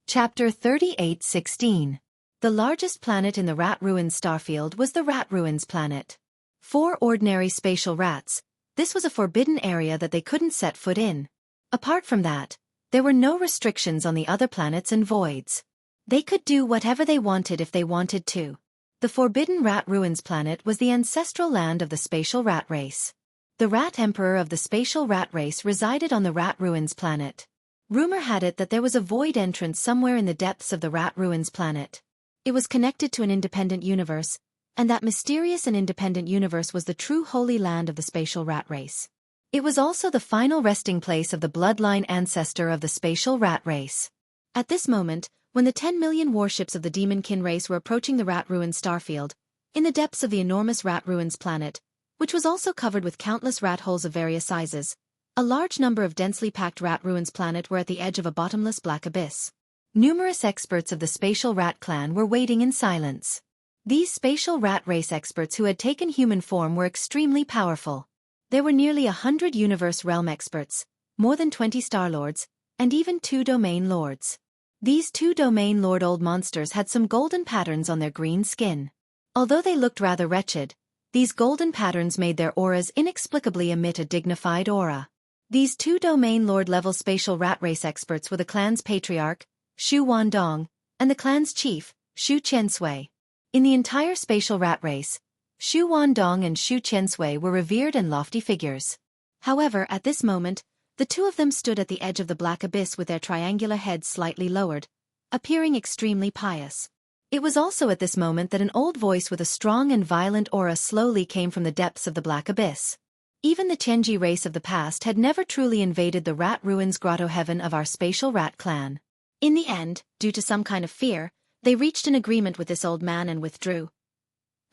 Chapter 38:16. The largest planet in the Rat Ruins starfield was the Rat Ruins planet. For ordinary spatial rats, this was a forbidden area that they couldn't set foot in. Apart from that, there were no restrictions on the other planets and voids. They could do whatever they wanted if they wanted to. The forbidden Rat Ruins planet was the ancestral land of the spatial rat race. The Rat Emperor of the spatial rat race resided on the Rat Ruins planet. Rumor had it that there was a void entrance somewhere in the depths of the Rat Ruins planet. It was connected to an independent universe, and that mysterious and independent universe was the true holy land of the spatial rat race. It was also the final resting place of the bloodline ancestor of the spatial rat race. At this moment, when the 10 million warships of the demonkin race were approaching the Rat Ruins starfield, in the depths of the enormous Rat Ruins planet, which was also covered with countless rat holes of various sizes, a large number of densely packed Rat Ruins planet were at the edge of a bottomless black abyss. Numerous experts of the spatial rat clan were waiting in silence. These spatial rat race experts who had taken human form were extremely powerful. There were nearly 100 universe realm experts, more than 20 star lords, and even 2 domain lords. These 2 domain lord old monsters had some golden patterns on their green skin. Although they looked rather wretched, these golden patterns made their auras inexplicably emit a dignified aura. These 2 domain lord level spatial rat race experts were the clan's patriarch, Shu Wandong, and the clan's chief, Shu Qiansui. In the entire spatial rat race, Shu Wandong and Shu Qiansui were revered and lofty figures. However, at this moment, the 2 of them stood at the edge of the black abyss with their triangular heads slightly lowered, appearing extremely pious. It was also at this moment that an old voice with a strong and violent aura slowly came from the depths of the black abyss. Even the Tianji race of the past had never truly invaded the Rat Ruins grotto heaven of our spatial rat clan. In the end, due to some kind of fear, they reached an agreement with this old man and withdrew.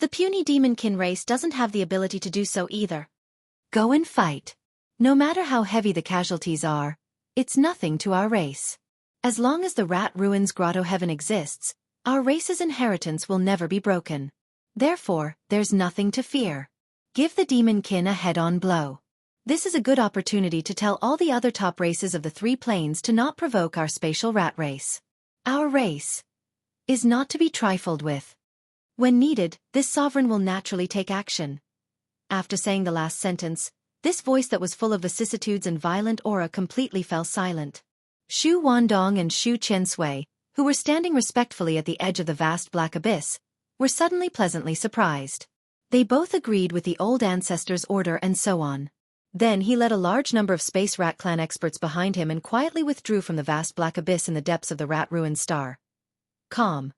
The puny demonkin race doesn't have the ability to do so either. Go and fight. No matter how heavy the casualties are, it's nothing to our race. As long as the Rat Ruins grotto heaven exists, our race's inheritance will never be broken. Therefore, there's nothing to fear. Give the demonkin a head-on blow. This is a good opportunity to tell all the other top races of the 3 planes to not provoke our spatial rat race. Our race is not to be trifled with. When needed, this sovereign will naturally take action. After saying the last sentence, this voice that was full of vicissitudes and violent aura completely fell silent. Shu Wandong and Shu Qiansui, who were standing respectfully at the edge of the vast black abyss, were suddenly pleasantly surprised. They both agreed with the old ancestor's order and so on. Then he led a large number of Space Rat Clan experts behind him and quietly withdrew from the vast black abyss in the depths of the Rat Ruins star. Calm.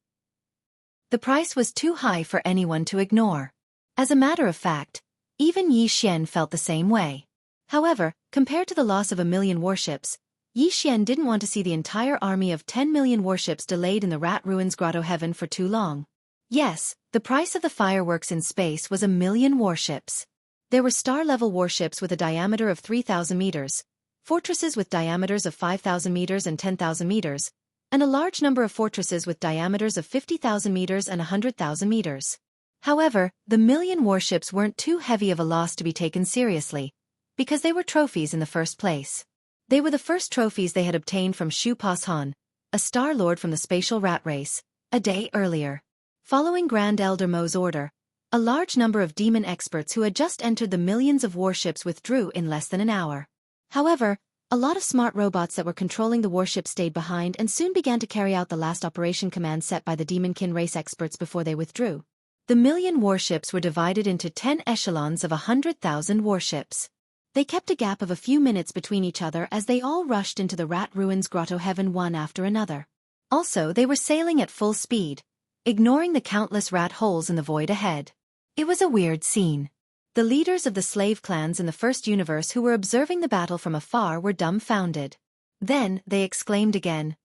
The price was too high for anyone to ignore. As a matter of fact, even Yi Xian felt the same way. However, compared to the loss of 1 million warships, Yi Xian didn't want to see the entire army of 10 million warships delayed in the Rat Ruins grotto heaven for too long. Yes, the price of the fireworks in space was 1 million warships. There were star-level warships with a diameter of 3,000 meters, fortresses with diameters of 5,000 meters and 10,000 meters, and a large number of fortresses with diameters of 50,000 meters and 100,000 meters. However, the million warships weren't too heavy of a loss to be taken seriously, because they were trophies in the first place. They were the first trophies they had obtained from Shu Pashan, a star lord from the spatial rat race, a day earlier. Following Grand Elder Mo's order, a large number of demon experts who had just entered the millions of warships withdrew in less than an hour. However, a lot of smart robots that were controlling the warships stayed behind and soon began to carry out the last operation command set by the demonkin race experts before they withdrew. The million warships were divided into 10 echelons of 100,000 warships. They kept a gap of a few minutes between each other as they all rushed into the Rat Ruins grotto heaven one after another. Also, they were sailing at full speed, ignoring the countless rat holes in the void ahead. It was a weird scene. The leaders of the slave clans in the first universe who were observing the battle from afar were dumbfounded. Then, they exclaimed again,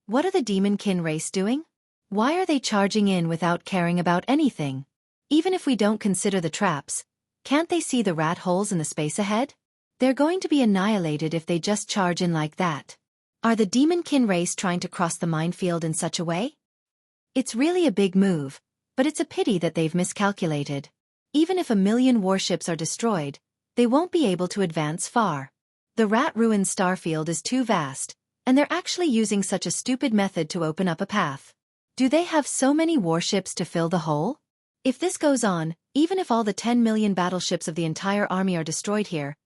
"What are the demonkin race doing? Why are they charging in without caring about anything? Even if we don't consider the traps, can't they see the rat holes in the space ahead? They're going to be annihilated if they just charge in like that. Are the demonkin race trying to cross the minefield in such a way? It's really a big move, but it's a pity that they've miscalculated. Even if 1 million warships are destroyed, they won't be able to advance far. The Rat Ruins starfield is too vast, And they're actually using such a stupid method to open up a path. Do they have so many warships to fill the hole? If this goes on, even if all the 10 million battleships of the entire army are destroyed here,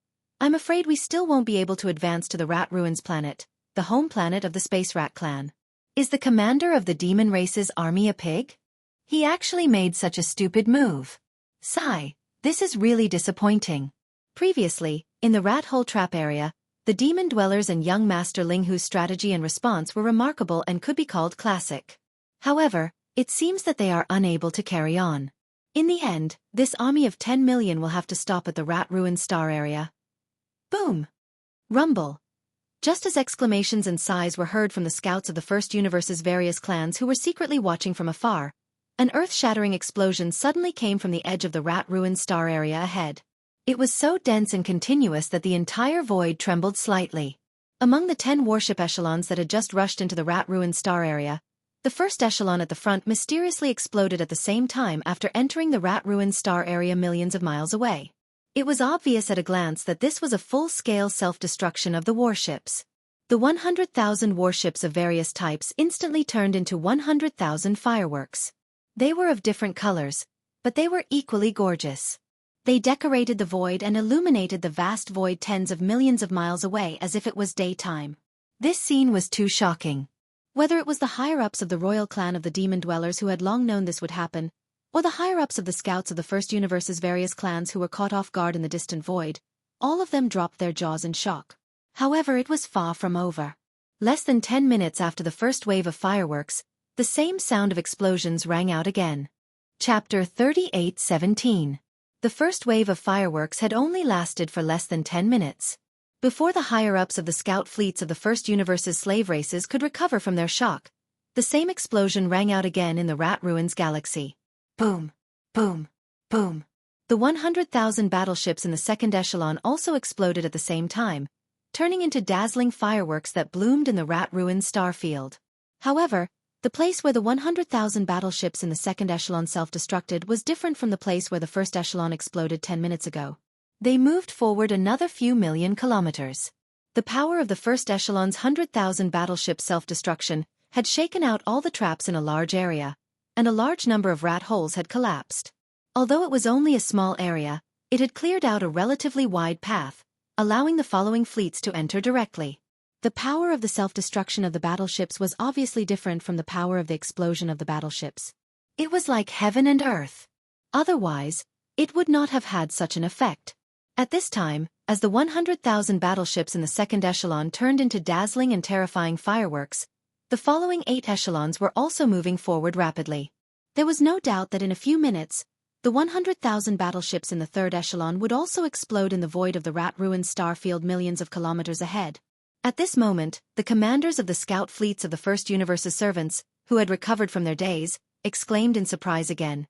I'm afraid we still won't be able to advance to the Rat Ruins planet, the home planet of the Space Rat clan. Is the commander of the demon race's army a pig? He actually made such a stupid move. Sigh, this is really disappointing. Previously, in the rat hole trap area, the demon dwellers and young Master Linghu's strategy and response were remarkable and could be called classic. However, it seems that they are unable to carry on. In the end, this army of 10 million will have to stop at the Rat Ruin Star area. Boom! Rumble! Just as exclamations and sighs were heard from the scouts of the First Universe's various clans who were secretly watching from afar, an earth-shattering explosion suddenly came from the edge of the Rat Ruin Star area ahead. It was so dense and continuous that the entire void trembled slightly. Among the 10 warship echelons that had just rushed into the Rat Ruin Star area, the first echelon at the front mysteriously exploded at the same time after entering the Rat Ruin Star area millions of miles away. It was obvious at a glance that this was a full-scale self-destruction of the warships. The 100,000 warships of various types instantly turned into 100,000 fireworks. They were of different colors, but they were equally gorgeous. They decorated the void and illuminated the vast void tens of millions of miles away as if it was daytime. This scene was too shocking. Whether it was the higher-ups of the royal clan of the demon dwellers who had long known this would happen, or the higher-ups of the scouts of the First Universe's various clans who were caught off guard in the distant void, all of them dropped their jaws in shock. However, it was far from over. Less than 10 minutes after the first wave of fireworks, the same sound of explosions rang out again. Chapter 38:17. The first wave of fireworks had only lasted for less than 10 minutes. Before the higher-ups of the scout fleets of the First Universe's slave races could recover from their shock, the same explosion rang out again in the Rat Ruins galaxy. Boom! Boom! Boom! The 100,000 battleships in the second echelon also exploded at the same time, turning into dazzling fireworks that bloomed in the Rat Ruins starfield. However, the place where the 100,000 battleships in the second echelon self-destructed was different from the place where the first echelon exploded 10 minutes ago. They moved forward another few million kilometers. The power of the first echelon's 100,000 battleship self-destruction had shaken out all the traps in a large area, and a large number of rat holes had collapsed. Although it was only a small area, it had cleared out a relatively wide path, allowing the following fleets to enter directly. The power of the self-destruction of the battleships was obviously different from the power of the explosion of the battleships. It was like heaven and earth. Otherwise, it would not have had such an effect. At this time, as the 100,000 battleships in the second echelon turned into dazzling and terrifying fireworks, the following 8 echelons were also moving forward rapidly. There was no doubt that in a few minutes, the 100,000 battleships in the third echelon would also explode in the void of the Rat Ruins starfield millions of kilometers ahead. At this moment, the commanders of the scout fleets of the First Universe's servants, who had recovered from their daze, exclaimed in surprise again.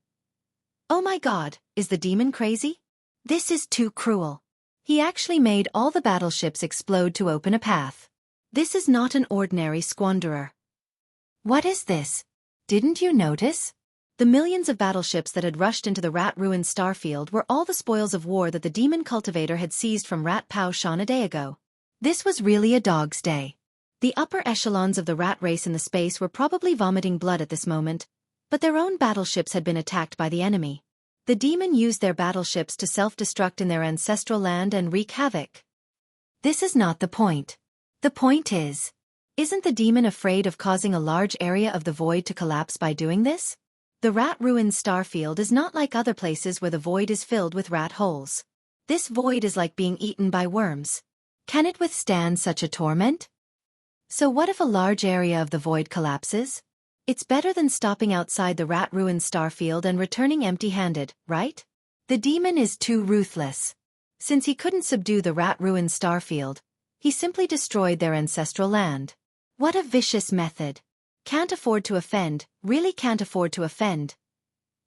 "Oh my God, is the demon crazy? This is too cruel. He actually made all the battleships explode to open a path. This is not an ordinary squanderer. What is this? Didn't you notice? The millions of battleships that had rushed into the Rat Ruins starfield were all the spoils of war that the demon cultivator had seized from Rat Pao Shan a day ago. This was really a dog's day. The upper echelons of the rat race in the space were probably vomiting blood at this moment, but their own battleships had been attacked by the enemy. The demon used their battleships to self-destruct in their ancestral land and wreak havoc. This is not the point. The point is, isn't the demon afraid of causing a large area of the void to collapse by doing this? The Rat Ruins starfield is not like other places where the void is filled with rat holes. This void is like being eaten by worms. Can it withstand such a torment? So what if a large area of the void collapses? It's better than stopping outside the Rat Ruins starfield and returning empty-handed, right? The demon is too ruthless. Since he couldn't subdue the Rat Ruins starfield, he simply destroyed their ancestral land. What a vicious method. Can't afford to offend, really can't afford to offend.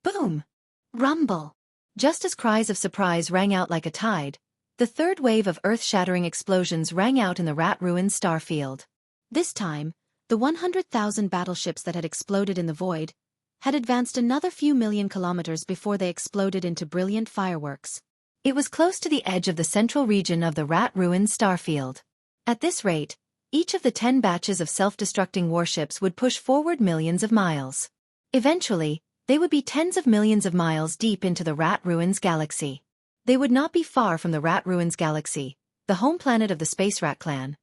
Boom! Rumble! Just as cries of surprise rang out like a tide, the third wave of earth-shattering explosions rang out in the Rat Ruins starfield. This time, the 100,000 battleships that had exploded in the void had advanced another few million kilometers before they exploded into brilliant fireworks. It was close to the edge of the central region of the Rat Ruins starfield. At this rate, Each of the 10 batches of self-destructing warships would push forward millions of miles. Eventually, they would be tens of millions of miles deep into the Rat Ruins galaxy. They would not be far from the Rat Ruins galaxy, the home planet of the Space Rat clan.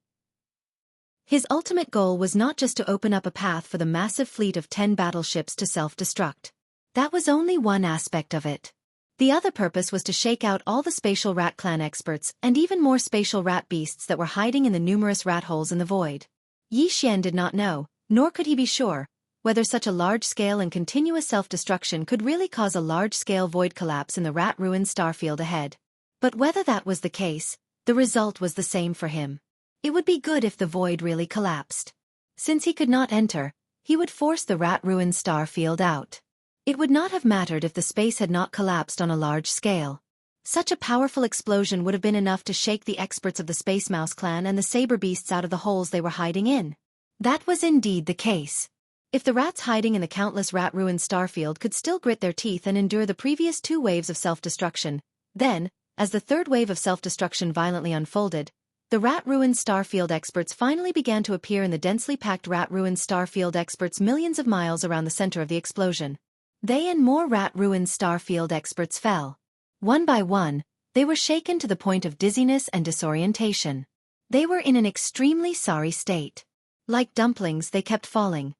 His ultimate goal was not just to open up a path for the massive fleet of 10 battleships to self-destruct. That was only one aspect of it. The other purpose was to shake out all the spatial rat clan experts and even more spatial rat beasts that were hiding in the numerous rat holes in the void. Yi Xian did not know, nor could he be sure, whether such a large-scale and continuous self-destruction could really cause a large-scale void collapse in the Rat Ruins starfield ahead. But whether that was the case, the result was the same for him. It would be good if the void really collapsed. Since he could not enter, he would force the Rat Ruins starfield out. It would not have mattered if the space had not collapsed on a large scale. Such a powerful explosion would have been enough to shake the experts of the Space Mouse clan and the saber beasts out of the holes they were hiding in. That was indeed the case. If the rats hiding in the countless Rat Ruins starfield could still grit their teeth and endure the previous 2 waves of self-destruction, then, as the 3rd wave of self-destruction violently unfolded, the Rat Ruins starfield experts finally began to appear in the densely packed Rat Ruins starfield experts millions of miles around the center of the explosion. They and more Rat Ruins starfield experts fell. One by one, they were shaken to the point of dizziness and disorientation. They were in an extremely sorry state. Like dumplings, they kept falling.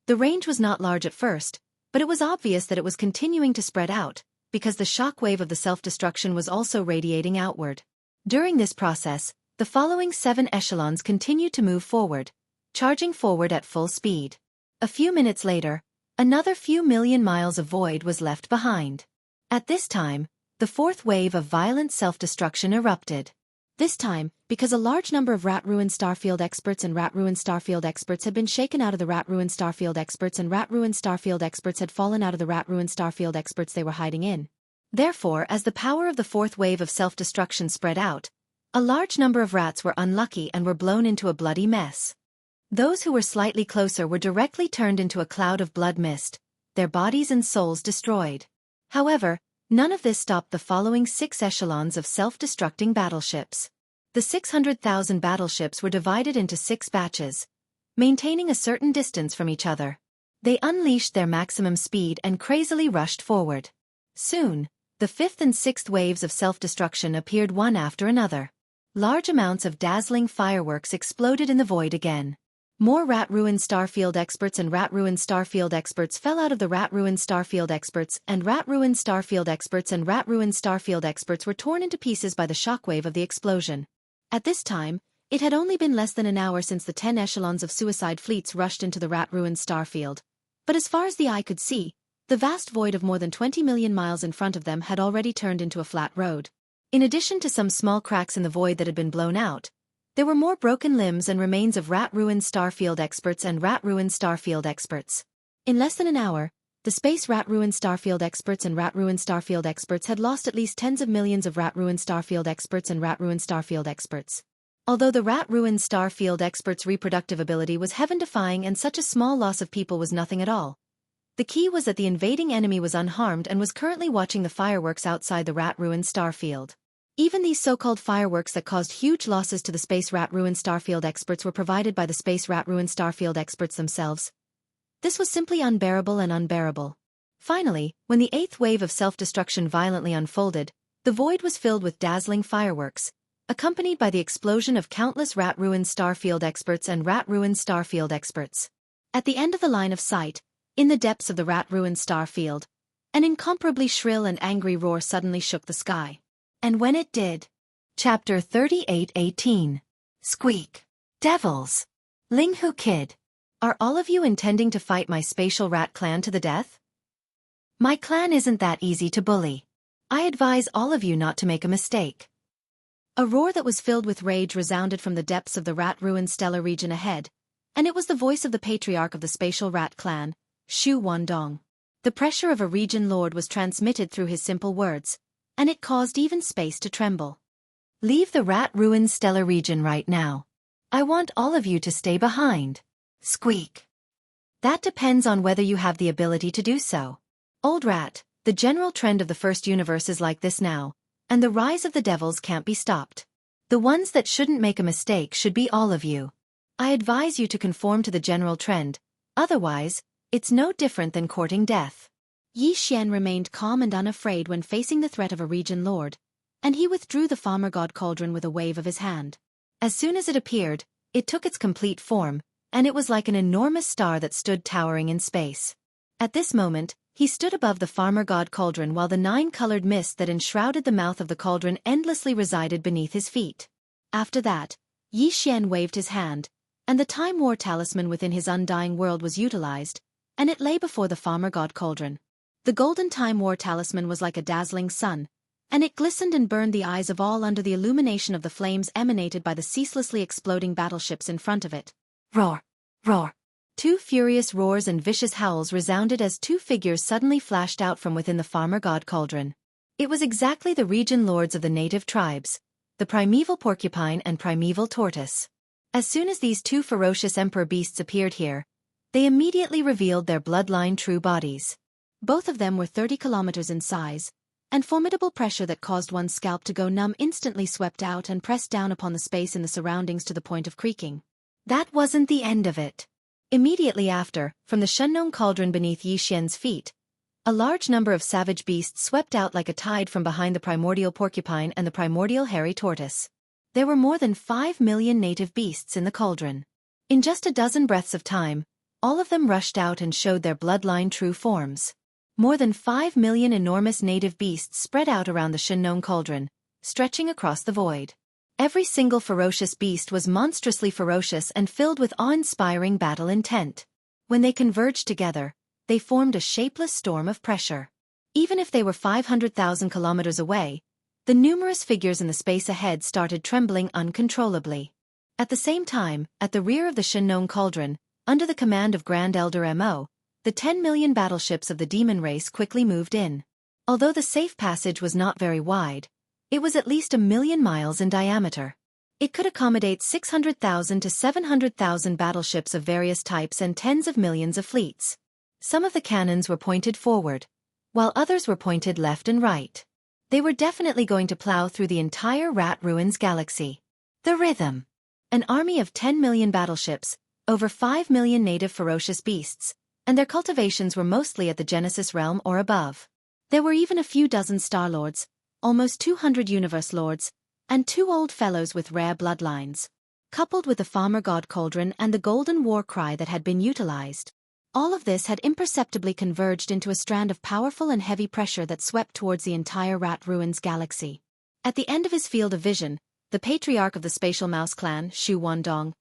The range was not large at first, but it was obvious that it was continuing to spread out, because the shock wave of the self-destruction was also radiating outward. During this process, the following 7 echelons continued to move forward, charging forward at full speed. A few minutes later, another few million miles of void was left behind. At this time, the 4th wave of violent self-destruction erupted. This time, because a large number of Rat Ruins starfield experts and Rat Ruins starfield experts had been shaken out of the Rat Ruins starfield experts and Rat Ruins starfield experts had fallen out of the Rat Ruins starfield experts they were hiding in. Therefore, as the power of the 4th wave of self-destruction spread out, a large number of rats were unlucky and were blown into a bloody mess. Those who were slightly closer were directly turned into a cloud of blood mist, their bodies and souls destroyed. However, none of this stopped the following 6 echelons of self-destructing battleships. The 600,000 battleships were divided into 6 batches, maintaining a certain distance from each other. They unleashed their maximum speed and crazily rushed forward. Soon, the 5th and 6th waves of self-destruction appeared one after another. Large amounts of dazzling fireworks exploded in the void again. More Rat Ruins starfield experts and Rat Ruins starfield experts fell out of the Rat Ruins starfield experts and Rat Ruins starfield experts and Rat Ruins starfield experts were torn into pieces by the shockwave of the explosion. At this time, it had only been less than an hour since the 10 echelons of suicide fleets rushed into the Rat Ruins starfield. But as far as the eye could see, the vast void of more than 20 million miles in front of them had already turned into a flat road. In addition to some small cracks in the void that had been blown out, there were more broken limbs and remains of Rat Ruins starfield experts and Rat Ruins starfield experts. In less than an hour, the Space Rat Ruins starfield experts and Rat Ruins starfield experts had lost at least tens of millions of Rat Ruins starfield experts and Rat Ruins starfield experts. Although the Rat Ruins starfield experts' reproductive ability was heaven-defying and such a small loss of people was nothing at all, the key was that the invading enemy was unharmed and was currently watching the fireworks outside the Rat Ruins starfield. Even these so-called fireworks that caused huge losses to the Space Rat Ruins starfield experts were provided by the Space Rat Ruins starfield experts themselves. This was simply unbearable and unbearable. Finally, when the 8th wave of self-destruction violently unfolded, the void was filled with dazzling fireworks, accompanied by the explosion of countless Rat Ruins starfield experts and Rat Ruins starfield experts. At the end of the line of sight, in the depths of the Rat Ruins starfield, an incomparably shrill and angry roar suddenly shook the sky. And when it did... Chapter 38:18. Squeak. Devils. Linghu Kid. Are all of you intending to fight my spatial rat clan to the death? My clan isn't that easy to bully. I advise all of you not to make a mistake. A roar that was filled with rage resounded from the depths of the Rat Ruins stellar region ahead, and it was the voice of the patriarch of the spatial rat clan, Shu Wandong. The pressure of a region lord was transmitted through his simple words, and it caused even space to tremble. Leave the Rat Ruins stellar region right now. I want all of you to stay behind. Squeak. That depends on whether you have the ability to do so. Old Rat, the general trend of the first universe is like this now, and the rise of the devils can't be stopped. The ones that shouldn't make a mistake should be all of you. I advise you to conform to the general trend, otherwise, it's no different than courting death. Yi Xian remained calm and unafraid when facing the threat of a region lord, and he withdrew the farmer god cauldron with a wave of his hand. As soon as it appeared, it took its complete form, and it was like an enormous star that stood towering in space. At this moment, he stood above the farmer god cauldron while the 9-colored mist that enshrouded the mouth of the cauldron endlessly resided beneath his feet. After that, Yi Xian waved his hand, and the Time War talisman within his undying world was utilized, and it lay before the farmer god cauldron. The golden Time War talisman was like a dazzling sun, and it glistened and burned the eyes of all under the illumination of the flames emanated by the ceaselessly exploding battleships in front of it. Roar! Roar! 2 furious roars and vicious howls resounded as 2 figures suddenly flashed out from within the farmer god cauldron. It was exactly the region lords of the native tribes, the primeval porcupine and primeval tortoise. As soon as these 2 ferocious emperor beasts appeared here, they immediately revealed their bloodline true bodies. Both of them were 30 kilometers in size, and formidable pressure that caused one's scalp to go numb instantly swept out and pressed down upon the space in the surroundings to the point of creaking. That wasn't the end of it. Immediately after, from the Shenong cauldron beneath Yi Xian's feet, a large number of savage beasts swept out like a tide from behind the primordial porcupine and the primordial hairy tortoise. There were more than 5 million native beasts in the cauldron. In just a dozen breaths of time, all of them rushed out and showed their bloodline true forms. More than 5 million enormous native beasts spread out around the Shenong cauldron, stretching across the void. Every single ferocious beast was monstrously ferocious and filled with awe-inspiring battle intent. When they converged together, they formed a shapeless storm of pressure. Even if they were 500,000 kilometers away, the numerous figures in the space ahead started trembling uncontrollably. At the same time, at the rear of the Shenong cauldron, under the command of Grand Elder Mo, the 10 million battleships of the demon race quickly moved in. Although the safe passage was not very wide, it was at least 1 million miles in diameter. It could accommodate 600,000 to 700,000 battleships of various types and tens of millions of fleets. Some of the cannons were pointed forward, while others were pointed left and right. They were definitely going to plow through the entire Rat Ruins galaxy. The rhythm. An army of 10 million battleships, over 5 million native ferocious beasts, and their cultivations were mostly at the Genesis realm or above. There were even a few dozen Star Lords, almost 200 Universe Lords, and 2 old fellows with rare bloodlines. Coupled with the Farmer God Cauldron and the Golden War Cry that had been utilized. All of this had imperceptibly converged into a strand of powerful and heavy pressure that swept towards the entire Rat Ruins galaxy. At the end of his field of vision, the patriarch of the Spatial Mouse clan, Shu Wandong,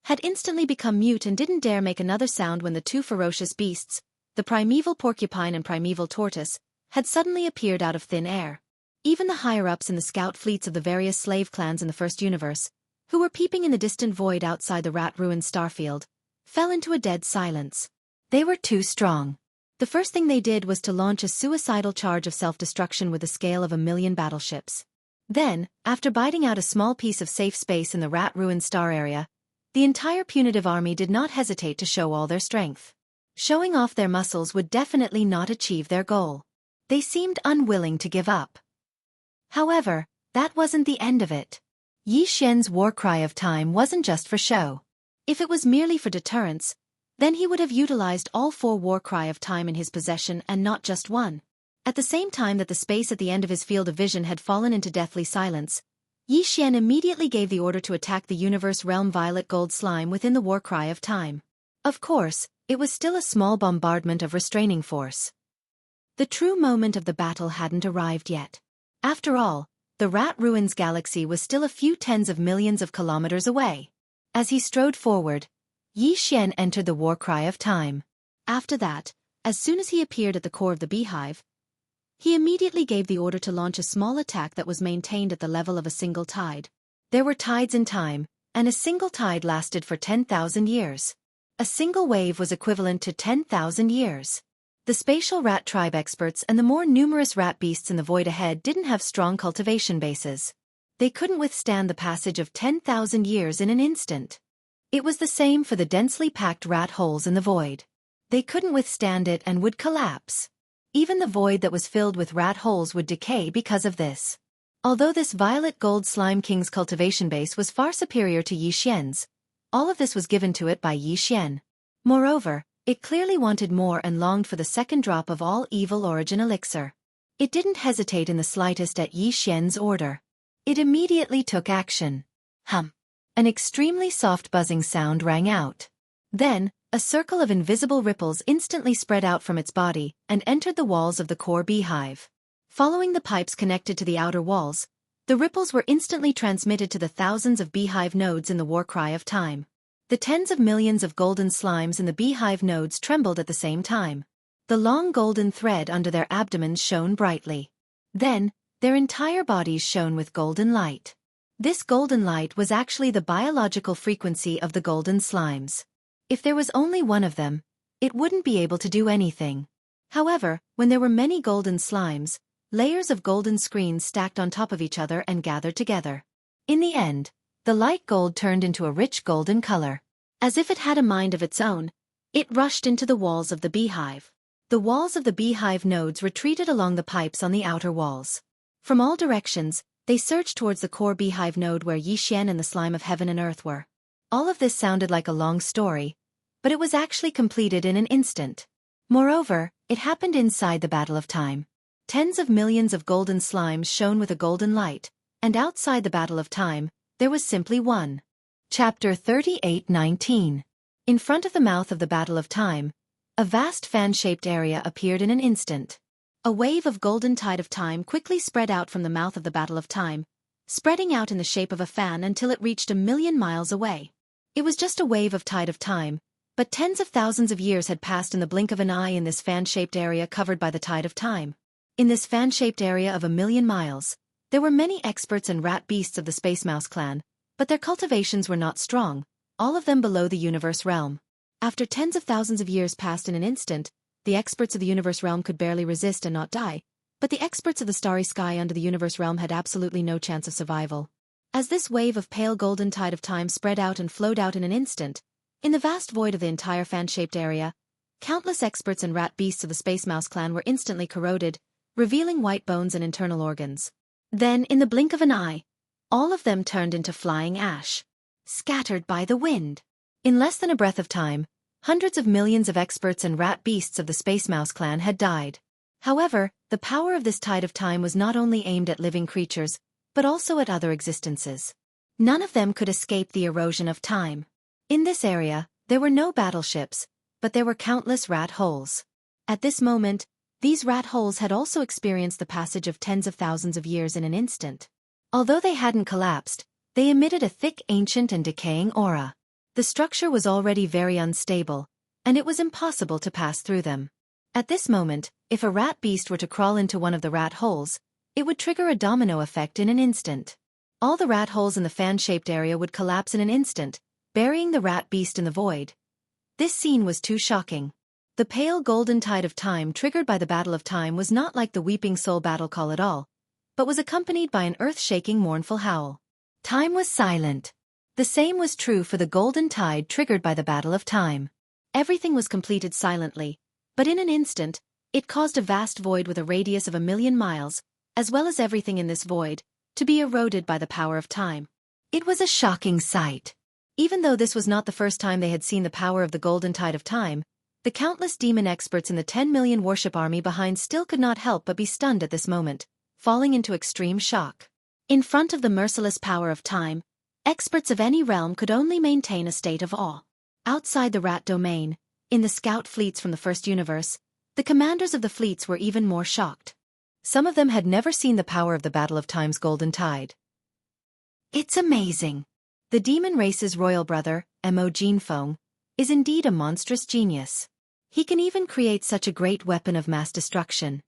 had instantly become mute and didn't dare make another sound when the 2 ferocious beasts, the primeval porcupine and primeval tortoise, had suddenly appeared out of thin air. Even the higher-ups in the scout fleets of the various slave clans in the First Universe, who were peeping in the distant void outside the Rat Ruins starfield, fell into a dead silence. They were too strong. The first thing they did was to launch a suicidal charge of self-destruction with a scale of 1 million battleships. Then, after biting out a small piece of safe space in the Rat Ruins star area, the entire punitive army did not hesitate to show all their strength. Showing off their muscles would definitely not achieve their goal. They seemed unwilling to give up. However, that wasn't the end of it. Yi Xian's war cry of time wasn't just for show. If it was merely for deterrence, then he would have utilized all 4 war cry of time in his possession and not just one. At the same time that the space at the end of his field of vision had fallen into deathly silence, Yi Xian immediately gave the order to attack the universe realm violet gold slime within the war cry of time. Of course, it was still a small bombardment of restraining force. The true moment of the battle hadn't arrived yet. After all, the Rat Ruins galaxy was still a few tens of millions of kilometers away. As he strode forward, Yi Xian entered the war cry of time. After that, as soon as he appeared at the core of the beehive, he immediately gave the order to launch a small attack that was maintained at the level of a single tide. There were tides in time, and a single tide lasted for 10,000 years. A single wave was equivalent to 10,000 years. The spatial rat tribe experts and the more numerous rat beasts in the void ahead didn't have strong cultivation bases. They couldn't withstand the passage of 10,000 years in an instant. It was the same for the densely packed rat holes in the void. They couldn't withstand it and would collapse. Even the void that was filled with rat holes would decay because of this. Although this violet gold slime king's cultivation base was far superior to Yi Xian's, All of this was given to it by Yi Xian. Moreover, it clearly wanted more and longed for the second drop of all evil origin elixir. It didn't hesitate in the slightest at Yi Xian's order. It immediately took action. Hum. An extremely soft buzzing sound rang out. Then, a circle of invisible ripples instantly spread out from its body and entered the walls of the core beehive. Following the pipes connected to the outer walls, the ripples were instantly transmitted to the thousands of beehive nodes in the war cry of time. The tens of millions of golden slimes in the beehive nodes trembled at the same time. The long golden thread under their abdomens shone brightly. Then, their entire bodies shone with golden light. This golden light was actually the biological frequency of the golden slimes. If there was only one of them, it wouldn't be able to do anything. However, when there were many golden slimes, layers of golden screens stacked on top of each other and gathered together. In the end, the light gold turned into a rich golden color. As if it had a mind of its own, it rushed into the walls of the beehive. The walls of the beehive nodes retreated along the pipes on the outer walls. From all directions, they surged towards the core beehive node where Yi Xian and the slime of heaven and earth were. All of this sounded like a long story, but it was actually completed in an instant. Moreover, it happened inside the battle of time. Tens of millions of golden slimes shone with a golden light, and outside the battle of time, there was simply one. Chapter 38:19. In front of the mouth of the battle of time, a vast fan-shaped area appeared in an instant. A wave of golden tide of time quickly spread out from the mouth of the battle of time, spreading out in the shape of a fan until it reached 1,000,000 miles away. It was just a wave of tide of time, but tens of thousands of years had passed in the blink of an eye in this fan-shaped area covered by the tide of time. In this fan-shaped area of 1,000,000 miles, there were many experts and rat beasts of the Space Mouse clan, but their cultivations were not strong, all of them below the universe realm. After tens of thousands of years passed in an instant, the experts of the universe realm could barely resist and not die, but the experts of the starry sky under the universe realm had absolutely no chance of survival. As this wave of pale golden tide of time spread out and flowed out in an instant, in the vast void of the entire fan-shaped area, countless experts and rat beasts of the Space Mouse clan were instantly corroded, revealing white bones and internal organs. Then, in the blink of an eye, all of them turned into flying ash, scattered by the wind. In less than a breath of time, hundreds of millions of experts and rat beasts of the Space Mouse clan had died. However, the power of this tide of time was not only aimed at living creatures, but also at other existences. None of them could escape the erosion of time. In this area, there were no battleships, but there were countless rat holes. At this moment, these rat holes had also experienced the passage of tens of thousands of years in an instant. Although they hadn't collapsed, they emitted a thick, ancient and decaying aura. The structure was already very unstable, and it was impossible to pass through them. At this moment, if a rat beast were to crawl into one of the rat holes, it would trigger a domino effect in an instant. All the rat holes in the fan-shaped area would collapse in an instant, burying the rat beast in the void. This scene was too shocking. The pale golden tide of time triggered by the battle of time was not like the weeping soul battle call at all, but was accompanied by an earth-shaking mournful howl. Time was silent. The same was true for the golden tide triggered by the battle of time. Everything was completed silently, but in an instant, it caused a vast void with a radius of 1,000,000 miles, as well as everything in this void, to be eroded by the power of time. It was a shocking sight. Even though this was not the first time they had seen the power of the golden tide of time, the countless demon experts in the 10 million worship army behind still could not help but be stunned at this moment, falling into extreme shock. In front of the merciless power of time, experts of any realm could only maintain a state of awe. Outside the rat domain, in the scout fleets from the first universe, the commanders of the fleets were even more shocked. Some of them had never seen the power of the Battle of Time's golden tide. It's amazing. The demon race's royal brother, Mo Jinfeng, is indeed a monstrous genius. He can even create such a great weapon of mass destruction.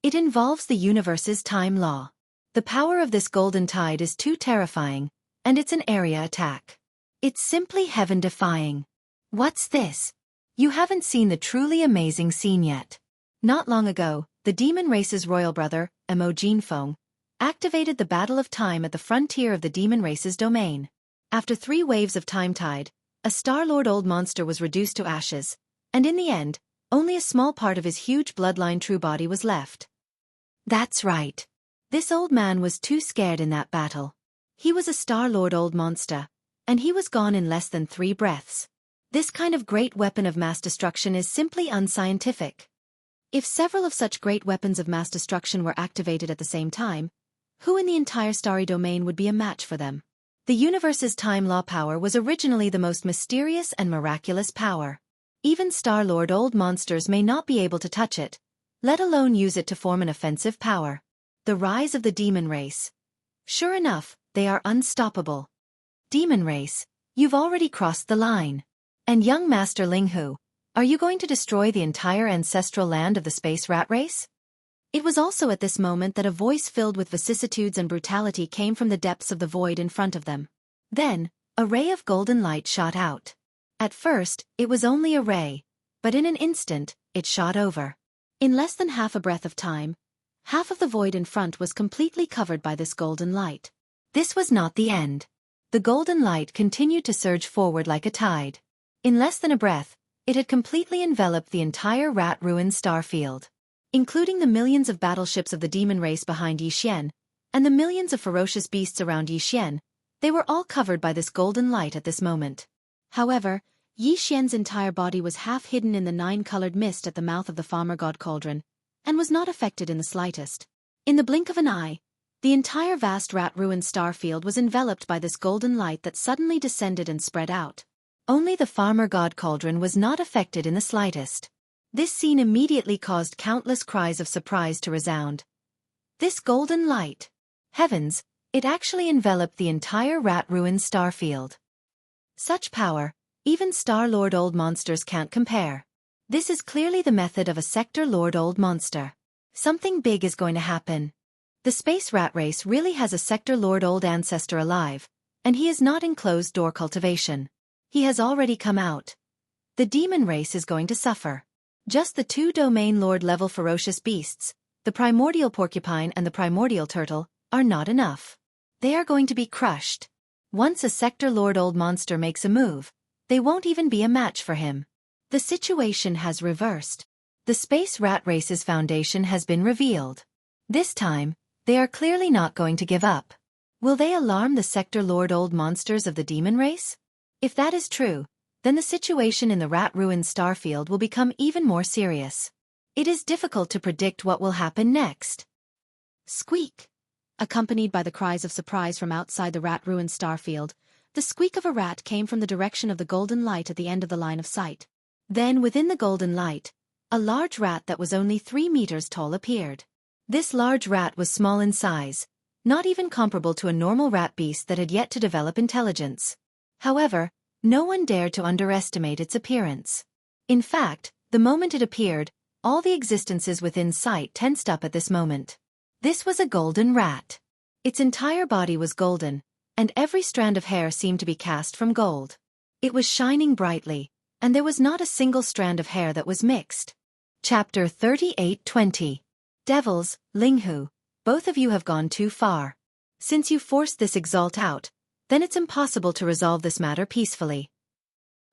It involves the universe's time law. The power of this golden tide is too terrifying, and it's an area attack. It's simply heaven-defying. What's this? You haven't seen the truly amazing scene yet. Not long ago, the demon race's royal brother, Mo Jinfeng, activated the Battle of Time at the frontier of the demon race's domain. After 3 waves of time tide, a Star-Lord old monster was reduced to ashes, and in the end, only a small part of his huge bloodline true body was left. That's right. This old man was too scared in that battle. He was a Star-Lord old monster, and he was gone in less than 3 breaths. This kind of great weapon of mass destruction is simply unscientific. If several of such great weapons of mass destruction were activated at the same time, who in the entire starry domain would be a match for them? The universe's time law power was originally the most mysterious and miraculous power. Even Star-Lord old monsters may not be able to touch it, let alone use it to form an offensive power. The rise of the demon race. Sure enough, they are unstoppable. Demon race, you've already crossed the line. And young Master Linghu, are you going to destroy the entire ancestral land of the space rat race? It was also at this moment that a voice filled with vicissitudes and brutality came from the depths of the void in front of them. Then, a ray of golden light shot out. At first, it was only a ray, but in an instant, it shot over. In less than half a breath of time, half of the void in front was completely covered by this golden light. This was not the end. The golden light continued to surge forward like a tide. In less than a breath, it had completely enveloped the entire rat ruined star field. Including the millions of battleships of the demon race behind Yixian, and the millions of ferocious beasts around Yixian, they were all covered by this golden light at this moment. However, Yixian's entire body was half hidden in the 9-colored mist at the mouth of the farmer god cauldron, and was not affected in the slightest. In the blink of an eye, the entire vast rat-ruined star field was enveloped by this golden light that suddenly descended and spread out. Only the farmer god cauldron was not affected in the slightest. This scene immediately caused countless cries of surprise to resound. This golden light! Heavens, it actually enveloped the entire rat-ruined star field. Such power, even Star-Lord old monsters can't compare. This is clearly the method of a Sector-Lord old monster. Something big is going to happen. The space rat race really has a Sector-Lord old ancestor alive, and he is not in closed-door cultivation. He has already come out. The demon race is going to suffer. Just the 2 domain lord level ferocious beasts, the primordial porcupine and the primordial turtle, are not enough. They are going to be crushed. Once a Sector Lord old monster makes a move, they won't even be a match for him. The situation has reversed. The space rat race's foundation has been revealed. This time, they are clearly not going to give up. Will they alarm the Sector Lord old monsters of the demon race? If that is true, then the situation in the rat-ruined starfield will become even more serious. It is difficult to predict what will happen next. Squeak! Accompanied by the cries of surprise from outside the rat-ruined starfield, the squeak of a rat came from the direction of the golden light at the end of the line of sight. Then, within the golden light, a large rat that was only 3 meters tall appeared. This large rat was small in size, not even comparable to a normal rat beast that had yet to develop intelligence. However, no one dared to underestimate its appearance. In fact, the moment it appeared, all the existences within sight tensed up at this moment. This was a golden rat. Its entire body was golden, and every strand of hair seemed to be cast from gold. It was shining brightly, and there was not a single strand of hair that was mixed. Chapter 38:20. Devils, Linghu, both of you have gone too far. Since you forced this exalt out, then it's impossible to resolve this matter peacefully.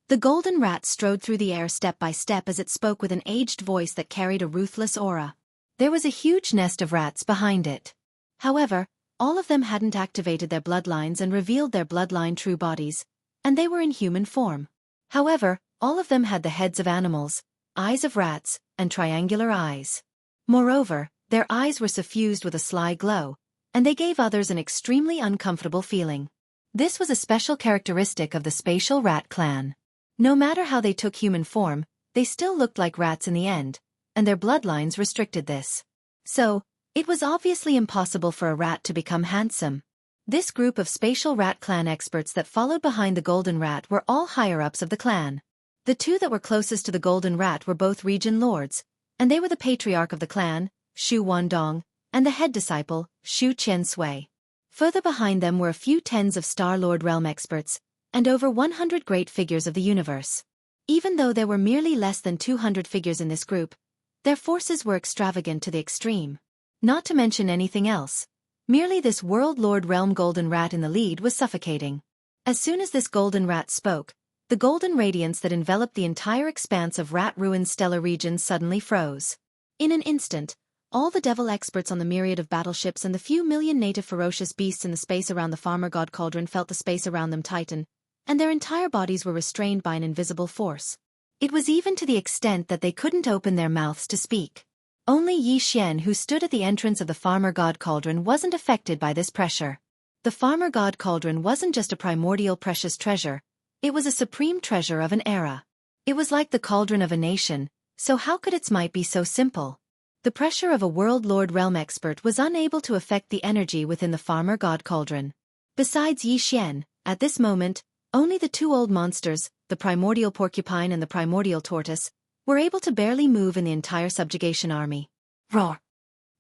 The golden rat strode through the air step by step as it spoke with an aged voice that carried a ruthless aura. There was a huge nest of rats behind it. However, all of them hadn't activated their bloodlines and revealed their bloodline true bodies, and they were in human form. However, all of them had the heads of animals, eyes of rats, and triangular eyes. Moreover, their eyes were suffused with a sly glow, and they gave others an extremely uncomfortable feeling. This was a special characteristic of the spatial rat clan. No matter how they took human form, they still looked like rats in the end, and their bloodlines restricted this. So, it was obviously impossible for a rat to become handsome. This group of spatial rat clan experts that followed behind the golden rat were all higher-ups of the clan. The 2 that were closest to the golden rat were both region lords, and they were the patriarch of the clan, Shu Wandong, and the head disciple, Shu Qiansui. Further behind them were a few tens of Star-Lord realm experts, and over 100 great figures of the universe. Even though there were merely less than 200 figures in this group, their forces were extravagant to the extreme. Not to mention anything else, merely this World Lord Realm Golden Rat in the lead was suffocating. As soon as this golden rat spoke, the golden radiance that enveloped the entire expanse of rat-ruined stellar regions suddenly froze. In an instant, all the devil experts on the myriad of battleships and the few million native ferocious beasts in the space around the farmer god cauldron felt the space around them tighten, and their entire bodies were restrained by an invisible force. It was even to the extent that they couldn't open their mouths to speak. Only Yi Xian, who stood at the entrance of the farmer god cauldron, wasn't affected by this pressure. The farmer god cauldron wasn't just a primordial precious treasure, it was a supreme treasure of an era. It was like the cauldron of a nation, so how could its might be so simple? The pressure of a world lord realm expert was unable to affect the energy within the farmer god cauldron. Besides Yi Xian, at this moment, only the two old monsters, the primordial porcupine and the primordial tortoise, were able to barely move in the entire subjugation army. Roar!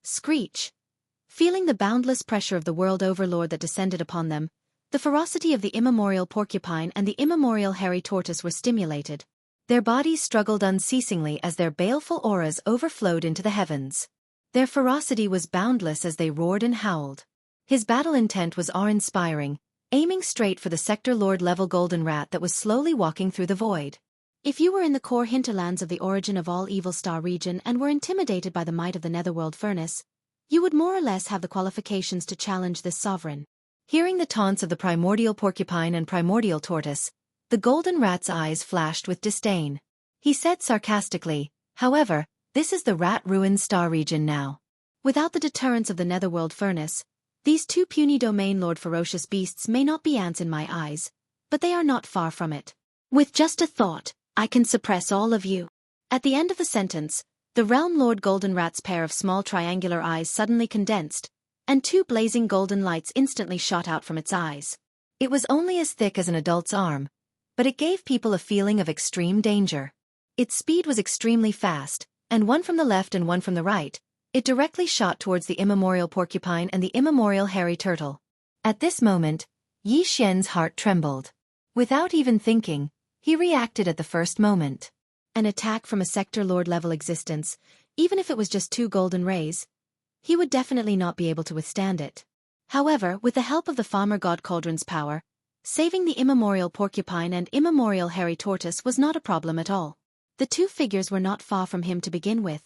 Screech! Feeling the boundless pressure of the world overlord that descended upon them, the ferocity of the immemorial porcupine and the immemorial hairy tortoise were stimulated. Their bodies struggled unceasingly as their baleful auras overflowed into the heavens. Their ferocity was boundless as they roared and howled. His battle intent was awe-inspiring, aiming straight for the sector lord level golden rat that was slowly walking through the void. If you were in the core hinterlands of the origin of all evil star region and were intimidated by the might of the netherworld furnace, you would more or less have the qualifications to challenge this sovereign. Hearing the taunts of the primordial porcupine and primordial tortoise, the golden rat's eyes flashed with disdain. He said sarcastically, "However, this is the rat-ruined star region now. Without the deterrence of the netherworld furnace, these two puny domain lord ferocious beasts may not be ants in my eyes, but they are not far from it. With just a thought, I can suppress all of you." At the end of the sentence, the realm lord golden rat's pair of small triangular eyes suddenly condensed, and two blazing golden lights instantly shot out from its eyes. It was only as thick as an adult's arm, but it gave people a feeling of extreme danger. Its speed was extremely fast, and one from the left and one from the right, it directly shot towards the immemorial porcupine and the immemorial hairy turtle. At this moment, Yi Xian's heart trembled. Without even thinking, he reacted at the first moment. An attack from a sector lord level existence, even if it was just two golden rays, he would definitely not be able to withstand it. However, with the help of the farmer god cauldron's power, saving the immemorial porcupine and immemorial hairy tortoise was not a problem at all. The two figures were not far from him to begin with,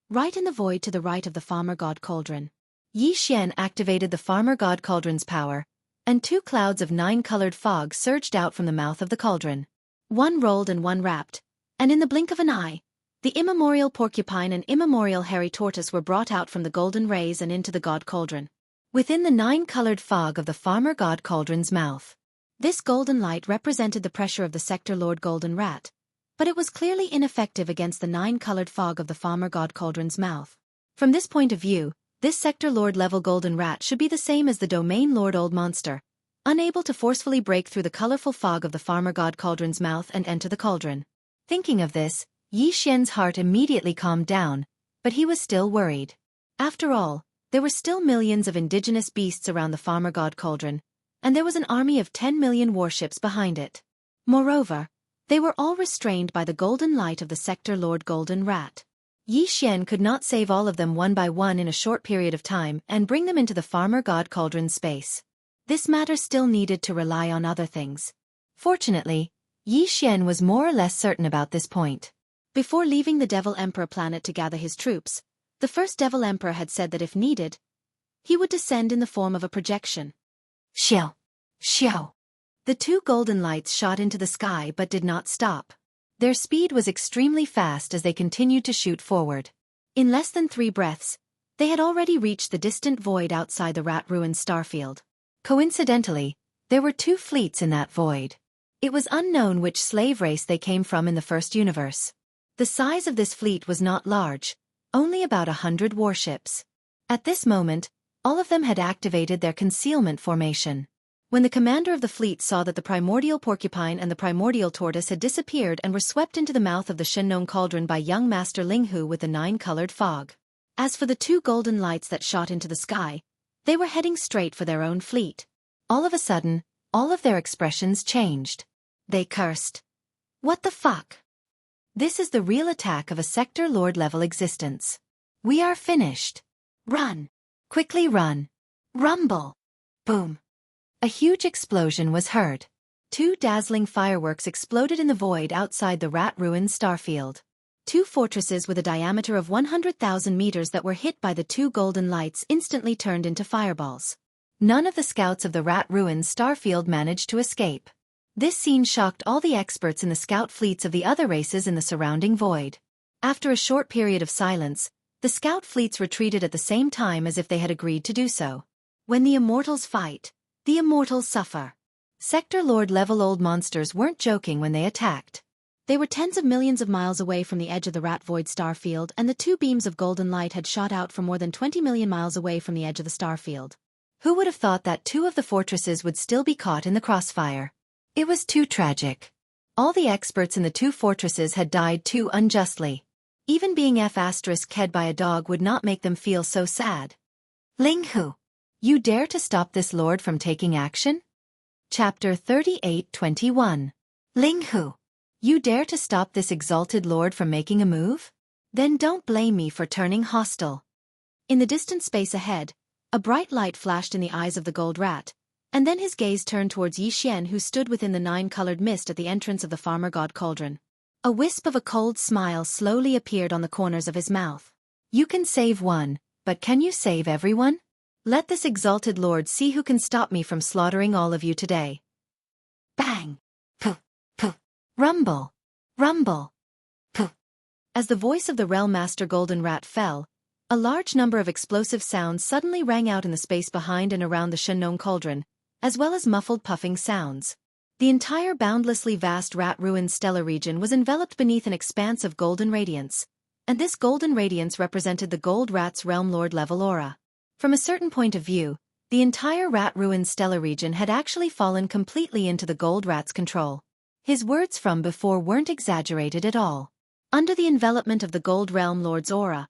right in the void to the right of the farmer god cauldron. Yi Xian activated the farmer god cauldron's power, and two clouds of 9-colored fog surged out from the mouth of the cauldron. One rolled and one wrapped, and in the blink of an eye, the immemorial porcupine and immemorial hairy tortoise were brought out from the golden rays and into the god cauldron. Within the 9-colored fog of the farmer god cauldron's mouth. This golden light represented the pressure of the sector lord golden rat, but it was clearly ineffective against the 9-colored fog of the farmer god cauldron's mouth. From this point of view, this sector lord level golden rat should be the same as the domain lord old monster, unable to forcefully break through the colorful fog of the farmer god cauldron's mouth and enter the cauldron. Thinking of this, Yi Xian's heart immediately calmed down, but he was still worried. After all, there were still millions of indigenous beasts around the farmer god cauldron, and there was an army of 10 million warships behind it. Moreover, they were all restrained by the golden light of the sector lord golden rat. Yi Xian could not save all of them one by one in a short period of time and bring them into the farmer god cauldron space. This matter still needed to rely on other things. Fortunately, Yi Xian was more or less certain about this point. Before leaving the Devil Emperor planet to gather his troops, the first Devil Emperor had said that if needed, he would descend in the form of a projection. Xiao! Xiao! The two golden lights shot into the sky but did not stop. Their speed was extremely fast as they continued to shoot forward. In less than 3 breaths, they had already reached the distant void outside the rat-ruined starfield. Coincidentally, there were 2 fleets in that void. It was unknown which slave race they came from in the first universe. The size of this fleet was not large, only about 100 warships. At this moment, all of them had activated their concealment formation. When the commander of the fleet saw that the primordial porcupine and the primordial tortoise had disappeared and were swept into the mouth of the Shenong cauldron by young Master Linghu with the 9-colored fog. As for the 2 golden lights that shot into the sky, they were heading straight for their own fleet. All of a sudden, all of their expressions changed. They cursed. What the fuck? This is the real attack of a sector lord level existence. We are finished. Run. Quickly run. Rumble. Boom. A huge explosion was heard. 2 dazzling fireworks exploded in the void outside the rat-ruined starfield. 2 fortresses with a diameter of 100,000 meters that were hit by the 2 golden lights instantly turned into fireballs. None of the scouts of the rat-ruined starfield managed to escape. This scene shocked all the experts in the scout fleets of the other races in the surrounding void. After a short period of silence, the scout fleets retreated at the same time as if they had agreed to do so. When the immortals fight, the immortals suffer. Sector Lord level old monsters weren't joking when they attacked. They were tens of millions of miles away from the edge of the rat void starfield, and the two beams of golden light had shot out from more than 20 million miles away from the edge of the starfield. Who would have thought that two of the fortresses would still be caught in the crossfire? It was too tragic. All the experts in the two fortresses had died too unjustly. Even being F***ed by a dog would not make them feel so sad. Linghu, you dare to stop this lord from taking action? Chapter 38:21. Linghu, you dare to stop this exalted lord from making a move? Then don't blame me for turning hostile. In the distant space ahead, a bright light flashed in the eyes of the gold rat, and then his gaze turned towards Xianxia, who stood within the nine-colored mist at the entrance of the farmer god cauldron. A wisp of a cold smile slowly appeared on the corners of his mouth. You can save one, but can you save everyone? Let this exalted lord see who can stop me from slaughtering all of you today. Bang! Puh! Puh! Rumble! Rumble! Puh! As the voice of the Realm Master Golden Rat fell, a large number of explosive sounds suddenly rang out in the space behind and around the Xianxia cauldron, as well as muffled puffing sounds. The entire boundlessly vast rat ruined stellar region was enveloped beneath an expanse of golden radiance, and this golden radiance represented the gold rat's realm lord level aura. From a certain point of view, the entire rat-ruined stellar region had actually fallen completely into the gold rat's control. His words from before weren't exaggerated at all. Under the envelopment of the gold realm lord's aura,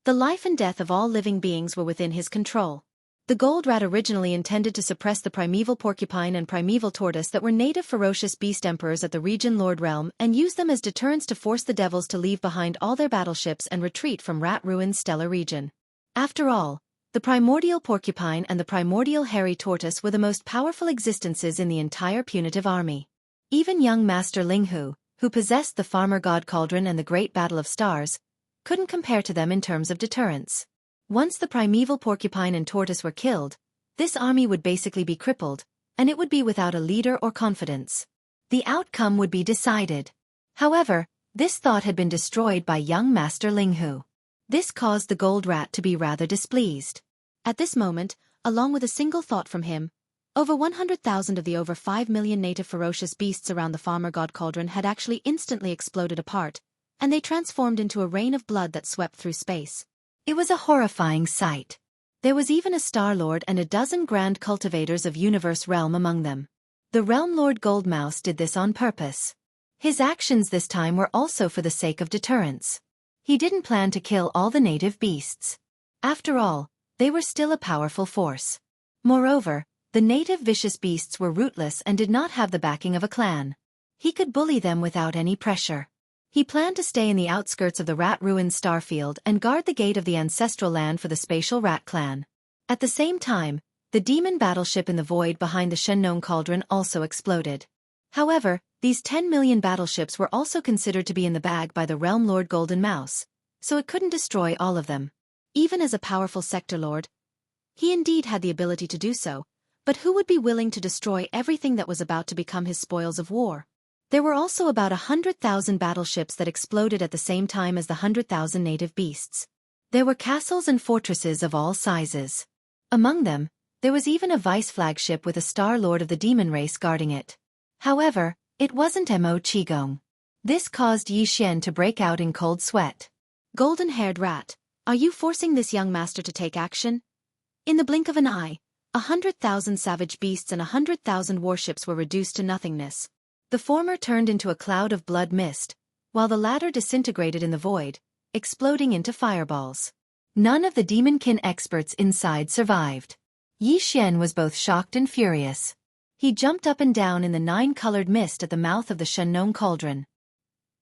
the life and death of all living beings were within his control. The gold rat originally intended to suppress the primeval porcupine and primeval tortoise that were native ferocious beast emperors at the region lord realm and use them as deterrents to force the devils to leave behind all their battleships and retreat from rat-ruined stellar region. After all, the primordial porcupine and the primordial hairy tortoise were the most powerful existences in the entire punitive army. Even young Master Linghu, who possessed the farmer god cauldron and the great battle of stars, couldn't compare to them in terms of deterrence. Once the primeval porcupine and tortoise were killed, this army would basically be crippled, and it would be without a leader or confidence. The outcome would be decided. However, this thought had been destroyed by young Master Linghu. This caused the gold rat to be rather displeased. At this moment, along with a single thought from him, over 100,000 of the over 5 million native ferocious beasts around the farmer god cauldron had actually instantly exploded apart, and they transformed into a rain of blood that swept through space. It was a horrifying sight. There was even a Star Lord and a dozen grand cultivators of universe realm among them. The Realm Lord Goldmouse did this on purpose. His actions this time were also for the sake of deterrence. He didn't plan to kill all the native beasts. After all, they were still a powerful force. Moreover, the native vicious beasts were rootless and did not have the backing of a clan. He could bully them without any pressure. He planned to stay in the outskirts of the rat-ruined starfield and guard the gate of the ancestral land for the spatial rat clan. At the same time, the demon battleship in the void behind the Xianxia cauldron also exploded. However, these 10 million battleships were also considered to be in the bag by the Realm Lord Golden Mouse, so it couldn't destroy all of them. Even as a powerful sector lord, he indeed had the ability to do so, but who would be willing to destroy everything that was about to become his spoils of war? There were also about 100,000 battleships that exploded at the same time as the 100,000 native beasts. There were castles and fortresses of all sizes. Among them, there was even a vice flagship with a Star Lord of the demon race guarding it. However, it wasn't Mo Qigong. This caused Xianxia to break out in cold sweat. Golden-haired rat, are you forcing this young master to take action? In the blink of an eye, 100,000 savage beasts and 100,000 warships were reduced to nothingness. The former turned into a cloud of blood mist, while the latter disintegrated in the void, exploding into fireballs. None of the demonkin experts inside survived. Xianxia was both shocked and furious. He jumped up and down in the 9-colored mist at the mouth of the Xianxia cauldron.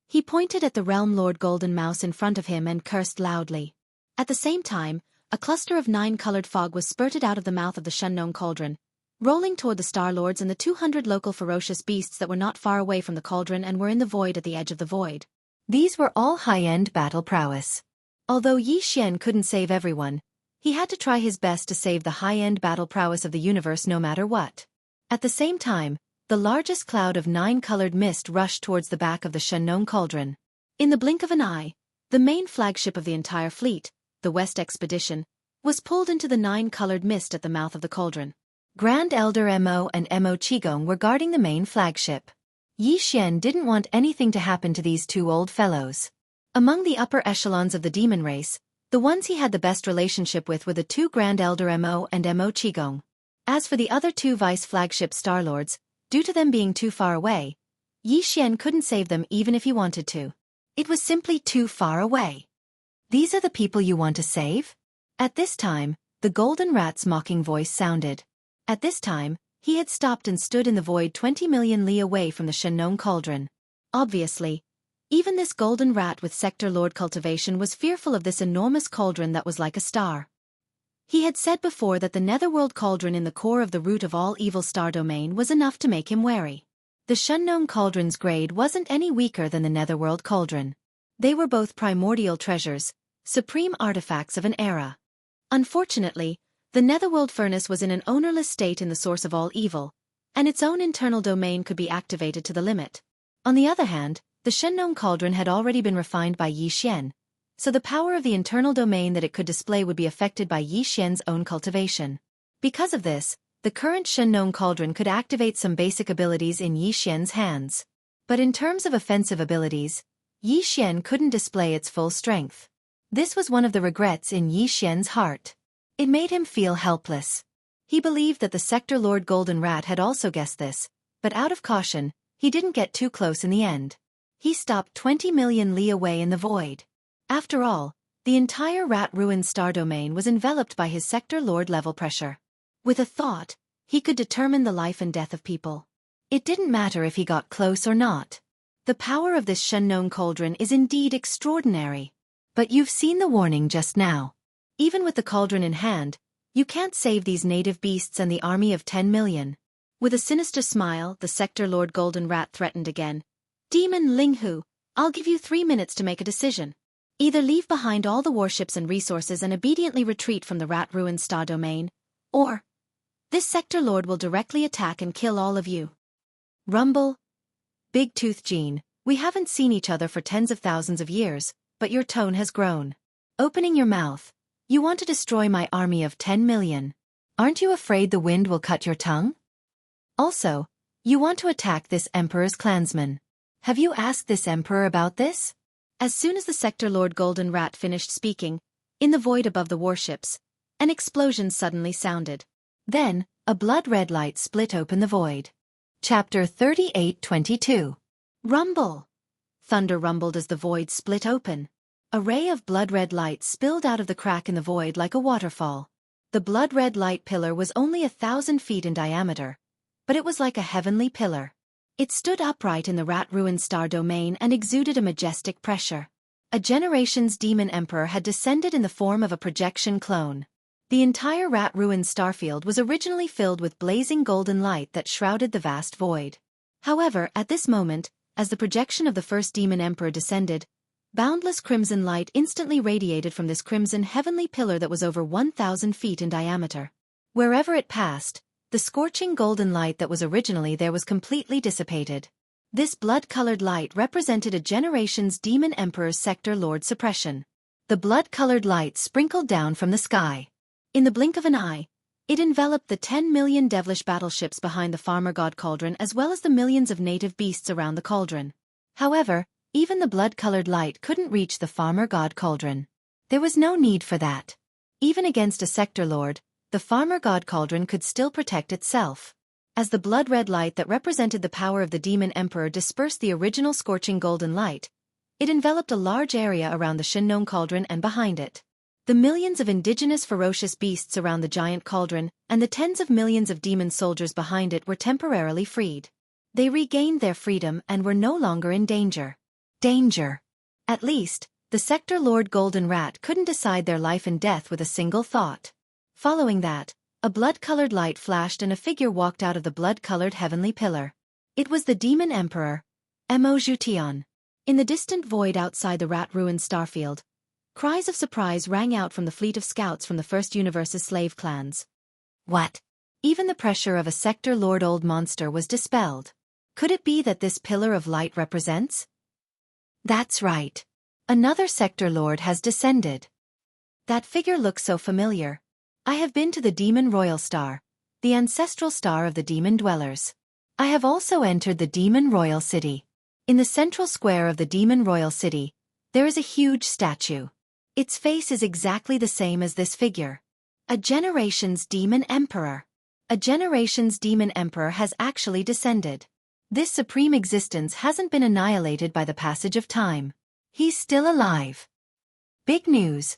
He pointed at the Realm Lord Golden Mouse in front of him and cursed loudly. At the same time, a cluster of 9-colored fog was spurted out of the mouth of the Xianxia cauldron, rolling toward the Star Lords and the 200 local ferocious beasts that were not far away from the cauldron and were in the void at the edge of the void. These were all high-end battle prowess. Although Xianxia couldn't save everyone, he had to try his best to save the high-end battle prowess of the universe no matter what. At the same time, the largest cloud of 9-colored mist rushed towards the back of the Shenong cauldron. In the blink of an eye, the main flagship of the entire fleet, the West Expedition, was pulled into the 9-colored mist at the mouth of the cauldron. Grand Elder Mo and Mo Qigong were guarding the main flagship. Yi Xian didn't want anything to happen to these two old fellows. Among the upper echelons of the demon race, the ones he had the best relationship with were the two Grand Elder Mo and Mo Qigong. As for the other two vice flagship Starlords, due to them being too far away, Yi Xian couldn't save them even if he wanted to. It was simply too far away. These are the people you want to save? At this time, the Golden Rat's mocking voice sounded. At this time, he had stopped and stood in the void 20 million li away from the Shenong cauldron. Obviously, even this Golden Rat with Sector Lord Cultivation was fearful of this enormous cauldron that was like a star. He had said before that the Netherworld cauldron in the core of the root of all evil star domain was enough to make him wary. The Shenong cauldron's grade wasn't any weaker than the Netherworld cauldron. They were both primordial treasures, supreme artifacts of an era. Unfortunately, the Netherworld furnace was in an ownerless state in the source of all evil, and its own internal domain could be activated to the limit. On the other hand, the Shenong cauldron had already been refined by Yi Xian, so the power of the internal domain that it could display would be affected by Yi Xian's own cultivation. Because of this, the current Shenong cauldron could activate some basic abilities in Yi Xian's hands. But in terms of offensive abilities, Yi Xian couldn't display its full strength. This was one of the regrets in Yi Xian's heart. It made him feel helpless. He believed that the Sector Lord Golden Rat had also guessed this, but out of caution, he didn't get too close in the end. He stopped 20 million li away in the void. After all, the entire Rat Ruin star domain was enveloped by his Sector Lord level pressure. With a thought, he could determine the life and death of people. It didn't matter if he got close or not. The power of this Shenong cauldron is indeed extraordinary. But you've seen the warning just now. Even with the cauldron in hand, you can't save these native beasts and the army of 10 million. With a sinister smile, the Sector Lord Golden Rat threatened again. Demon Linghu, I'll give you 3 minutes to make a decision. Either leave behind all the warships and resources and obediently retreat from the Rat Ruin star domain, or this Sector Lord will directly attack and kill all of you. Rumble. Big Tooth Jean, we haven't seen each other for tens of thousands of years, but your tone has grown. Opening your mouth. You want to destroy my army of 10 million. Aren't you afraid the wind will cut your tongue? Also, you want to attack this Emperor's clansmen. Have you asked this Emperor about this? As soon as the Sector Lord Golden Rat finished speaking, in the void above the warships, an explosion suddenly sounded. Then, a blood-red light split open the void. Chapter 38:22. Rumble. Thunder rumbled as the void split open. A ray of blood-red light spilled out of the crack in the void like a waterfall. The blood-red light pillar was only 1,000 feet in diameter, but it was like a heavenly pillar. It stood upright in the Rat Ruin star domain and exuded a majestic pressure. A generation's demon emperor had descended in the form of a projection clone. The entire Rat Ruin starfield was originally filled with blazing golden light that shrouded the vast void. However, at this moment, as the projection of the first demon emperor descended, boundless crimson light instantly radiated from this crimson heavenly pillar that was over 1,000 feet in diameter. Wherever it passed, the scorching golden light that was originally there was completely dissipated. This blood-colored light represented a generation's demon emperor's Sector Lord suppression. The blood-colored light sprinkled down from the sky. In the blink of an eye, it enveloped the 10 million devilish battleships behind the Farmer God Cauldron as well as the millions of native beasts around the cauldron. However, even the blood-colored light couldn't reach the Farmer God Cauldron. There was no need for that. Even against a Sector Lord, the Farmer God Cauldron could still protect itself. As the blood-red light that represented the power of the Demon Emperor dispersed the original scorching golden light, it enveloped a large area around the Shenong Cauldron and behind it. The millions of indigenous ferocious beasts around the giant cauldron and the tens of millions of demon soldiers behind it were temporarily freed. They regained their freedom and were no longer in danger. Danger. At least, the Sector Lord Golden Rat couldn't decide their life and death with a single thought. Following that, a blood-colored light flashed and a figure walked out of the blood-colored heavenly pillar. It was the Demon Emperor, Mo Zhutian. In the distant void outside the Rat Ruin starfield, cries of surprise rang out from the fleet of scouts from the First Universe's slave clans. What? Even the pressure of a Sector Lord old monster was dispelled. Could it be that this pillar of light represents? That's right. Another Sector Lord has descended. That figure looks so familiar. I have been to the Demon Royal Star, the ancestral star of the demon dwellers. I have also entered the Demon Royal City. In the central square of the Demon Royal City, there is a huge statue. Its face is exactly the same as this figure. A generation's demon emperor. A generation's demon emperor has actually descended. This supreme existence hasn't been annihilated by the passage of time. He's still alive. Big news.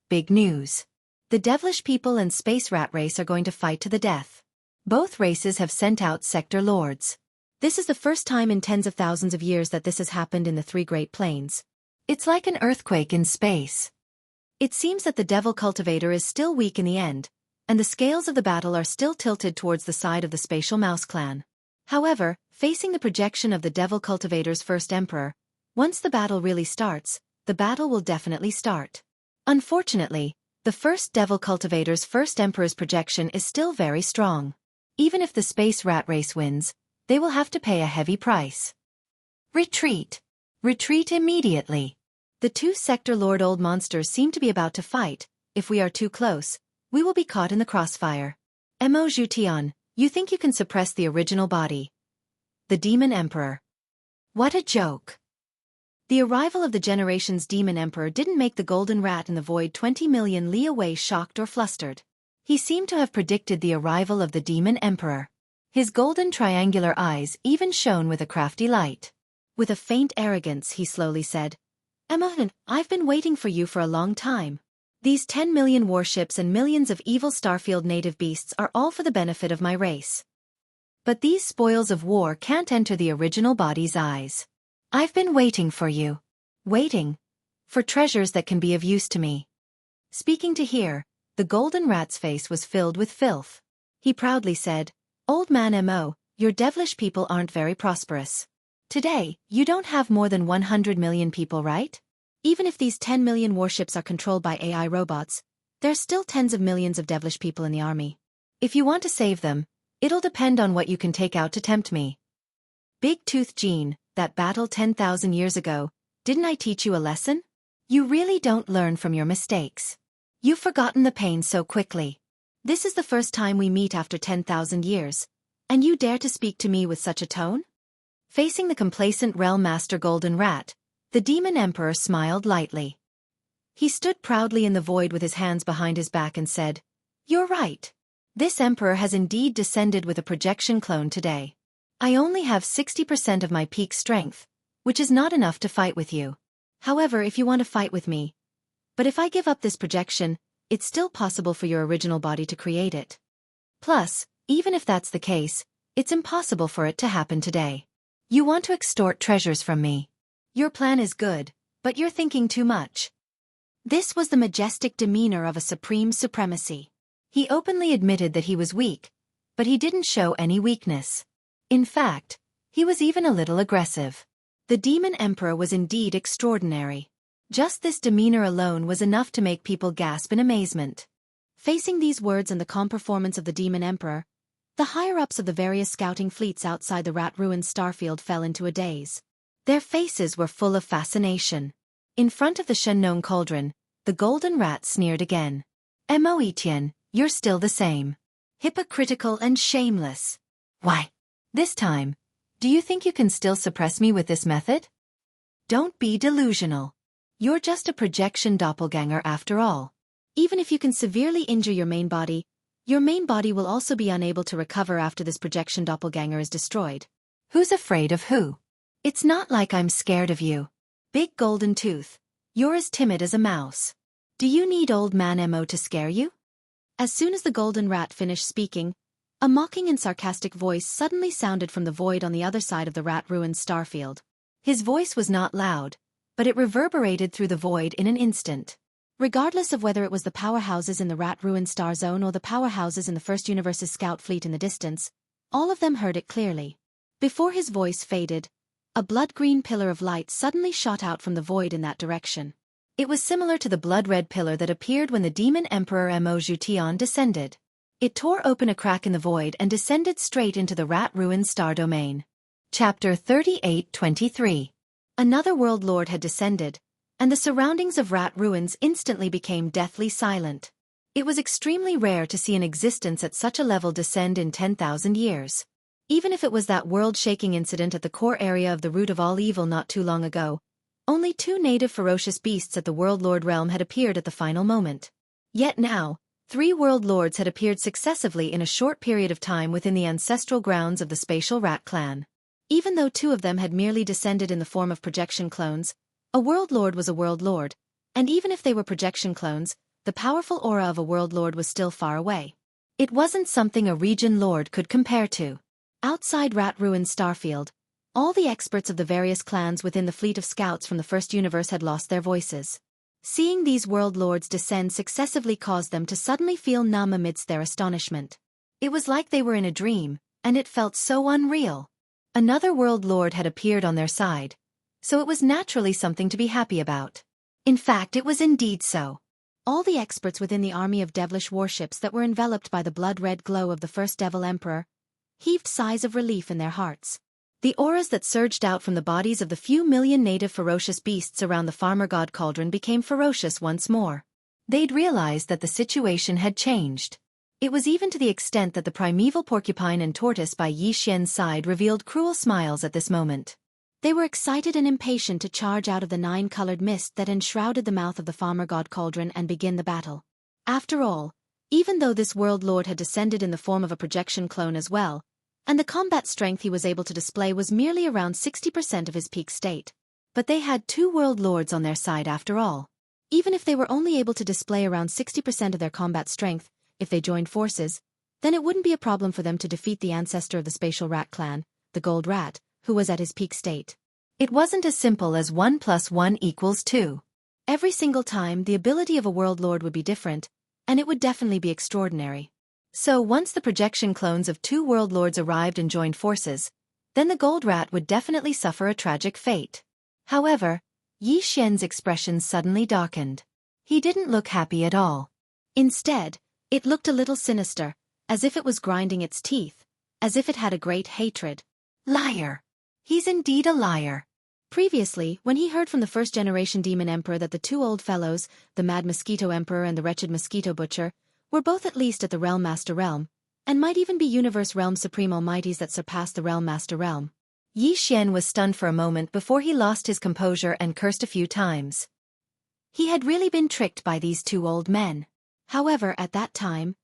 Big news. The devilish people and space rat race are going to fight to the death. Both races have sent out sector lords. This is the first time in tens of thousands of years that this has happened in the three Great Plains. It's like an earthquake in space. It seems that the devil cultivator is still weak in the end, and the scales of the battle are still tilted towards the side of the spatial mouse clan. However, facing the projection of the devil cultivator's first emperor, once the battle really starts, the battle will definitely start. Unfortunately, the first devil cultivator's first emperor's projection is still very strong. Even if the space rat race wins, they will have to pay a heavy price. Retreat. Retreat immediately. The two sector lord old monsters seem to be about to fight. If we are too close, we will be caught in the crossfire. Mo Jutian, you think you can suppress the original body? The Demon Emperor. What a joke. The arrival of the generation's Demon Emperor didn't make the golden rat in the void 20 million li away shocked or flustered. He seemed to have predicted the arrival of the Demon Emperor. His golden triangular eyes even shone with a crafty light. With a faint arrogance he slowly said, Emma, I've been waiting for you for a long time. These 10 million warships and millions of evil Starfield native beasts are all for the benefit of my race. But these spoils of war can't enter the original body's eyes. I've been waiting for you. Waiting. For treasures that can be of use to me. Speaking to here, the golden rat's face was filled with filth. He proudly said, Old man Mo, your devilish people aren't very prosperous. Today, you don't have more than 100 million people, right? Even if these 10 million warships are controlled by AI robots, there's still tens of millions of devilish people in the army. If you want to save them, it'll depend on what you can take out to tempt me. Big Tooth Gene, that battle 10,000 years ago, didn't I teach you a lesson? You really don't learn from your mistakes. You've forgotten the pain so quickly. This is the first time we meet after 10,000 years, and you dare to speak to me with such a tone? Facing the complacent Realm Master Golden Rat, the Demon Emperor smiled lightly. He stood proudly in the void with his hands behind his back and said, You're right. This Emperor has indeed descended with a projection clone today. I only have 60% of my peak strength, which is not enough to fight with you. However, if you want to fight with me. But if I give up this projection, it's still possible for your original body to create it. Plus, even if that's the case, it's impossible for it to happen today. You want to extort treasures from me. Your plan is good, but you're thinking too much. This was the majestic demeanor of a supreme supremacy. He openly admitted that he was weak, but he didn't show any weakness. In fact, he was even a little aggressive. The Demon Emperor was indeed extraordinary. Just this demeanor alone was enough to make people gasp in amazement. Facing these words and the calm performance of the Demon Emperor, the higher-ups of the various scouting fleets outside the rat-ruined starfield fell into a daze. Their faces were full of fascination. In front of the Shengnong cauldron, the golden rat sneered again. Mo Etienne, you're still the same. Hypocritical and shameless. Why? This time, do you think you can still suppress me with this method? Don't be delusional. You're just a projection doppelganger after all. Even if you can severely injure your main body will also be unable to recover after this projection doppelganger is destroyed. Who's afraid of who? It's not like I'm scared of you. Big Golden Tooth, you're as timid as a mouse. Do you need old man Mo to scare you? As soon as the golden rat finished speaking, a mocking and sarcastic voice suddenly sounded from the void on the other side of the rat-ruined starfield. His voice was not loud, but it reverberated through the void in an instant. Regardless of whether it was the powerhouses in the rat-ruined star zone or the powerhouses in the First Universe's scout fleet in the distance, all of them heard it clearly. Before his voice faded, a blood-green pillar of light suddenly shot out from the void in that direction. It was similar to the blood-red pillar that appeared when the Demon Emperor Mo Jutian descended. It tore open a crack in the void and descended straight into the rat ruined star domain. Chapter 38:23. Another world lord had descended, and the surroundings of rat ruins instantly became deathly silent. It was extremely rare to see an existence at such a level descend in 10,000 years. Even if it was that world-shaking incident at the core area of the root of all evil not too long ago, only 2 native ferocious beasts at the World Lord realm had appeared at the final moment. Yet now, 3 world lords had appeared successively in a short period of time within the ancestral grounds of the spatial rat clan. Even though 2 of them had merely descended in the form of projection clones, a world lord was a world lord, and even if they were projection clones, the powerful aura of a world lord was still far away. It wasn't something a region lord could compare to. Outside Rat Ruin Starfield, all the experts of the various clans within the fleet of scouts from the first universe had lost their voices. Seeing these world lords descend successively caused them to suddenly feel numb amidst their astonishment. It was like they were in a dream, and it felt so unreal. Another world lord had appeared on their side, so it was naturally something to be happy about. In fact, it was indeed so. All the experts within the army of devilish warships that were enveloped by the blood-red glow of the first Devil Emperor heaved sighs of relief in their hearts. The auras that surged out from the bodies of the few million native ferocious beasts around the farmer god cauldron became ferocious once more. They'd realized that the situation had changed. It was even to the extent that the primeval porcupine and tortoise by Xianxia's side revealed cruel smiles at this moment. They were excited and impatient to charge out of the 9-colored mist that enshrouded the mouth of the farmer god cauldron and begin the battle. After all, even though this world lord had descended in the form of a projection clone as well, and the combat strength he was able to display was merely around 60% of his peak state, but they had 2 world lords on their side after all. Even if they were only able to display around 60% of their combat strength, if they joined forces, then it wouldn't be a problem for them to defeat the ancestor of the spatial rat clan, the gold rat, who was at his peak state. It wasn't as simple as 1 + 1 = 2. Every single time, the ability of a world lord would be different, and it would definitely be extraordinary. So once the projection clones of 2 world lords arrived and joined forces, then the gold rat would definitely suffer a tragic fate. However, Xianxia's expression suddenly darkened. He didn't look happy at all. Instead, it looked a little sinister, as if it was grinding its teeth, as if it had a great hatred. Liar! He's indeed a liar. Previously, when he heard from the first-generation demon emperor that the 2 old fellows, the mad mosquito emperor and the wretched mosquito butcher, were both at least at the Realm Master realm, and might even be Universe Realm Supreme Almighties that surpassed the Realm Master realm. Xian was stunned for a moment before he lost his composure and cursed a few times. He had really been tricked by these 2 old men. However, at that time,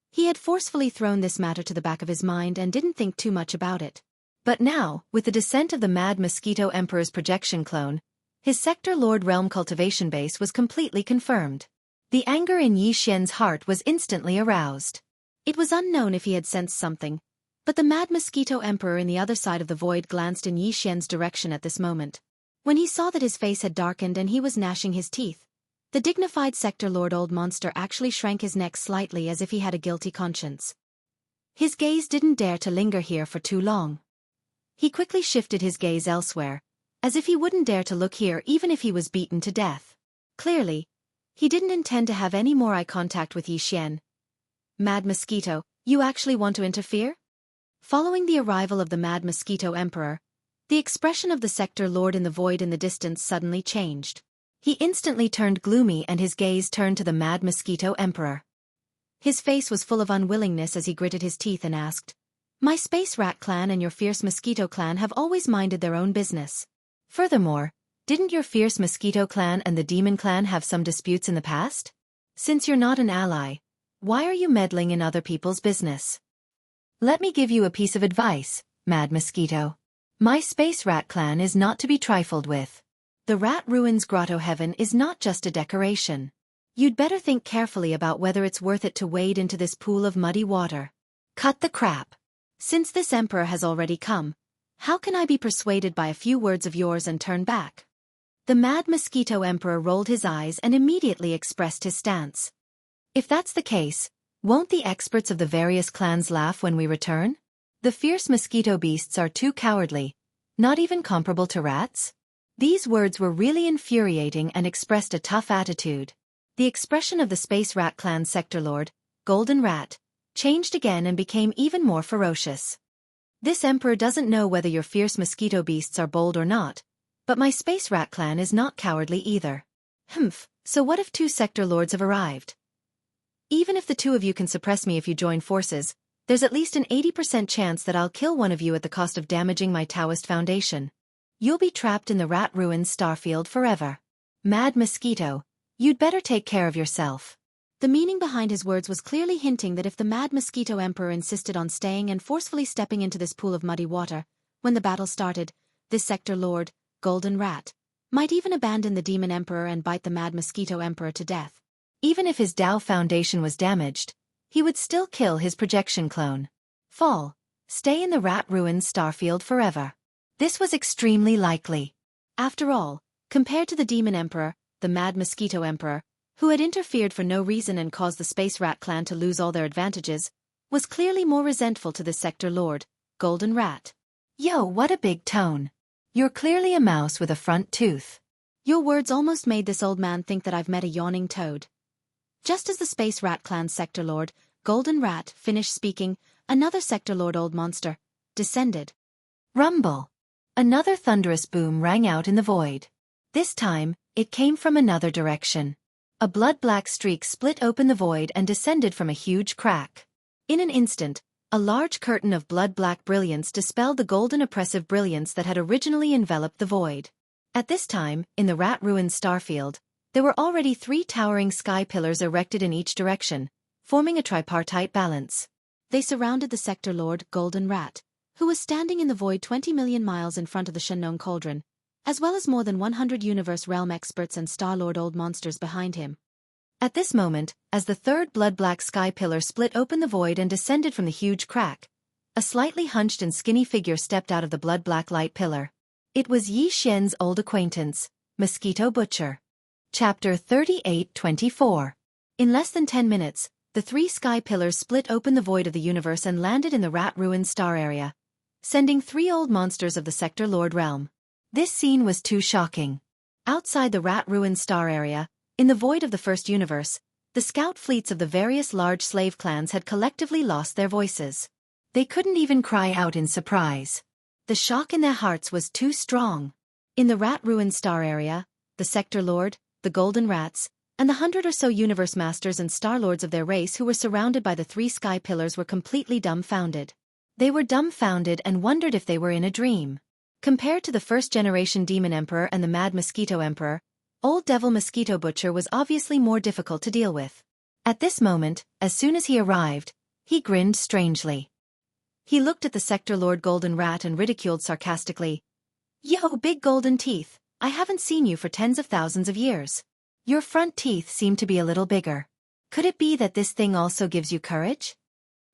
he had forcefully thrown this matter to the back of his mind and didn't think too much about it. But now, with the descent of the Mad Mosquito Emperor's projection clone, his Sector Lord Realm Cultivation base was completely confirmed. The anger in Xian's heart was instantly aroused. It was unknown if he had sensed something, but the Mad Mosquito Emperor in the other side of the void glanced in Xian's direction at this moment. When he saw that his face had darkened and he was gnashing his teeth, the dignified Sector Lord Old Monster actually shrank his neck slightly as if he had a guilty conscience. His gaze didn't dare to linger here for too long. He quickly shifted his gaze elsewhere, as if he wouldn't dare to look here even if he was beaten to death. Clearly, he didn't intend to have any more eye contact with Xian. Mad Mosquito, you actually want to interfere? Following the arrival of the Mad Mosquito Emperor, the expression of the Sector Lord in the void in the distance suddenly changed. He instantly turned gloomy and his gaze turned to the Mad Mosquito Emperor. His face was full of unwillingness as he gritted his teeth and asked, "My Space Rat clan and your Fierce Mosquito clan have always minded their own business. Furthermore, didn't your Fierce Mosquito clan and the Demon clan have some disputes in the past? Since you're not an ally, why are you meddling in other people's business? Let me give you a piece of advice, Mad Mosquito. My Space Rat clan is not to be trifled with. The Rat Ruins Grotto Heaven is not just a decoration. You'd better think carefully about whether it's worth it to wade into this pool of muddy water. Cut the crap. Since this emperor has already come, how can I be persuaded by a few words of yours and turn back?" The Mad Mosquito Emperor rolled his eyes and immediately expressed his stance. "If that's the case, won't the experts of the various clans laugh when we return? The fierce mosquito beasts are too cowardly, not even comparable to rats?" These words were really infuriating and expressed a tough attitude. The expression of the Space Rat Clan Sector Lord, Golden Rat, changed again and became even more ferocious. This emperor doesn't know whether your fierce mosquito beasts are bold or not, but my space rat clan is not cowardly either. Humph, so what if 2 sector lords have arrived? Even if the 2 of you can suppress me if you join forces, there's at least an 80% chance that I'll kill one of you at the cost of damaging my Taoist foundation. You'll be trapped in the rat ruins starfield forever. Mad mosquito, you'd better take care of yourself. The meaning behind his words was clearly hinting that if the mad mosquito emperor insisted on staying and forcefully stepping into this pool of muddy water, when the battle started, this sector lord, Golden Rat, might even abandon the demon emperor and bite the mad mosquito emperor to death. Even if his Tao foundation was damaged, he would still kill his projection clone. Fall. Stay in the rat ruins starfield forever. This was extremely likely. After all, compared to the demon emperor, the mad mosquito emperor, who had interfered for no reason and caused the space rat clan to lose all their advantages, was clearly more resentful to the sector lord, Golden Rat. Yo, what a big tone. You're clearly a mouse with a front tooth. Your words almost made this old man think that I've met a yawning toad. Just as the space rat clan's sector lord, Golden Rat, finished speaking, another sector lord old monster descended. Rumble. Another thunderous boom rang out in the void. This time, it came from another direction. A blood-black streak split open the void and descended from a huge crack. In an instant, a large curtain of blood-black brilliance dispelled the golden oppressive brilliance that had originally enveloped the void. At this time, in the rat ruined starfield, there were already 3 towering sky pillars erected in each direction, forming a tripartite balance. They surrounded the sector lord, Golden Rat, who was standing in the void 20 million miles in front of the Shennon cauldron, as well as more than 100 universe realm experts and Star-Lord old monsters behind him. At this moment, as the 3rd blood-black sky pillar split open the void and descended from the huge crack, a slightly hunched and skinny figure stepped out of the blood-black light pillar. It was Yi Xian's old acquaintance, Mosquito Butcher. Chapter 38-24. In less than 10 minutes, the 3 sky pillars split open the void of the universe and landed in the rat ruined star area, sending 3 old monsters of the sector lord realm. This scene was too shocking. Outside the rat-ruined star area, in the void of the first universe, the scout fleets of the various large slave clans had collectively lost their voices. They couldn't even cry out in surprise. The shock in their hearts was too strong. In the rat-ruined star area, the sector lord, the golden rats, and the 100 or so universe masters and star-lords of their race who were surrounded by the 3 sky pillars were completely dumbfounded. They were dumbfounded and wondered if they were in a dream. Compared to the first-generation Demon Emperor and the Mad Mosquito Emperor, Old Devil Mosquito Butcher was obviously more difficult to deal with. At this moment, as soon as he arrived, he grinned strangely. He looked at the sector lord Golden Rat and ridiculed sarcastically. Yo, big golden teeth, I haven't seen you for tens of thousands of years. Your front teeth seem to be a little bigger. Could it be that this thing also gives you courage?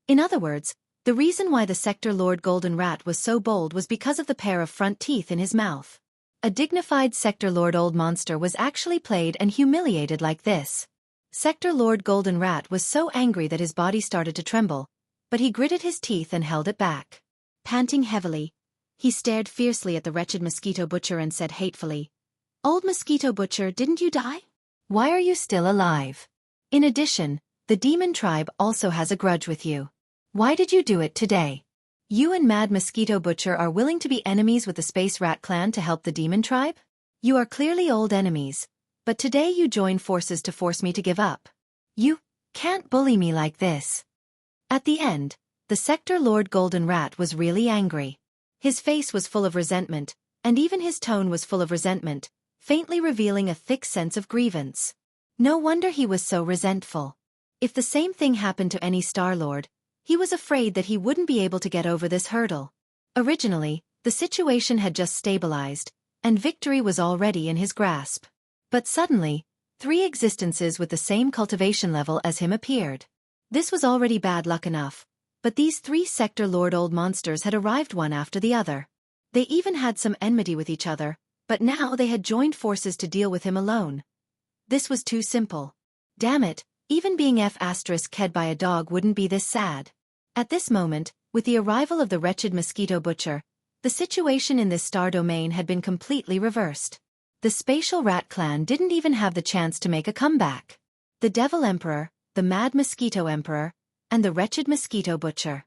In other words, the reason why the sector lord Golden Rat was so bold was because of the pair of front teeth in his mouth. A dignified sector lord old monster was actually played and humiliated like this. Sector lord Golden Rat was so angry that his body started to tremble, but he gritted his teeth and held it back. Panting heavily, he stared fiercely at the wretched Mosquito Butcher and said hatefully, Old Mosquito Butcher, didn't you die? Why are you still alive? In addition, the demon tribe also has a grudge with you. Why did you do it today? You and Mad Mosquito Butcher are willing to be enemies with the Space Rat Clan to help the demon tribe? You are clearly old enemies, but today you join forces to force me to give up. You can't bully me like this. At the end, the sector lord Golden Rat was really angry. His face was full of resentment, and even his tone was full of resentment, faintly revealing a thick sense of grievance. No wonder he was so resentful. If the same thing happened to any Star-Lord, he was afraid that he wouldn't be able to get over this hurdle. Originally, the situation had just stabilized, and victory was already in his grasp. But suddenly, 3 existences with the same cultivation level as him appeared. This was already bad luck enough, but these 3 sector lord old monsters had arrived one after the other. They even had some enmity with each other, but now they had joined forces to deal with him alone. This was too simple. Damn it, even being F***ed by a dog wouldn't be this sad. At this moment, with the arrival of the wretched Mosquito Butcher, the situation in this star domain had been completely reversed. The Spatial Rat Clan didn't even have the chance to make a comeback. The Devil Emperor, the Mad Mosquito Emperor, and the wretched mosquito butcher.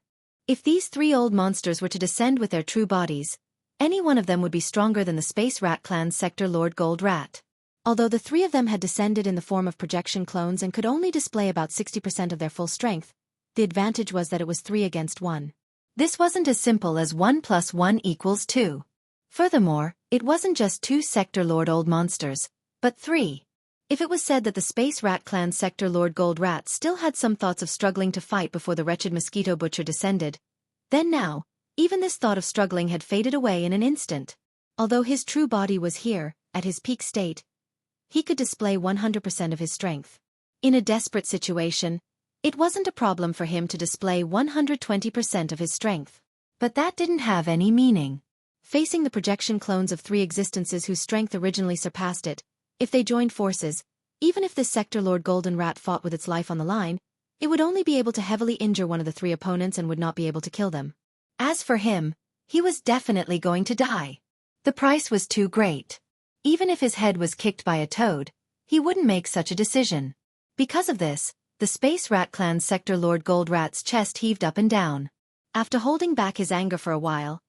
If these three old monsters were to descend with their true bodies, any one of them would be stronger than the Space Rat Clan's Sector Lord Gold Rat. Although the three of them had descended in the form of projection clones and could only display about 60% of their full strength, the advantage was that it was 3 against 1. This wasn't as simple as 1 + 1 = 2. Furthermore, it wasn't just 2 Sector Lord old monsters, but 3. If it was said that the Space Rat Clan Sector Lord Gold Rat still had some thoughts of struggling to fight before the wretched mosquito butcher descended, then now, even this thought of struggling had faded away in an instant. Although his true body was here, at his peak state, he could display 100% of his strength. In a desperate situation, it wasn't a problem for him to display 120% of his strength. But that didn't have any meaning. Facing the projection clones of 3 existences whose strength originally surpassed it, if they joined forces, even if this Sector Lord Golden Rat fought with its life on the line, it would only be able to heavily injure one of the 3 opponents and would not be able to kill them. As for him, he was definitely going to die. The price was too great. Even if his head was kicked by a toad, he wouldn't make such a decision. Because of this, the Space Rat Clan's Sector Lord Gold Rat's chest heaved up and down. After holding back his anger for a while,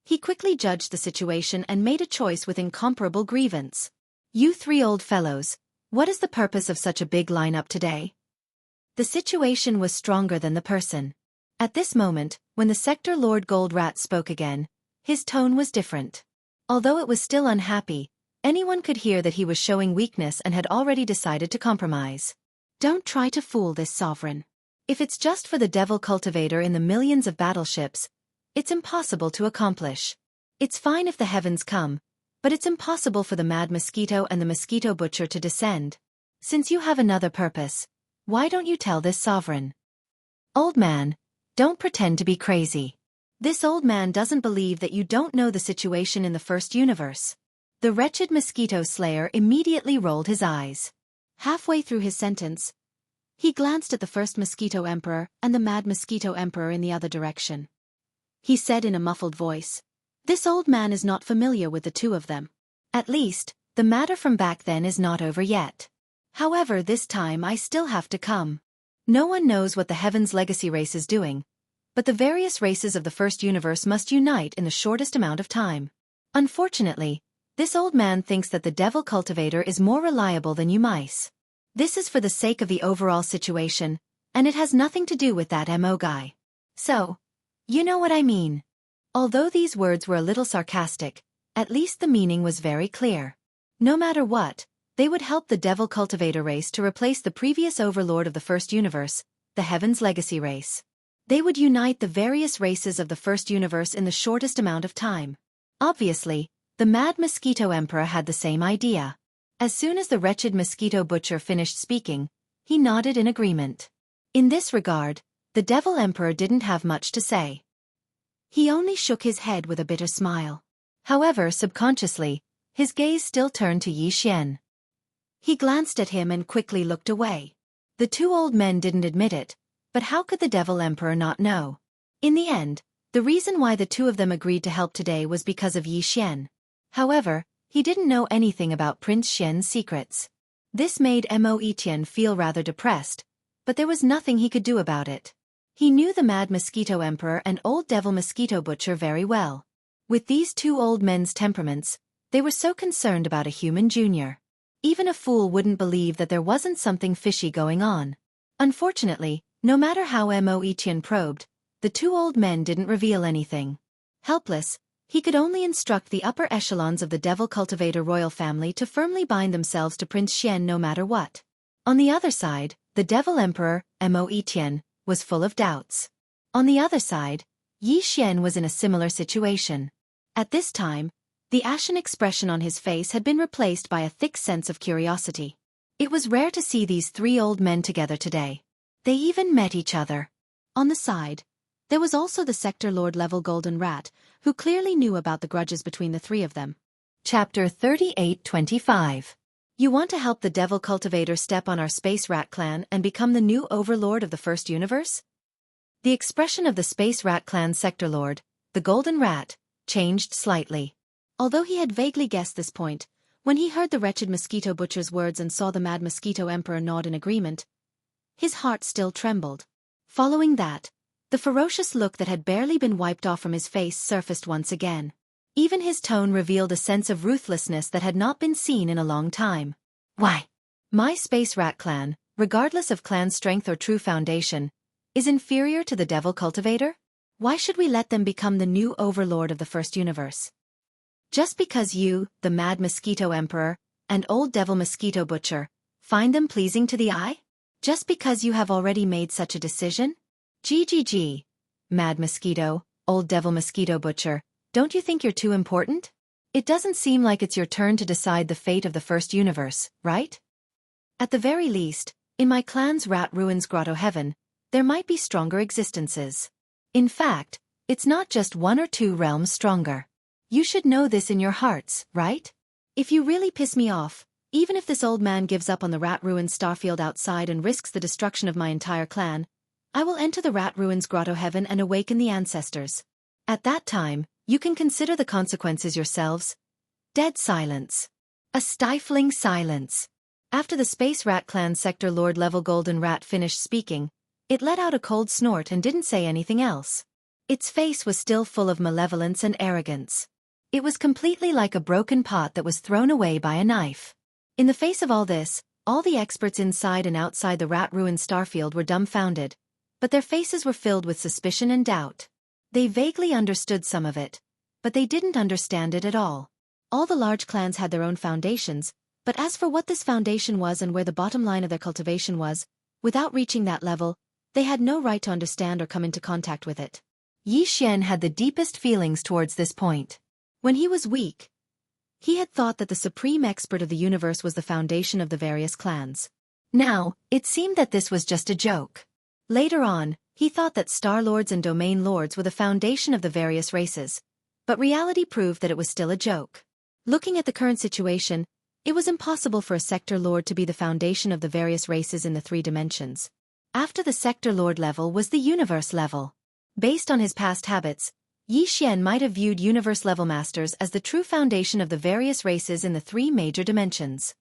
he quickly judged the situation and made a choice with incomparable grievance. You 3 old fellows, what is the purpose of such a big lineup today? The situation was stronger than the person. At this moment, when the Sector Lord Gold Rat spoke again, his tone was different. Although it was still unhappy, anyone could hear that he was showing weakness and had already decided to compromise. Don't try to fool this sovereign. If it's just for the devil cultivator in the millions of battleships, it's impossible to accomplish. It's fine if the heavens come, but it's impossible for the mad mosquito and the mosquito butcher to descend. Since you have another purpose, why don't you tell this sovereign? Old man, don't pretend to be crazy. This old man doesn't believe that you don't know the situation in the first universe. The wretched mosquito slayer immediately rolled his eyes. Halfway through his sentence, he glanced at the first mosquito emperor and the mad mosquito emperor in the other direction. He said in a muffled voice, "This old man is not familiar with the 2 of them. At least, the matter from back then is not over yet. However, this time I still have to come. No one knows what the Heaven's Legacy race is doing, but the various races of the first universe must unite in the shortest amount of time. Unfortunately, this old man thinks that the devil cultivator is more reliable than you mice. This is for the sake of the overall situation, and it has nothing to do with that MO guy. So, you know what I mean." Although these words were a little sarcastic, at least the meaning was very clear. No matter what, they would help the devil cultivator race to replace the previous overlord of the first universe, the Heaven's Legacy race. They would unite the various races of the first universe in the shortest amount of time. Obviously, the mad mosquito emperor had the same idea. As soon as the wretched mosquito butcher finished speaking, he nodded in agreement. In this regard, the devil emperor didn't have much to say. He only shook his head with a bitter smile. However, subconsciously, his gaze still turned to Xianxia. He glanced at him and quickly looked away. The 2 old men didn't admit it, but how could the devil emperor not know? In the end, the reason why the 2 of them agreed to help today was because of Xianxia. However, he didn't know anything about Prince Xian's secrets. This made Mo Etienne feel rather depressed, but there was nothing he could do about it. He knew the mad mosquito emperor and old devil mosquito butcher very well. With these 2 old men's temperaments, they were so concerned about a human junior. Even a fool wouldn't believe that there wasn't something fishy going on. Unfortunately, no matter how Mo Etienne probed, the 2 old men didn't reveal anything. Helpless, he could only instruct the upper echelons of the devil cultivator royal family to firmly bind themselves to Prince Xian no matter what. On the other side, the devil emperor, Mo Etienne, was full of doubts. On the other side, Xian was in a similar situation. At this time, the ashen expression on his face had been replaced by a thick sense of curiosity. It was rare to see these 3 old men together today. They even met each other. On the side, there was also the Sector Lord level Golden Rat, who clearly knew about the grudges between the 3 of them. Chapter 38-25. You want to help the devil cultivator step on our Space Rat clan and become the new overlord of the first universe? The expression of the Space Rat clan Sector Lord, the Golden Rat, changed slightly. Although he had vaguely guessed this point, when he heard the wretched mosquito butcher's words and saw the mad mosquito emperor nod in agreement, his heart still trembled. Following that, the ferocious look that had barely been wiped off from his face surfaced once again. Even his tone revealed a sense of ruthlessness that had not been seen in a long time. Why? My space rat clan, regardless of clan strength or true foundation, is inferior to the devil cultivator? Why should we let them become the new overlord of the first universe? Just because you, the mad mosquito emperor, and old devil mosquito butcher, find them pleasing to the eye? Just because you have already made such a decision? GGG. Mad mosquito, old devil mosquito butcher, don't you think you're too important? It doesn't seem like it's your turn to decide the fate of the first universe, right? At the very least, in my clan's rat ruins grotto heaven, there might be stronger existences. In fact, it's not just one or two realms stronger. You should know this in your hearts, right? If you really piss me off, even if this old man gives up on the rat ruins starfield outside and risks the destruction of my entire clan, I will enter the rat ruins grotto heaven and awaken the ancestors. At that time, you can consider the consequences yourselves. Dead silence. A stifling silence. After the Space Rat Clan Sector Lord level Golden Rat finished speaking, it let out a cold snort and didn't say anything else. Its face was still full of malevolence and arrogance. It was completely like a broken pot that was thrown away by a knife. In the face of all this, all the experts inside and outside the rat ruined starfield were dumbfounded, but their faces were filled with suspicion and doubt. They vaguely understood some of it, but they didn't understand it at all. All the large clans had their own foundations, but as for what this foundation was and where the bottom line of their cultivation was, without reaching that level, they had no right to understand or come into contact with it. Yi Xian had the deepest feelings towards this point. When he was weak, he had thought that the supreme expert of the universe was the foundation of the various clans. Now, it seemed that this was just a joke. Later on, he thought that Star Lords and Domain Lords were the foundation of the various races, but reality proved that it was still a joke. Looking at the current situation, it was impossible for a Sector Lord to be the foundation of the various races in the 3 dimensions. After the Sector Lord level was the Universe level. Based on his past habits, Yi Xian might have viewed Universe-level masters as the true foundation of the various races in the 3 major dimensions.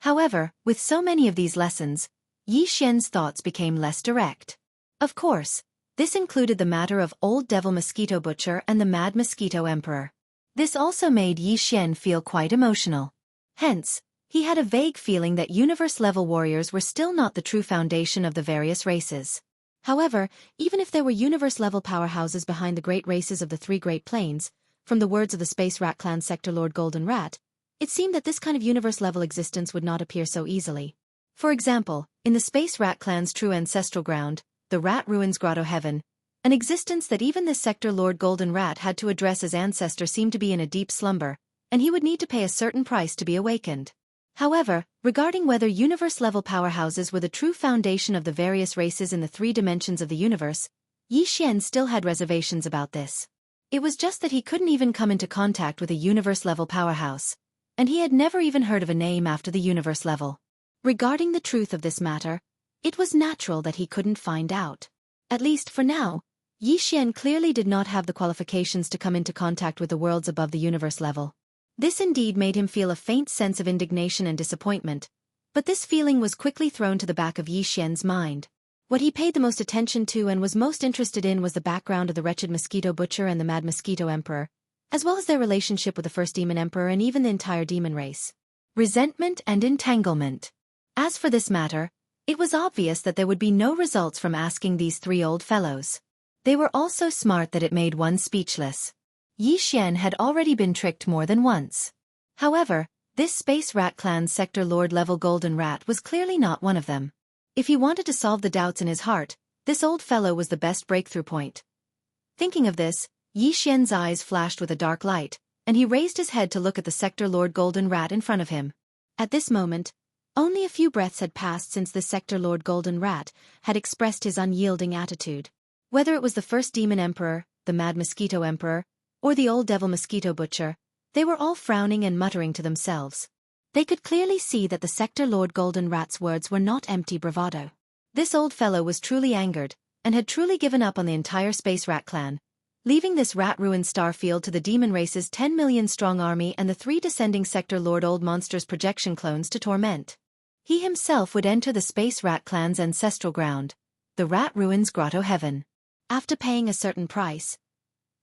However, with so many of these lessons, Yi Xian's thoughts became less direct. Of course, this included the matter of Old Devil Mosquito Butcher and the Mad Mosquito Emperor. This also made Yi Xian feel quite emotional. Hence, he had a vague feeling that Universe-level warriors were still not the true foundation of the various races. However, even if there were universe-level powerhouses behind the great races of the 3 Great Plains, from the words of the Space Rat Clan Sector Lord Golden Rat, it seemed that this kind of universe-level existence would not appear so easily. For example, in the Space Rat Clan's true ancestral ground, the Rat Ruins Grotto Heaven, an existence that even this Sector Lord Golden Rat had to address as ancestor seemed to be in a deep slumber, and he would need to pay a certain price to be awakened. However, regarding whether universe-level powerhouses were the true foundation of the various races in the 3 dimensions of the universe, Yi Xian still had reservations about this. It was just that he couldn't even come into contact with a universe-level powerhouse, and he had never even heard of a name after the universe level. Regarding the truth of this matter, it was natural that he couldn't find out. At least for now, Yi Xian clearly did not have the qualifications to come into contact with the worlds above the universe level. This indeed made him feel a faint sense of indignation and disappointment, but this feeling was quickly thrown to the back of Yi Xian's mind. What he paid the most attention to and was most interested in was the background of the wretched Mosquito Butcher and the Mad Mosquito Emperor, as well as their relationship with the first Demon Emperor and even the entire demon race. Resentment and entanglement. As for this matter, it was obvious that there would be no results from asking these 3 old fellows. They were all so smart that it made one speechless. Yi Xian had already been tricked more than once. However, this Space Rat Clan's Sector Lord level Golden Rat was clearly not one of them. If he wanted to solve the doubts in his heart, this old fellow was the best breakthrough point. Thinking of this, Yi Xian's eyes flashed with a dark light, and he raised his head to look at the Sector Lord Golden Rat in front of him. At this moment, only a few breaths had passed since the Sector Lord Golden Rat had expressed his unyielding attitude. Whether it was the first Demon Emperor, the Mad Mosquito Emperor, or the Old Devil Mosquito Butcher, they were all frowning and muttering to themselves. They could clearly see that the Sector Lord Golden Rat's words were not empty bravado. This old fellow was truly angered, and had truly given up on the entire Space Rat Clan, leaving this rat-ruined starfield to the demon race's 10 million strong army and the 3 descending Sector Lord Old Monsters projection clones to torment. He himself would enter the Space Rat Clan's ancestral ground, the Rat Ruins Grotto Heaven. After paying a certain price,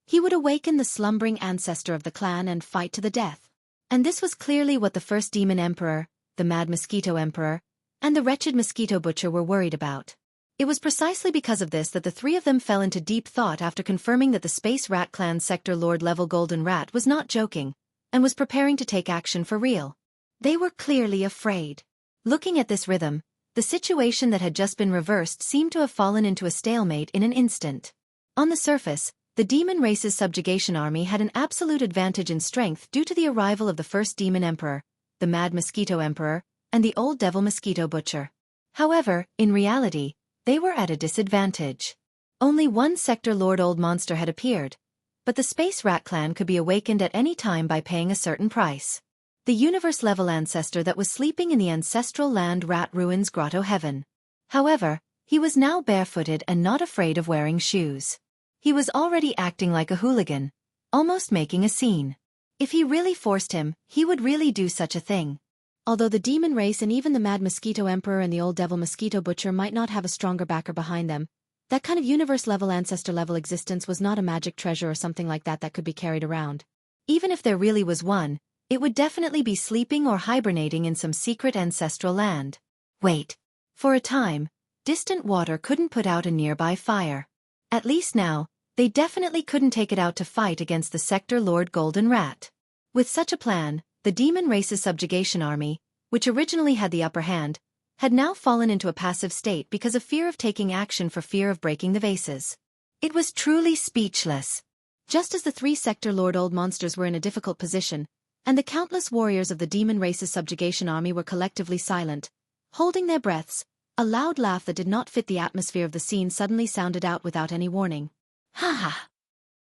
he would awaken the slumbering ancestor of the clan and fight to the death. And this was clearly what the first Demon Emperor, the Mad Mosquito Emperor, and the wretched Mosquito Butcher were worried about. It was precisely because of this that the three of them fell into deep thought after confirming that the Space Rat Clan Sector Lord level Golden Rat was not joking, and was preparing to take action for real. They were clearly afraid. Looking at this rhythm, the situation that had just been reversed seemed to have fallen into a stalemate in an instant. On the surface, the demon race's subjugation army had an absolute advantage in strength due to the arrival of the first Demon Emperor, the Mad Mosquito Emperor, and the Old Devil Mosquito Butcher. However, in reality, they were at a disadvantage. Only one Sector Lord Old Monster had appeared, but the Space Rat Clan could be awakened at any time by paying a certain price. The universe-level ancestor that was sleeping in the ancestral land Rat Ruins Grotto Heaven. However, he was now barefooted and not afraid of wearing shoes. He was already acting like a hooligan, almost making a scene. If he really forced him, he would really do such a thing. Although the demon race and even the Mad Mosquito Emperor and the Old Devil Mosquito Butcher might not have a stronger backer behind them, that kind of universe-level ancestor-level existence was not a magic treasure or something like that could be carried around. Even if there really was one, it would definitely be sleeping or hibernating in some secret ancestral land. Wait. For a time, distant water couldn't put out a nearby fire. At least now, they definitely couldn't take it out to fight against the Sector Lord Golden Rat. With such a plan, the demon race's subjugation army, which originally had the upper hand, had now fallen into a passive state because of fear of taking action for fear of breaking the vases. It was truly speechless. Just as the three Sector Lord Old Monsters were in a difficult position, and the countless warriors of the demon race's subjugation army were collectively silent, holding their breaths, a loud laugh that did not fit the atmosphere of the scene suddenly sounded out without any warning. Ha ha!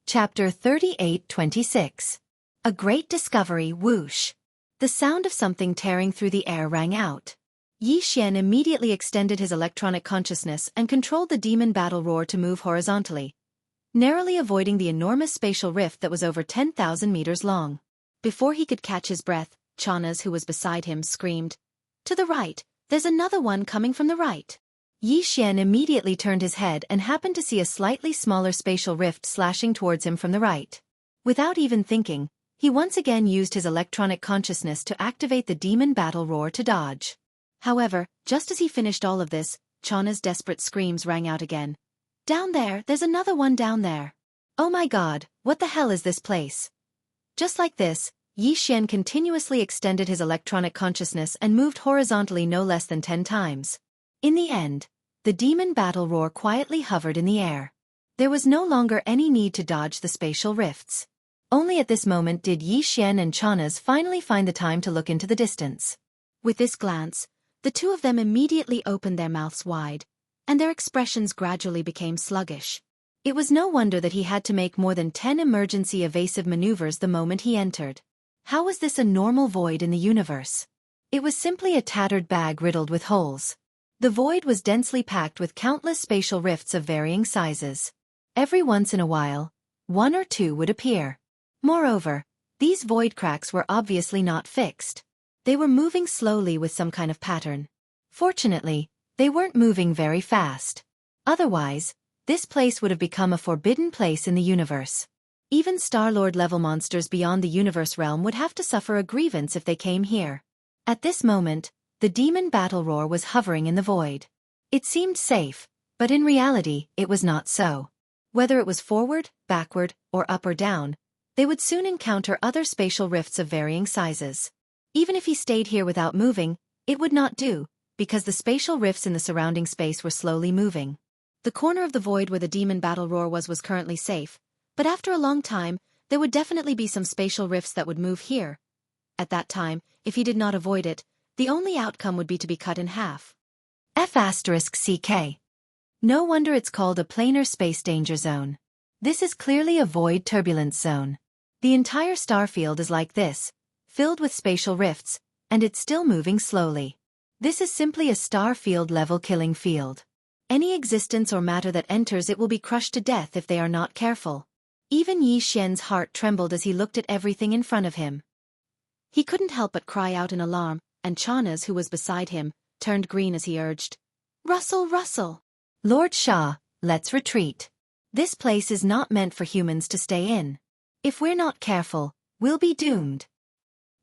Chapter 38-26. A Great Discovery. Whoosh! The sound of something tearing through the air rang out. Xianxia immediately extended his electronic consciousness and controlled the demon battle roar to move horizontally, narrowly avoiding the enormous spatial rift that was over 10,000 meters long. Before he could catch his breath, Chanas, who was beside him, screamed, "To the right! There's another one coming from the right!" Xianxia immediately turned his head and happened to see a slightly smaller spatial rift slashing towards him from the right. Without even thinking, he once again used his electronic consciousness to activate the demon battle roar to dodge. However, just as he finished all of this, Chana's desperate screams rang out again. "Down there, there's another one down there. Oh my god, what the hell is this place?" Just like this, Xianxia continuously extended his electronic consciousness and moved horizontally no less than 10 times. In the end, the demon battle roar quietly hovered in the air. There was no longer any need to dodge the spatial rifts. Only at this moment did Xianxia and Chanas finally find the time to look into the distance. With this glance, the two of them immediately opened their mouths wide, and their expressions gradually became sluggish. It was no wonder that he had to make more than 10 emergency evasive maneuvers the moment he entered. How was this a normal void in the universe? It was simply a tattered bag riddled with holes. The void was densely packed with countless spatial rifts of varying sizes. Every once in a while, one or two would appear. Moreover, these void cracks were obviously not fixed. They were moving slowly with some kind of pattern. Fortunately, they weren't moving very fast. Otherwise, this place would have become a forbidden place in the universe. Even Star-Lord-level monsters beyond the universe realm would have to suffer a grievance if they came here. At this moment, the demon battle roar was hovering in the void. It seemed safe, but in reality, it was not so. Whether it was forward, backward, or up or down, they would soon encounter other spatial rifts of varying sizes. Even if he stayed here without moving, it would not do, because the spatial rifts in the surrounding space were slowly moving. The corner of the void where the demon battle roar was currently safe, but after a long time, there would definitely be some spatial rifts that would move here. At that time, if he did not avoid it, the only outcome would be to be cut in half. F***CK. No wonder it's called a planar space danger zone. This is clearly a void turbulence zone. The entire starfield is like this, filled with spatial rifts, and it's still moving slowly. This is simply a star field level killing field. Any existence or matter that enters it will be crushed to death if they are not careful. Even Xianxia's heart trembled as he looked at everything in front of him. He couldn't help but cry out in alarm, and Chanas, who was beside him, turned green as he urged, "Russell, Russell! Lord Shah, let's retreat. This place is not meant for humans to stay in. If we're not careful, we'll be doomed.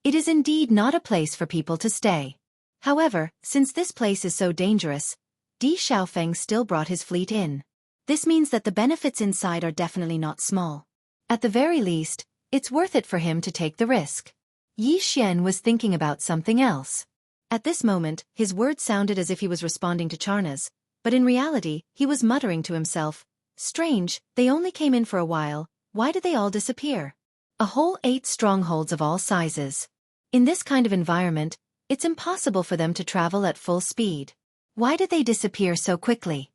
It is indeed not a place for people to stay. However, since this place is so dangerous, Di Xiaofeng still brought his fleet in. This means that the benefits inside are definitely not small. At the very least, it's worth it for him to take the risk. Yi Xian was thinking about something else. At this moment, his words sounded as if he was responding to Charna's, but in reality, he was muttering to himself, "Strange, they only came in for a while, why did they all disappear?" A whole 8 strongholds of all sizes. In this kind of environment, it's impossible for them to travel at full speed. Why did they disappear so quickly?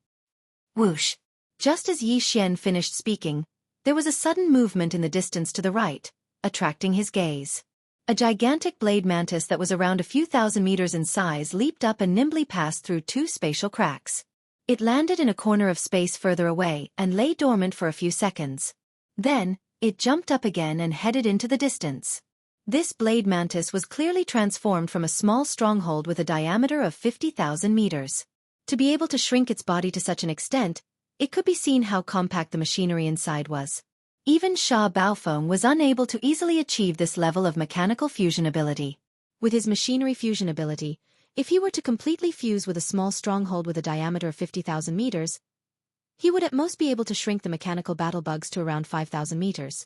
Whoosh! Just as Yi Xian finished speaking, there was a sudden movement in the distance to the right, attracting his gaze. A gigantic blade mantis that was around a few thousand meters in size leaped up and nimbly passed through 2 spatial cracks. It landed in a corner of space further away and lay dormant for a few seconds. Then, it jumped up again and headed into the distance. This blade mantis was clearly transformed from a small stronghold with a diameter of 50,000 meters. To be able to shrink its body to such an extent, it could be seen how compact the machinery inside was. Even Sha Baofeng was unable to easily achieve this level of mechanical fusion ability. With his machinery fusion ability, if he were to completely fuse with a small stronghold with a diameter of 50,000 meters, he would at most be able to shrink the mechanical battle bugs to around 5,000 meters.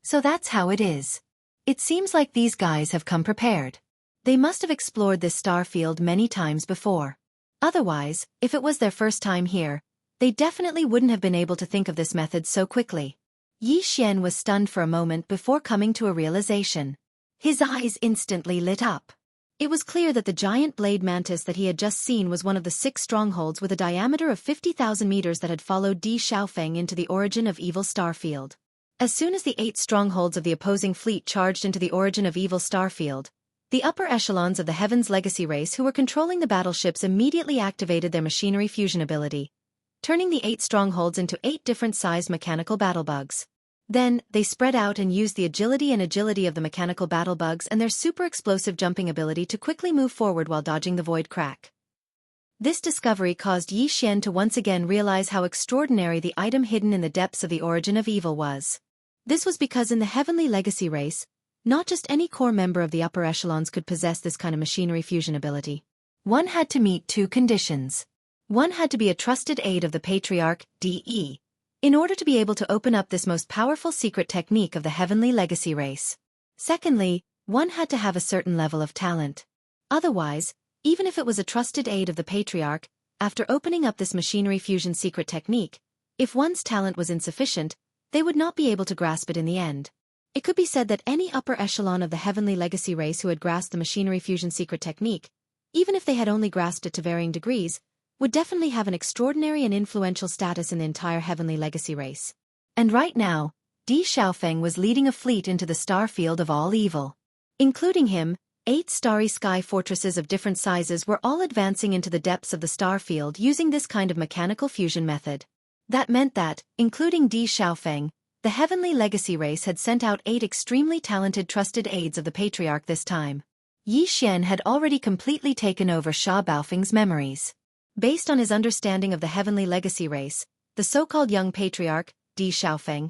So that's how it is. It seems like these guys have come prepared. They must have explored this star field many times before. Otherwise, if it was their first time here, they definitely wouldn't have been able to think of this method so quickly. Yi Xian was stunned for a moment before coming to a realization. His eyes instantly lit up. It was clear that the giant blade mantis that he had just seen was one of the 6 strongholds with a diameter of 50,000 meters that had followed Di Xiaofeng into the origin of Evil Starfield. As soon as the 8 strongholds of the opposing fleet charged into the origin of Evil Starfield, the upper echelons of the Heaven's Legacy race who were controlling the battleships immediately activated their machinery fusion ability, turning the 8 strongholds into 8 different-sized mechanical battlebugs. Then, they spread out and used the agility of the mechanical battlebugs and their super-explosive jumping ability to quickly move forward while dodging the void crack. This discovery caused Yi Xian to once again realize how extraordinary the item hidden in the depths of the origin of evil was. This was because in the Heavenly Legacy race, not just any core member of the upper echelons could possess this kind of machinery fusion ability. One had to meet 2 conditions. One had to be a trusted aide of the Patriarch, DE, in order to be able to open up this most powerful secret technique of the Heavenly Legacy race. Secondly, one had to have a certain level of talent. Otherwise, even if it was a trusted aide of the Patriarch, after opening up this machinery fusion secret technique, if one's talent was insufficient, they would not be able to grasp it in the end. It could be said that any upper echelon of the Heavenly Legacy race who had grasped the machinery fusion secret technique, even if they had only grasped it to varying degrees, would definitely have an extraordinary and influential status in the entire Heavenly Legacy race. And right now, Di Xiaofeng was leading a fleet into the star field of all evil. Including him, 8 starry sky fortresses of different sizes were all advancing into the depths of the star field using this kind of mechanical fusion method. That meant that, including Di Xiaofeng, the Heavenly Legacy race had sent out 8 extremely talented trusted aides of the Patriarch this time. Yi Xian had already completely taken over Sha Baofeng's memories. Based on his understanding of the Heavenly Legacy race, the so-called young Patriarch, Di Xiaofeng,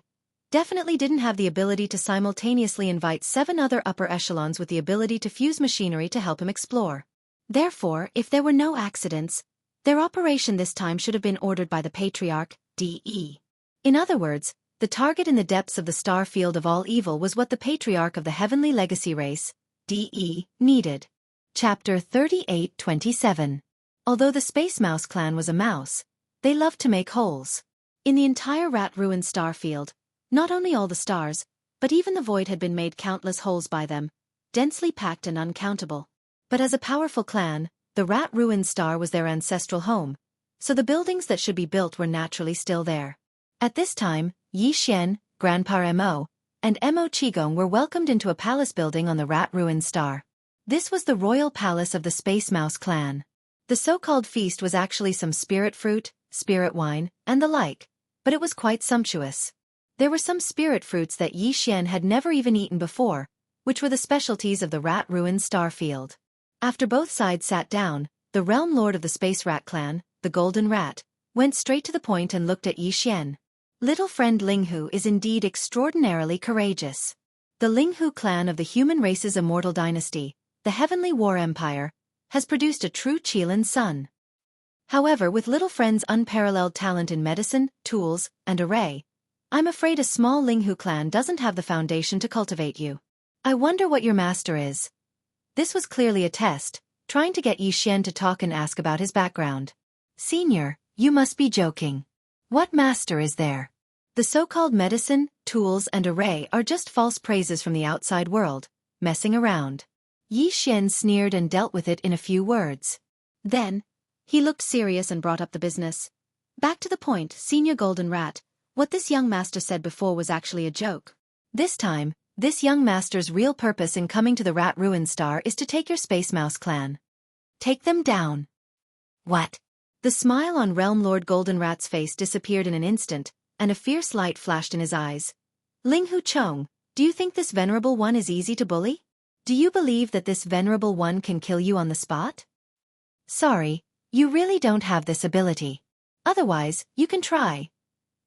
definitely didn't have the ability to simultaneously invite 7 other upper echelons with the ability to fuse machinery to help him explore. Therefore, if there were no accidents, their operation this time should have been ordered by the Patriarch, DE. In other words, the target in the depths of the star field of all evil was what the Patriarch of the Heavenly Legacy race, DE, needed. Chapter 38-27. Although the Space Mouse clan was a mouse, they loved to make holes. In the entire rat-ruined star field, not only all the stars, but even the void had been made countless holes by them, densely packed and uncountable. But as a powerful clan, the rat-ruined star was their ancestral home, so the buildings that should be built were naturally still there. At this time, Yi Xian, Grandpa Mo, and Mo Qigong were welcomed into a palace building on the rat-ruined star. This was the royal palace of the Space Mouse clan. The so-called feast was actually some spirit fruit, spirit wine, and the like, but it was quite sumptuous. There were some spirit fruits that Yi Xian had never even eaten before, which were the specialties of the rat-ruined star field. After both sides sat down, the realm lord of the Space Rat clan, the Golden Rat, went straight to the point and looked at Yi Xian. Little friend Linghu is indeed extraordinarily courageous. The Linghu clan of the human race's immortal dynasty, the Heavenly War Empire, has produced a true Qilin son. However, with little friend's unparalleled talent in medicine, tools, and array, I'm afraid a small Linghu clan doesn't have the foundation to cultivate you. I wonder what your master is. This was clearly a test, trying to get Yi Xian to talk and ask about his background. Senior, you must be joking. What master is there? The so-called medicine, tools, and array are just false praises from the outside world, messing around. Yi Xian sneered and dealt with it in a few words. Then, he looked serious and brought up the business. Back to the point, Senior Golden Rat, what this young master said before was actually a joke. This time, this young master's real purpose in coming to the Rat Ruin Star is to take your Space Mouse clan. Take them down. What? The smile on Realm Lord Golden Rat's face disappeared in an instant, and a fierce light flashed in his eyes. Linghu Chong, do you think this venerable one is easy to bully? Do you believe that this venerable one can kill you on the spot? Sorry, you really don't have this ability. Otherwise, you can try.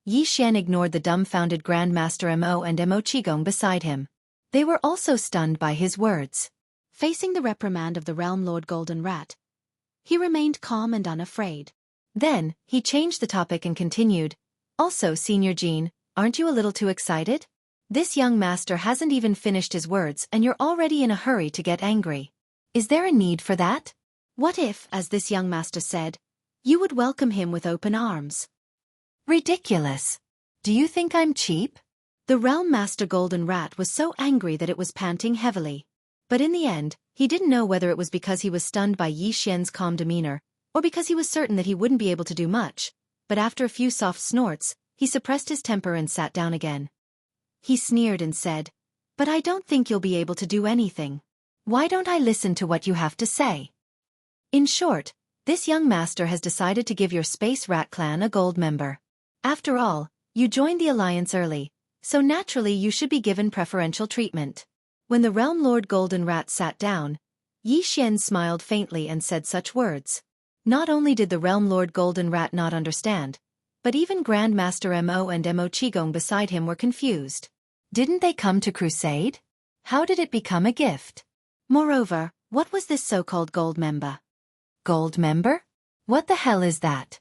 Yi Xian ignored the dumbfounded Grandmaster Mo and Mo Qigong beside him. They were also stunned by his words. Facing the reprimand of the Realm Lord Golden Rat, he remained calm and unafraid. Then, he changed the topic and continued, also, Senior Jean, aren't you a little too excited? This young master hasn't even finished his words and you're already in a hurry to get angry. Is there a need for that? What if, as this young master said, you would welcome him with open arms? Ridiculous. Do you think I'm cheap? The Realm Master Golden Rat was so angry that it was panting heavily. But in the end, he didn't know whether it was because he was stunned by Yi Xian's calm demeanor, or because he was certain that he wouldn't be able to do much, but after a few soft snorts, he suppressed his temper and sat down again. He sneered and said, but I don't think you'll be able to do anything. Why don't I listen to what you have to say? In short, this young master has decided to give your Space Rat clan a gold member. After all, you joined the alliance early, so naturally you should be given preferential treatment. When the Realm Lord Golden Rat sat down, Yi Xian smiled faintly and said such words. Not only did the Realm Lord Golden Rat not understand, but even Grandmaster Mo and Mo Qigong beside him were confused. Didn't they come to crusade? How did it become a gift? Moreover, what was this so-called gold member? Gold member? What the hell is that?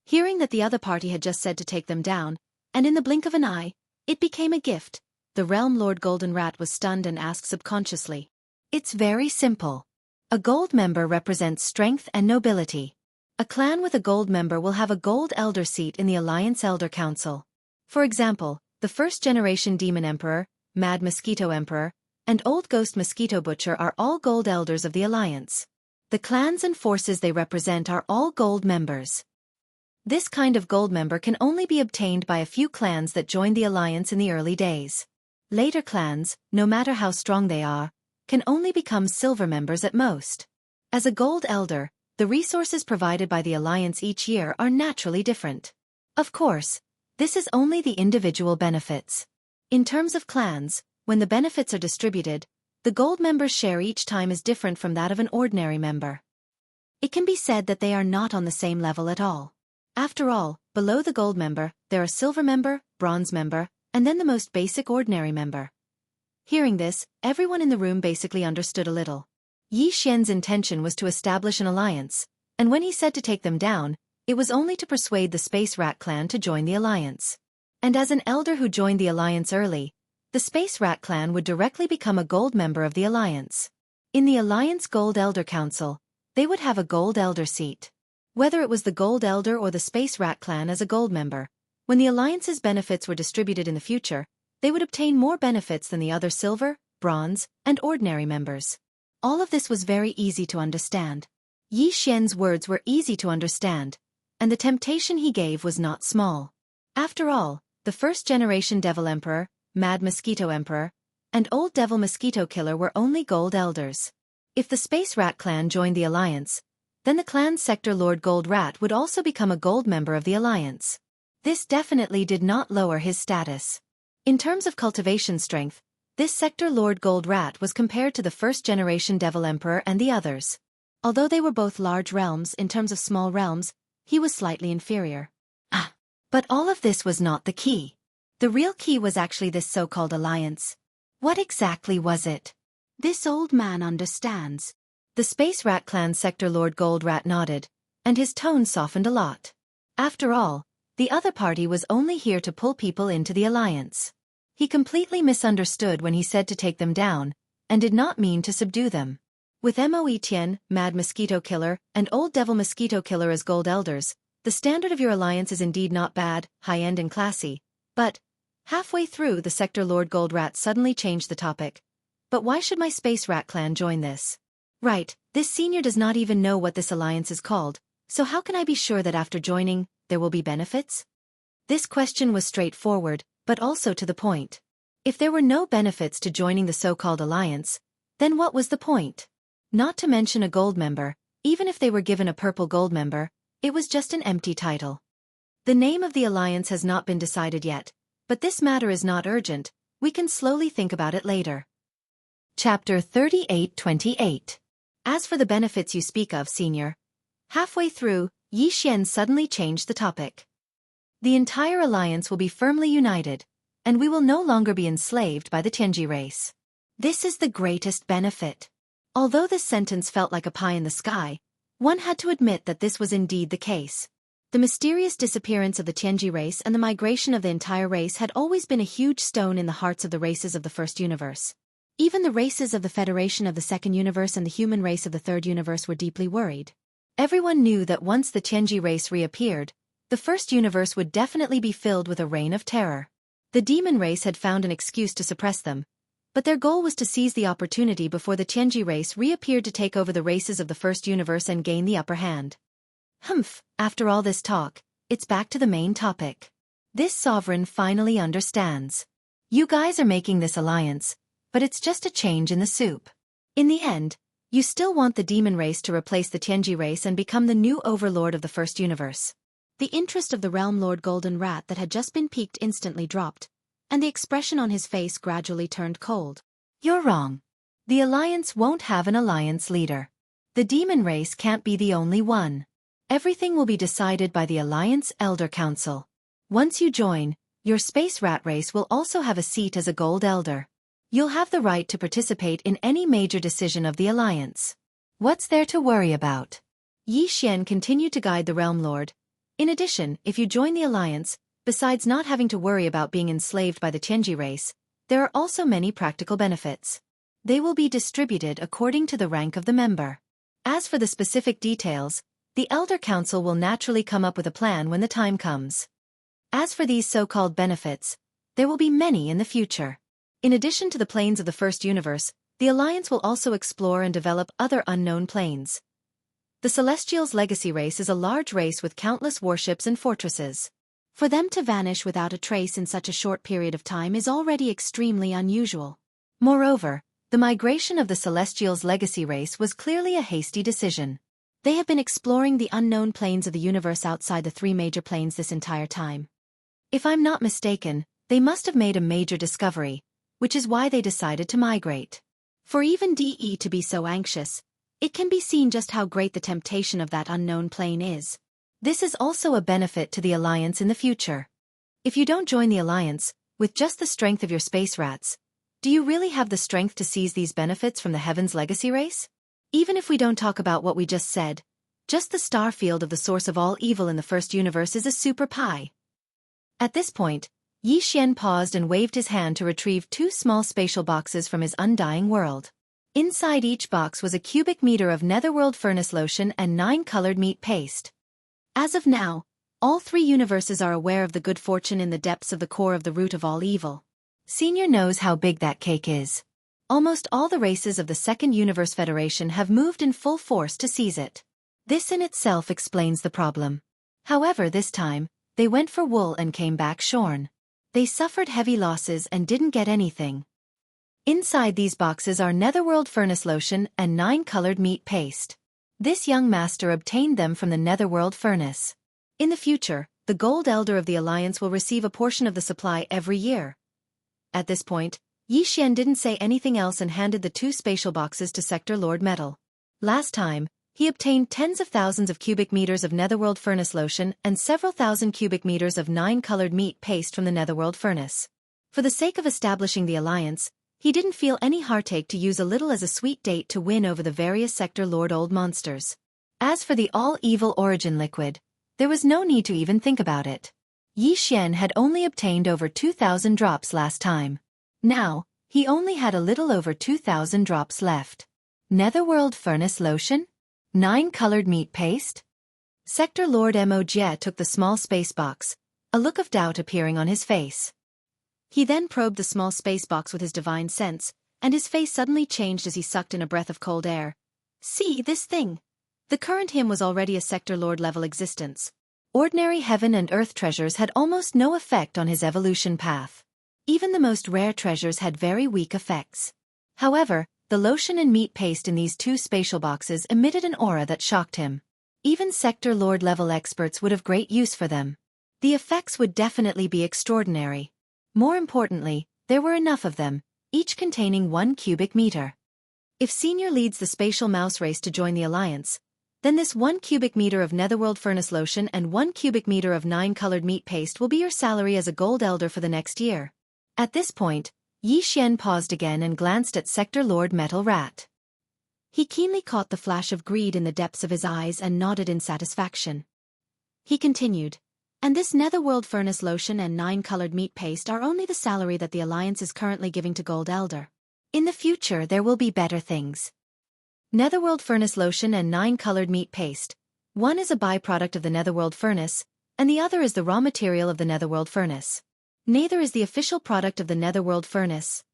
Hearing that the other party had just said to take them down, and in the blink of an eye, it became a gift, the Realm Lord Golden Rat was stunned and asked subconsciously. It's very simple. A gold member represents strength and nobility. A clan with a gold member will have a gold elder seat in the Alliance Elder Council. For example, the first-generation Demon Emperor, Mad Mosquito Emperor, and Old Ghost Mosquito Butcher are all gold elders of the Alliance. The clans and forces they represent are all gold members. This kind of gold member can only be obtained by a few clans that joined the Alliance in the early days. Later clans, no matter how strong they are, can only become silver members at most. As a gold elder, the resources provided by the Alliance each year are naturally different. Of course, this is only the individual benefits. In terms of clans, when the benefits are distributed, the gold member's share each time is different from that of an ordinary member. It can be said that they are not on the same level at all. After all, below the gold member, there are silver member, bronze member, and then the most basic ordinary member. Hearing this, everyone in the room basically understood a little. Yi Xian's intention was to establish an alliance, and when he said to take them down, it was only to persuade the Space Rat clan to join the alliance. And as an elder who joined the alliance early, the Space Rat clan would directly become a gold member of the alliance. In the Alliance Gold Elder Council, they would have a gold elder seat. Whether it was the gold elder or the Space Rat clan as a gold member, when the alliance's benefits were distributed in the future, they would obtain more benefits than the other silver, bronze, and ordinary members. All of this was very easy to understand. Yi Xian's words were easy to understand, and the temptation he gave was not small. After all, the first-generation Devil Emperor, Mad Mosquito Emperor, and Old Devil Mosquito Killer were only gold elders. If the Space Rat clan joined the alliance, then the clan's Sector Lord Gold Rat would also become a gold member of the alliance. This definitely did not lower his status. In terms of cultivation strength, this Sector Lord Gold Rat was compared to the first-generation Devil Emperor and the others. Although they were both large realms in terms of small realms, he was slightly inferior. Ah! But all of this was not the key. The real key was actually this so-called alliance. What exactly was it? This old man understands. The Space Rat Clan Sector Lord Gold Rat nodded, and his tone softened a lot. After all, the other party was only here to pull people into the alliance. He completely misunderstood when he said to take them down, and did not mean to subdue them. With Mo Tian, Mad Mosquito Killer, and Old Devil Mosquito Killer as Gold Elders, the standard of your alliance is indeed not bad, high-end and classy. But, halfway through, the Sector Lord Gold Rat suddenly changed the topic. But why should my Space Rat Clan join this? Right, this senior does not even know what this alliance is called, so how can I be sure that after joining, there will be benefits? This question was straightforward, but also to the point. If there were no benefits to joining the so-called alliance, then what was the point? Not to mention a gold member, even if they were given a purple gold member, it was just an empty title. The name of the alliance has not been decided yet, but this matter is not urgent, we can slowly think about it later. Chapter 38-28. As for the benefits you speak of, senior. Halfway through, Yi Xian suddenly changed the topic. The entire alliance will be firmly united, and we will no longer be enslaved by the Tianji race. This is the greatest benefit. Although this sentence felt like a pie in the sky, one had to admit that this was indeed the case. The mysterious disappearance of the Tianji race and the migration of the entire race had always been a huge stone in the hearts of the races of the First Universe. Even the races of the Federation of the Second Universe and the human race of the Third Universe were deeply worried. Everyone knew that once the Tianji race reappeared, the First Universe would definitely be filled with a reign of terror. The demon race had found an excuse to suppress them, but their goal was to seize the opportunity before the Tianji race reappeared to take over the races of the First Universe and gain the upper hand. After all this talk, it's back to the main topic. This sovereign finally understands. You guys are making this alliance, but it's just a change in the soup. In the end, you still want the demon race to replace the Tianji race and become the new overlord of the First Universe. The interest of the Realm Lord Golden Rat that had just been piqued instantly dropped, and the expression on his face gradually turned cold. You're wrong. The alliance won't have an alliance leader. The demon race can't be the only one. Everything will be decided by the Alliance Elder Council. Once you join, your Space Rat race will also have a seat as a Gold Elder. You'll have the right to participate in any major decision of the alliance. What's there to worry about? Yi Xian continued to guide the Realm Lord. In addition, if you join the alliance, besides not having to worry about being enslaved by the Tianji race, there are also many practical benefits. They will be distributed according to the rank of the member. As for the specific details, the Elder Council will naturally come up with a plan when the time comes. As for these so-called benefits, there will be many in the future. In addition to the planes of the First Universe, the Alliance will also explore and develop other unknown planes. The Celestials' legacy race is a large race with countless warships and fortresses. For them to vanish without a trace in such a short period of time is already extremely unusual. Moreover, the migration of the Celestials' legacy race was clearly a hasty decision. They have been exploring the unknown planes of the universe outside the three major planes this entire time. If I'm not mistaken, they must have made a major discovery, which is why they decided to migrate. For even DE to be so anxious, it can be seen just how great the temptation of that unknown plane is. This is also a benefit to the Alliance in the future. If you don't join the Alliance, with just the strength of your space rats, do you really have the strength to seize these benefits from the Heaven's legacy race? Even if we don't talk about what we just said, just the star field of the source of all evil in the First Universe is a super pie. At this point, Yi Xian paused and waved his hand to retrieve two small spatial boxes from his undying world. Inside each box was a cubic meter of netherworld furnace lotion and 9 colored meat paste. As of now, all three universes are aware of the good fortune in the depths of the core of the root of all evil. Senior knows how big that cake is. Almost all the races of the Second Universe Federation have moved in full force to seize it. This in itself explains the problem. However, this time, they went for wool and came back shorn. They suffered heavy losses and didn't get anything. Inside these boxes are netherworld furnace lotion and 9 colored meat paste. This young master obtained them from the netherworld furnace. In the future, the Gold Elder of the Alliance will receive a portion of the supply every year. At this point, Yi Xian didn't say anything else and handed the 2 spatial boxes to Sector Lord Metal. Last time, He obtained tens of thousands of cubic meters of netherworld furnace lotion and several thousand cubic meters of 9-colored meat paste from the netherworld furnace. For the sake of establishing the alliance, he didn't feel any heartache to use a little as a sweet date to win over the various Sector Lord old monsters. As for the all-evil origin liquid, there was no need to even think about it. Yi Xian had only obtained over 2,000 drops last time. Now, he only had a little over 2,000 drops left. Netherworld furnace lotion? 9-colored meat paste? Sector Lord Mo Jie took the small space box, a look of doubt appearing on his face. He then probed the small space box with his divine sense, and his face suddenly changed as he sucked in a breath of cold air. See this thing? The current him was already a Sector Lord level existence. Ordinary heaven and earth treasures had almost no effect on his evolution path. Even the most rare treasures had very weak effects. However, the lotion and meat paste in these two spatial boxes emitted an aura that shocked him. Even Sector Lord level experts would have great use for them. The effects would definitely be extraordinary. More importantly, there were enough of them, each containing 1 cubic meter. If Senior leads the spatial mouse race to join the alliance, then this 1 cubic meter of netherworld furnace lotion and 1 cubic meter of 9-colored meat paste will be your salary as a gold elder for the next year. At this point, Yi Xian paused again and glanced at Sector Lord Metal Rat. He keenly caught the flash of greed in the depths of his eyes and nodded in satisfaction. He continued, and this netherworld furnace lotion and 9-colored meat paste are only the salary that the alliance is currently giving to gold elder. In the future there will be better things. Netherworld furnace lotion and 9-colored meat paste. One is a byproduct of the netherworld furnace, and the other is the raw material of the netherworld furnace. Neither is the official product of the netherworld furnace.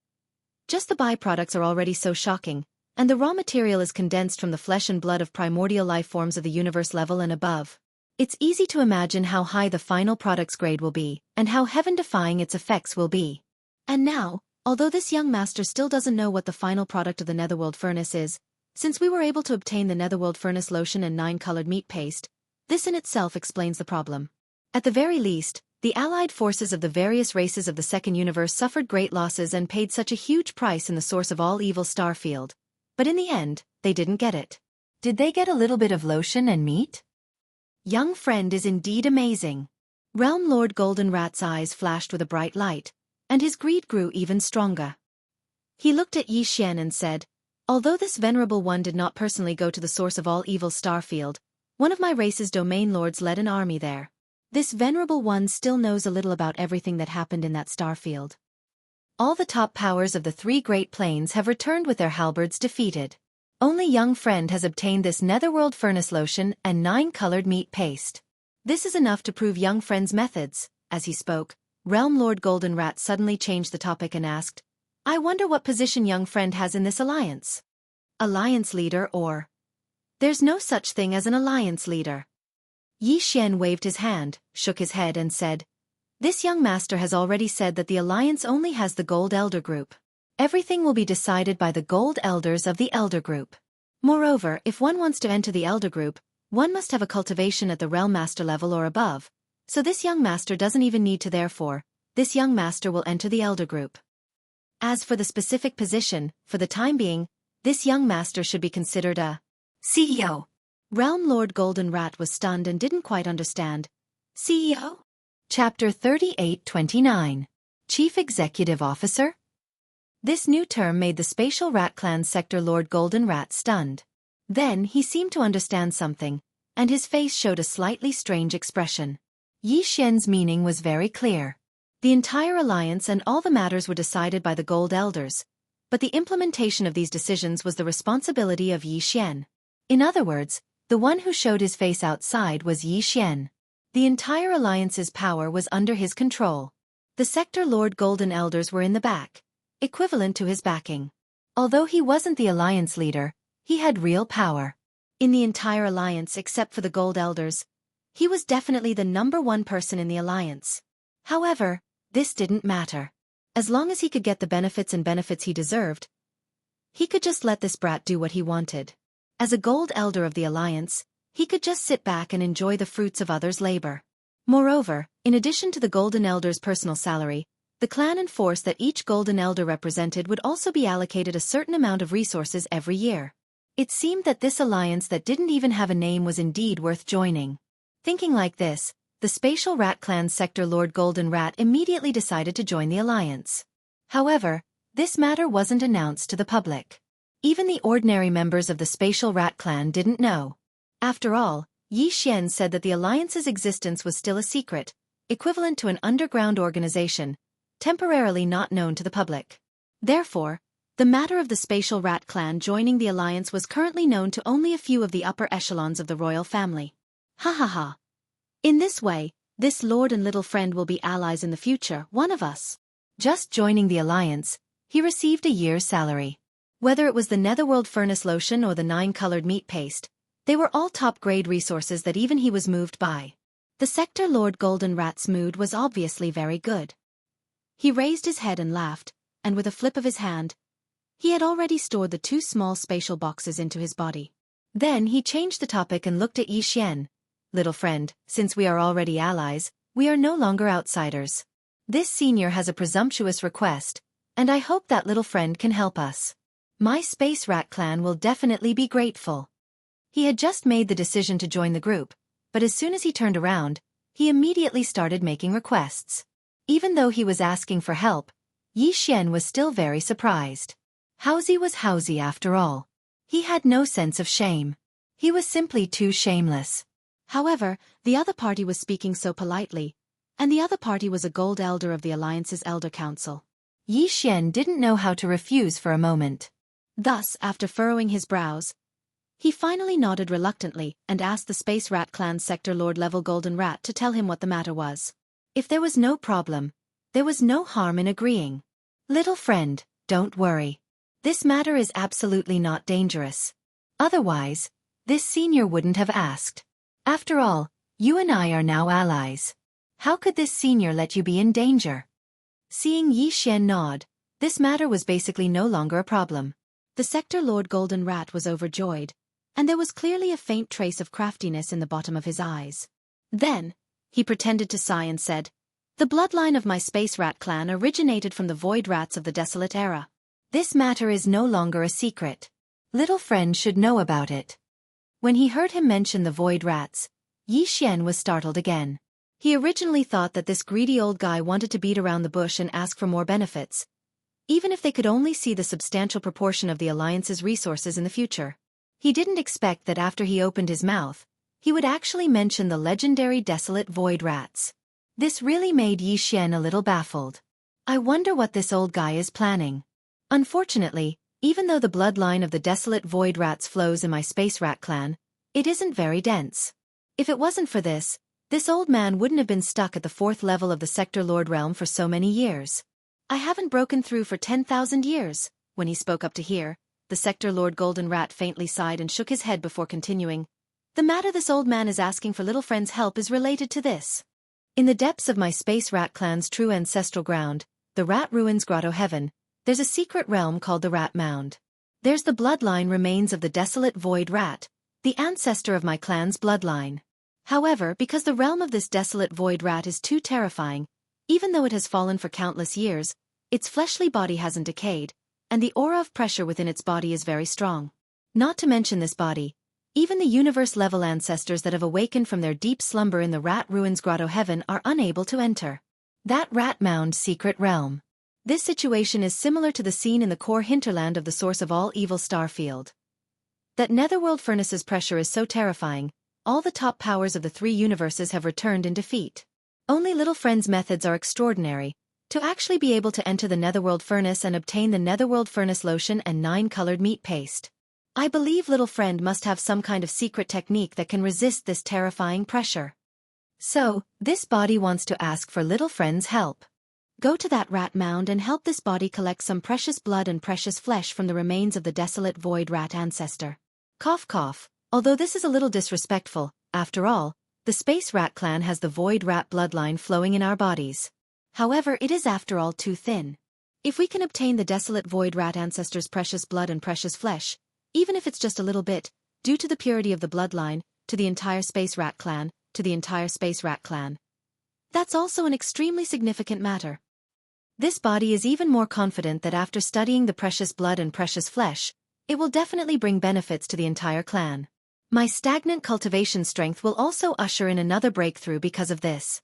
Just the byproducts are already so shocking, and the raw material is condensed from the flesh and blood of primordial life forms of the universe level and above. It's easy to imagine how high the final product's grade will be, and how heaven-defying its effects will be. And now, although this young master still doesn't know what the final product of the netherworld furnace is, since we were able to obtain the netherworld furnace lotion and 9-colored meat paste, this in itself explains the problem. At the very least, the allied forces of the various races of the second universe suffered great losses and paid such a huge price in the source of all evil starfield. But in the end, they didn't get it. Did they get a little bit of lotion and meat? Young friend is indeed amazing. Realm Lord Golden Rat's eyes flashed with a bright light, and his greed grew even stronger. He looked at Yi Xian and said, although this venerable one did not personally go to the source of all evil starfield, one of my race's domain lords led an army there. This venerable one still knows a little about everything that happened in that starfield. All the top powers of the 3 Great Plains have returned with their halberds defeated. Only young friend has obtained this netherworld furnace lotion and 9-colored meat paste. This is enough to prove young friend's methods. As he spoke, Realm Lord Golden Rat suddenly changed the topic and asked, I wonder what position young friend has in this alliance. Alliance leader or... There's no such thing as an alliance leader. Yi Xian waved his hand, shook his head and said, this young master has already said that the alliance only has the Gold Elder Group. Everything will be decided by the Gold Elders of the Elder Group. Moreover, if one wants to enter the Elder Group, one must have a cultivation at the Realm Master level or above, so this young master doesn't even need to therefore, this young master will enter the Elder Group. As for the specific position, for the time being, this young master should be considered a CEO. Realm Lord Golden Rat was stunned and didn't quite understand. CEO? Chapter 3829. Chief Executive Officer? This new term made the Spatial Rat Clan's Sector Lord Golden Rat stunned. Then he seemed to understand something, and his face showed a slightly strange expression. Yi Xian's meaning was very clear. The entire alliance and all the matters were decided by the Gold Elders, but the implementation of these decisions was the responsibility of Yi Xian. In other words, the one who showed his face outside was Yi Xian. The entire alliance's power was under his control. The Sector Lord Golden Elders were in the back, equivalent to his backing. Although he wasn't the alliance leader, he had real power. In the entire alliance except for the Gold Elders, he was definitely the #1 person in the alliance. However, this didn't matter. As long as he could get the benefits he deserved, he could just let this brat do what he wanted. As a Gold Elder of the alliance, he could just sit back and enjoy the fruits of others' labor. Moreover, in addition to the Golden Elder's personal salary, the clan and force that each Golden Elder represented would also be allocated a certain amount of resources every year. It seemed that this alliance that didn't even have a name was indeed worth joining. Thinking like this, the Spatial Rat Clan's Sector Lord Golden Rat immediately decided to join the alliance. However, this matter wasn't announced to the public. Even the ordinary members of the Spatial Rat Clan didn't know. After all, Yi Xian said that the alliance's existence was still a secret, equivalent to an underground organization, temporarily not known to the public. Therefore, the matter of the Spatial Rat Clan joining the alliance was currently known to only a few of the upper echelons of the royal family. Ha ha ha. In this way, this lord and little friend will be allies in the future, one of us. Just joining the alliance, he received a year's salary. Whether it was the Netherworld Furnace Lotion or the 9-colored meat paste, they were all top-grade resources that even he was moved by. The Sector Lord Golden Rat's mood was obviously very good. He raised his head and laughed, and with a flip of his hand, he had already stored the 2 small spatial boxes into his body. Then he changed the topic and looked at Yi Xian. Little friend, since we are already allies, we are no longer outsiders. This senior has a presumptuous request, and I hope that little friend can help us. My Space Rat Clan will definitely be grateful. He had just made the decision to join the group, but as soon as he turned around, he immediately started making requests. Even though he was asking for help, Yi Xian was still very surprised. Housey was Housey after all. He had no sense of shame. He was simply too shameless. However, the other party was speaking so politely, and the other party was a gold elder of the Alliance's Elder Council. Yi Xian didn't know how to refuse for a moment. Thus, after furrowing his brows, he finally nodded reluctantly and asked the Space Rat Clan's Sector Lord Level Golden Rat to tell him what the matter was. If there was no problem, there was no harm in agreeing. Little friend, don't worry. This matter is absolutely not dangerous. Otherwise, this senior wouldn't have asked. After all, you and I are now allies. How could this senior let you be in danger? Seeing Yi Xian nod, this matter was basically no longer a problem. The Sector Lord Golden Rat was overjoyed, and there was clearly a faint trace of craftiness in the bottom of his eyes. Then, he pretended to sigh and said, "The bloodline of my Space Rat Clan originated from the Void Rats of the Desolate Era. This matter is no longer a secret. Little friend should know about it." When he heard him mention the Void Rats, Yi Xian was startled again. He originally thought that this greedy old guy wanted to beat around the bush and ask for more benefits, even if they could only see the substantial proportion of the Alliance's resources in the future. He didn't expect that after he opened his mouth, he would actually mention the legendary Desolate Void Rats. This really made Yi Xian a little baffled. I wonder what this old guy is planning. Unfortunately, even though the bloodline of the Desolate Void Rats flows in my Space Rat Clan, it isn't very dense. If it wasn't for this old man wouldn't have been stuck at the 4th level of the Sector Lord realm for so many years. I haven't broken through for 10,000 years. When he spoke up to hear, the Sector Lord Golden Rat faintly sighed and shook his head before continuing. The matter this old man is asking for little friend's help is related to this. In the depths of my Space Rat Clan's true ancestral ground, the Rat Ruins Grotto Heaven, there's a secret realm called the Rat Mound. There's the bloodline remains of the Desolate Void Rat, the ancestor of my clan's bloodline. However, because the realm of this Desolate Void Rat is too terrifying, even though it has fallen for countless years, its fleshly body hasn't decayed, and the aura of pressure within its body is very strong. Not to mention this body, even the universe-level ancestors that have awakened from their deep slumber in the Rat Ruins Grotto Heaven are unable to enter that Rat Mound secret realm. This situation is similar to the scene in the core hinterland of the source of all evil Starfield. That Netherworld Furnace's pressure is so terrifying, all the top powers of the 3 universes have returned in defeat. Only Little Friend's methods are extraordinary. To actually be able to enter the Netherworld Furnace and obtain the Netherworld Furnace Lotion and 9-colored meat paste. I believe Little Friend must have some kind of secret technique that can resist this terrifying pressure. So, this body wants to ask for Little Friend's help. Go to that rat mound and help this body collect some precious blood and precious flesh from the remains of the Desolate Void Rat ancestor. Cough cough. Although this is a little disrespectful, after all, the Space Rat Clan has the Void Rat bloodline flowing in our bodies. However, it is after all too thin. If we can obtain the Desolate Void Rat ancestor's precious blood and precious flesh, even if it's just a little bit, due to the purity of the bloodline, to the entire Space Rat Clan, that's also an extremely significant matter. This body is even more confident that after studying the precious blood and precious flesh, It will definitely bring benefits to the entire clan. My stagnant cultivation strength will also usher in another breakthrough because of this.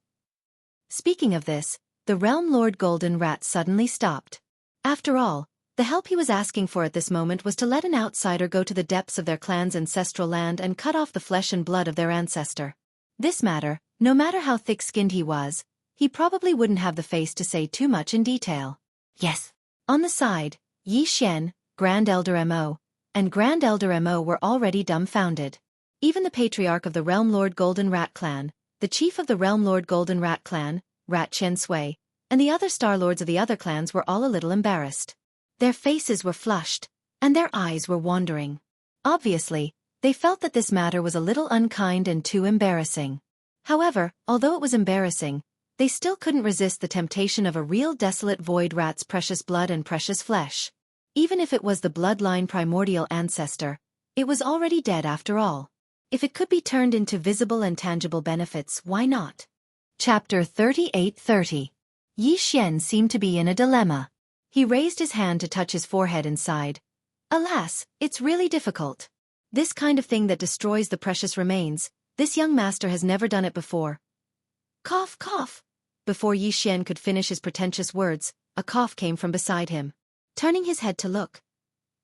Speaking of this, the Realm Lord Golden Rat suddenly stopped. After all, the help he was asking for at this moment was to let an outsider go to the depths of their clan's ancestral land and cut off the flesh and blood of their ancestor. This matter, no matter how thick-skinned he was, he probably wouldn't have the face to say too much in detail. Yes. On the side, Yi Xian, Grand Elder Mo, and Grand Elder Mo were already dumbfounded. Even the patriarch of the Realm Lord Golden Rat clan, the chief of the Realm Lord Golden Rat clan, Rat Chen Sui, and the other Star Lords of the other clans were all a little embarrassed. Their faces were flushed, and their eyes were wandering. Obviously, they felt that this matter was a little unkind and too embarrassing. However, although it was embarrassing, they still couldn't resist the temptation of a real desolate void rat's precious blood and precious flesh. Even if it was the bloodline primordial ancestor, it was already dead after all. If it could be turned into visible and tangible benefits, why not? Chapter 38:30. Yi Xian seemed to be in a dilemma. He raised his hand to touch his forehead and sighed. Alas, it's really difficult. This kind of thing that destroys the precious remains, this young master has never done it before. Cough, cough. Before Yi Xian could finish his pretentious words, a cough came from beside him. Turning his head to look,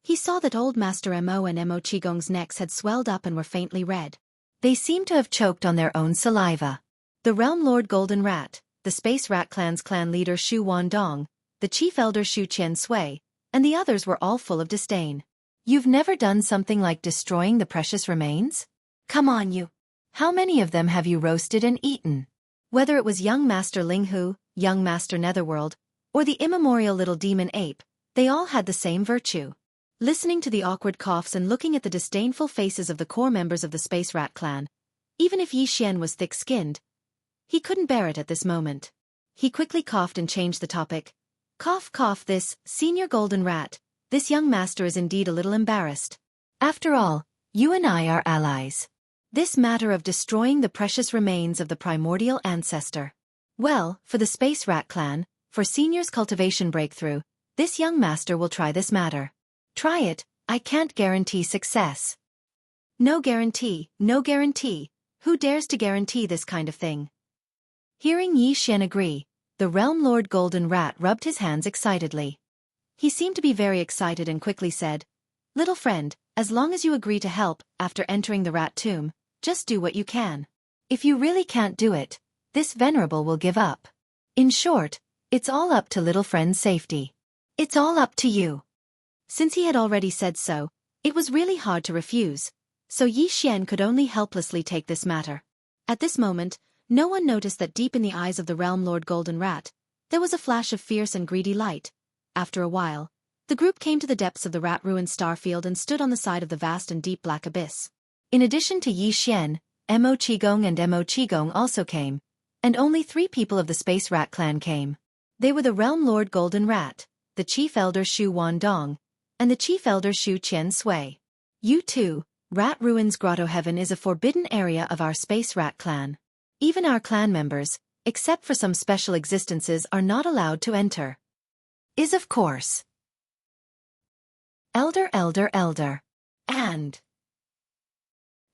he saw that old Master Mo and Mo Qigong's necks had swelled up and were faintly red. They seemed to have choked on their own saliva. The Realm Lord Golden Rat, the Space Rat Clan's clan leader Shu Wandong, the chief elder Shu Chen Sui, and the others were all full of disdain. You've never done something like destroying the precious remains? Come on you. How many of them have you roasted and eaten? Whether it was young Master Linghu, young Master Netherworld, or the immemorial little demon ape, they all had the same virtue. Listening to the awkward coughs and looking at the disdainful faces of the core members of the Space Rat clan, even if Yi Xian was thick-skinned, he couldn't bear it at this moment. He quickly coughed and changed the topic. Cough, cough, this, Senior Golden Rat, this young master is indeed a little embarrassed. After all, you and I are allies. This matter of destroying the precious remains of the primordial ancestor. Well, for the Space Rat clan, for Senior's cultivation breakthrough, this young master will try this matter. Try it, I can't guarantee success. No guarantee, no guarantee. Who dares to guarantee this kind of thing? Hearing Yi Xian agree, the Realm Lord Golden Rat rubbed his hands excitedly. He seemed to be very excited and quickly said, Little friend, as long as you agree to help, after entering the rat tomb, just do what you can. If you really can't do it, this venerable will give up. In short, it's all up to little friend's safety. It's all up to you. Since he had already said so, it was really hard to refuse, so Yi Xian could only helplessly take this matter. At this moment, no one noticed that deep in the eyes of the Realm Lord Golden Rat, there was a flash of fierce and greedy light. After a while, the group came to the depths of the rat-ruined starfield and stood on the side of the vast and deep black abyss. In addition to Yi Xian, Mo Qigong and Mo Qigong also came, and only 3 people of the Space Rat clan came. They were the Realm Lord Golden Rat, the Chief Elder Shu Wandong, and the Chief Elder Shu Chen Sui. You too, Rat Ruins Grotto Heaven is a forbidden area of our Space Rat clan. Even our clan members, except for some special existences, are not allowed to enter. Is of course. Elder, and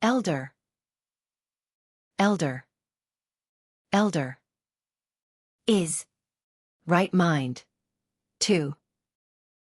Elder. Is. Right mind. 2.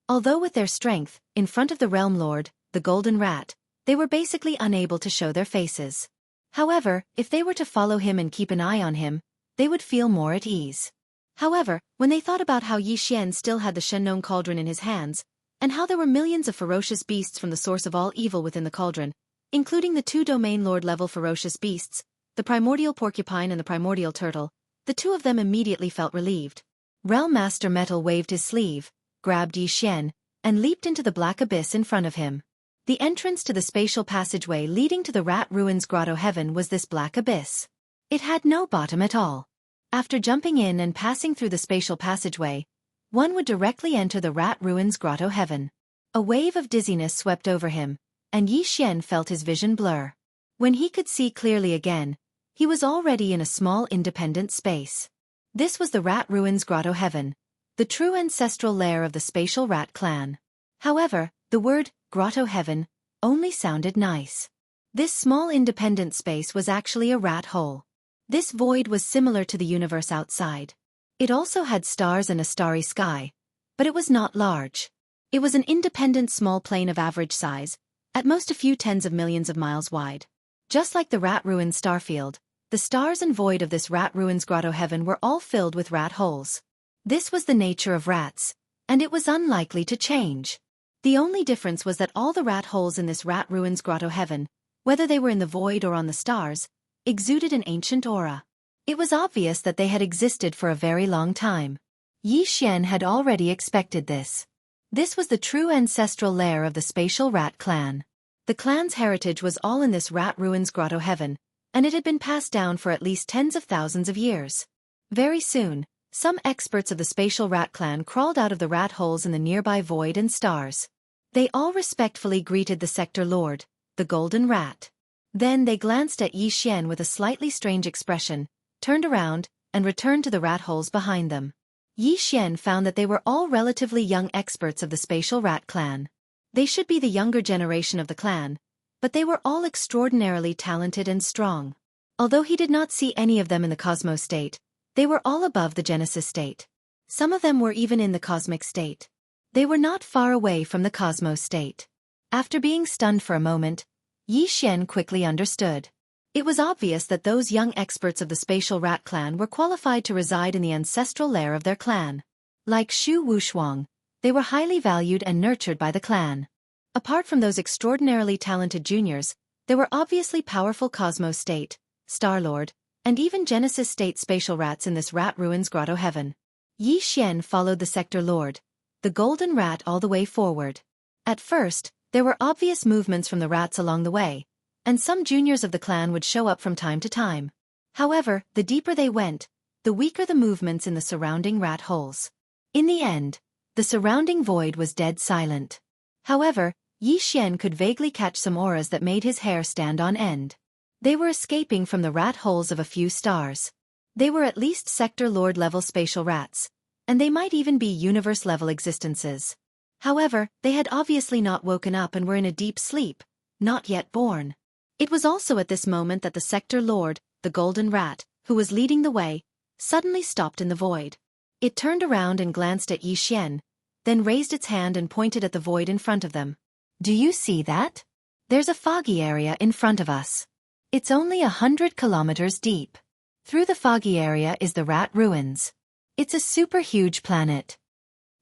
Although with their strength, in front of the Realm Lord, the Golden Rat, they were basically unable to show their faces. However, if they were to follow him and keep an eye on him, they would feel more at ease. However, when they thought about how Yi Xian still had the Shenong cauldron in his hands, and how there were millions of ferocious beasts from the source of all evil within the cauldron, including the 2 domain lord-level ferocious beasts, the primordial porcupine and the primordial turtle, the 2 of them immediately felt relieved. Realm Master Metal waved his sleeve, grabbed Yi Xian, and leaped into the black abyss in front of him. The entrance to the spatial passageway leading to the Rat Ruins Grotto Heaven was this black abyss. It had no bottom at all. After jumping in and passing through the spatial passageway, one would directly enter the Rat Ruins Grotto Heaven. A wave of dizziness swept over him, and Yi Xian felt his vision blur. When he could see clearly again, he was already in a small independent space. This was the Rat Ruins Grotto Heaven, the true ancestral lair of the Spatial Rat clan. However, the word grotto heaven, only sounded nice. This small independent space was actually a rat hole. This void was similar to the universe outside. It also had stars and a starry sky, but it was not large. It was an independent small plane of average size, at most a few tens of millions of miles wide. Just like the rat ruins starfield, the stars and void of this rat ruins grotto heaven were all filled with rat holes. This was the nature of rats, and it was unlikely to change. The only difference was that all the rat holes in this rat ruins grotto heaven, whether they were in the void or on the stars, exuded an ancient aura. It was obvious that they had existed for a very long time. Yi Xian had already expected this. This was the true ancestral lair of the spatial rat clan. The clan's heritage was all in this rat ruins grotto heaven, and it had been passed down for at least tens of thousands of years. Very soon, some experts of the spatial rat clan crawled out of the rat holes in the nearby void and stars. They all respectfully greeted the sector lord, the golden rat. Then they glanced at Yi Xian with a slightly strange expression, turned around, and returned to the rat holes behind them. Yi Xian found that they were all relatively young experts of the spatial rat clan. They should be the younger generation of the clan, but they were all extraordinarily talented and strong. Although he did not see any of them in the cosmos state, they were all above the Genesis state. Some of them were even in the cosmic state. They were not far away from the cosmos state. After being stunned for a moment, Yi Xian quickly understood. It was obvious that those young experts of the spatial rat clan were qualified to reside in the ancestral lair of their clan. Like Shu Wushuang, they were highly valued and nurtured by the clan. Apart from those extraordinarily talented juniors, there were obviously powerful Cosmos State, Star-Lord, and even Genesis State spatial rats in this rat ruins grotto heaven. Yi Xian followed the sector lord, the golden rat, all the way forward. At first, there were obvious movements from the rats along the way, and some juniors of the clan would show up from time to time. However, the deeper they went, the weaker the movements in the surrounding rat holes. In the end, the surrounding void was dead silent. However, Yi Xian could vaguely catch some auras that made his hair stand on end. They were escaping from the rat holes of a few stars. They were at least sector lord level spatial rats, and they might even be universe level existences. However, they had obviously not woken up and were in a deep sleep, not yet born. It was also at this moment that the sector lord, the golden rat, who was leading the way, suddenly stopped in the void. It turned around and glanced at Yi Xian, then raised its hand and pointed at the void in front of them. Do you see that? There's a foggy area in front of us. It's only 100 kilometers deep. Through the foggy area is the rat ruins. It's a super huge planet.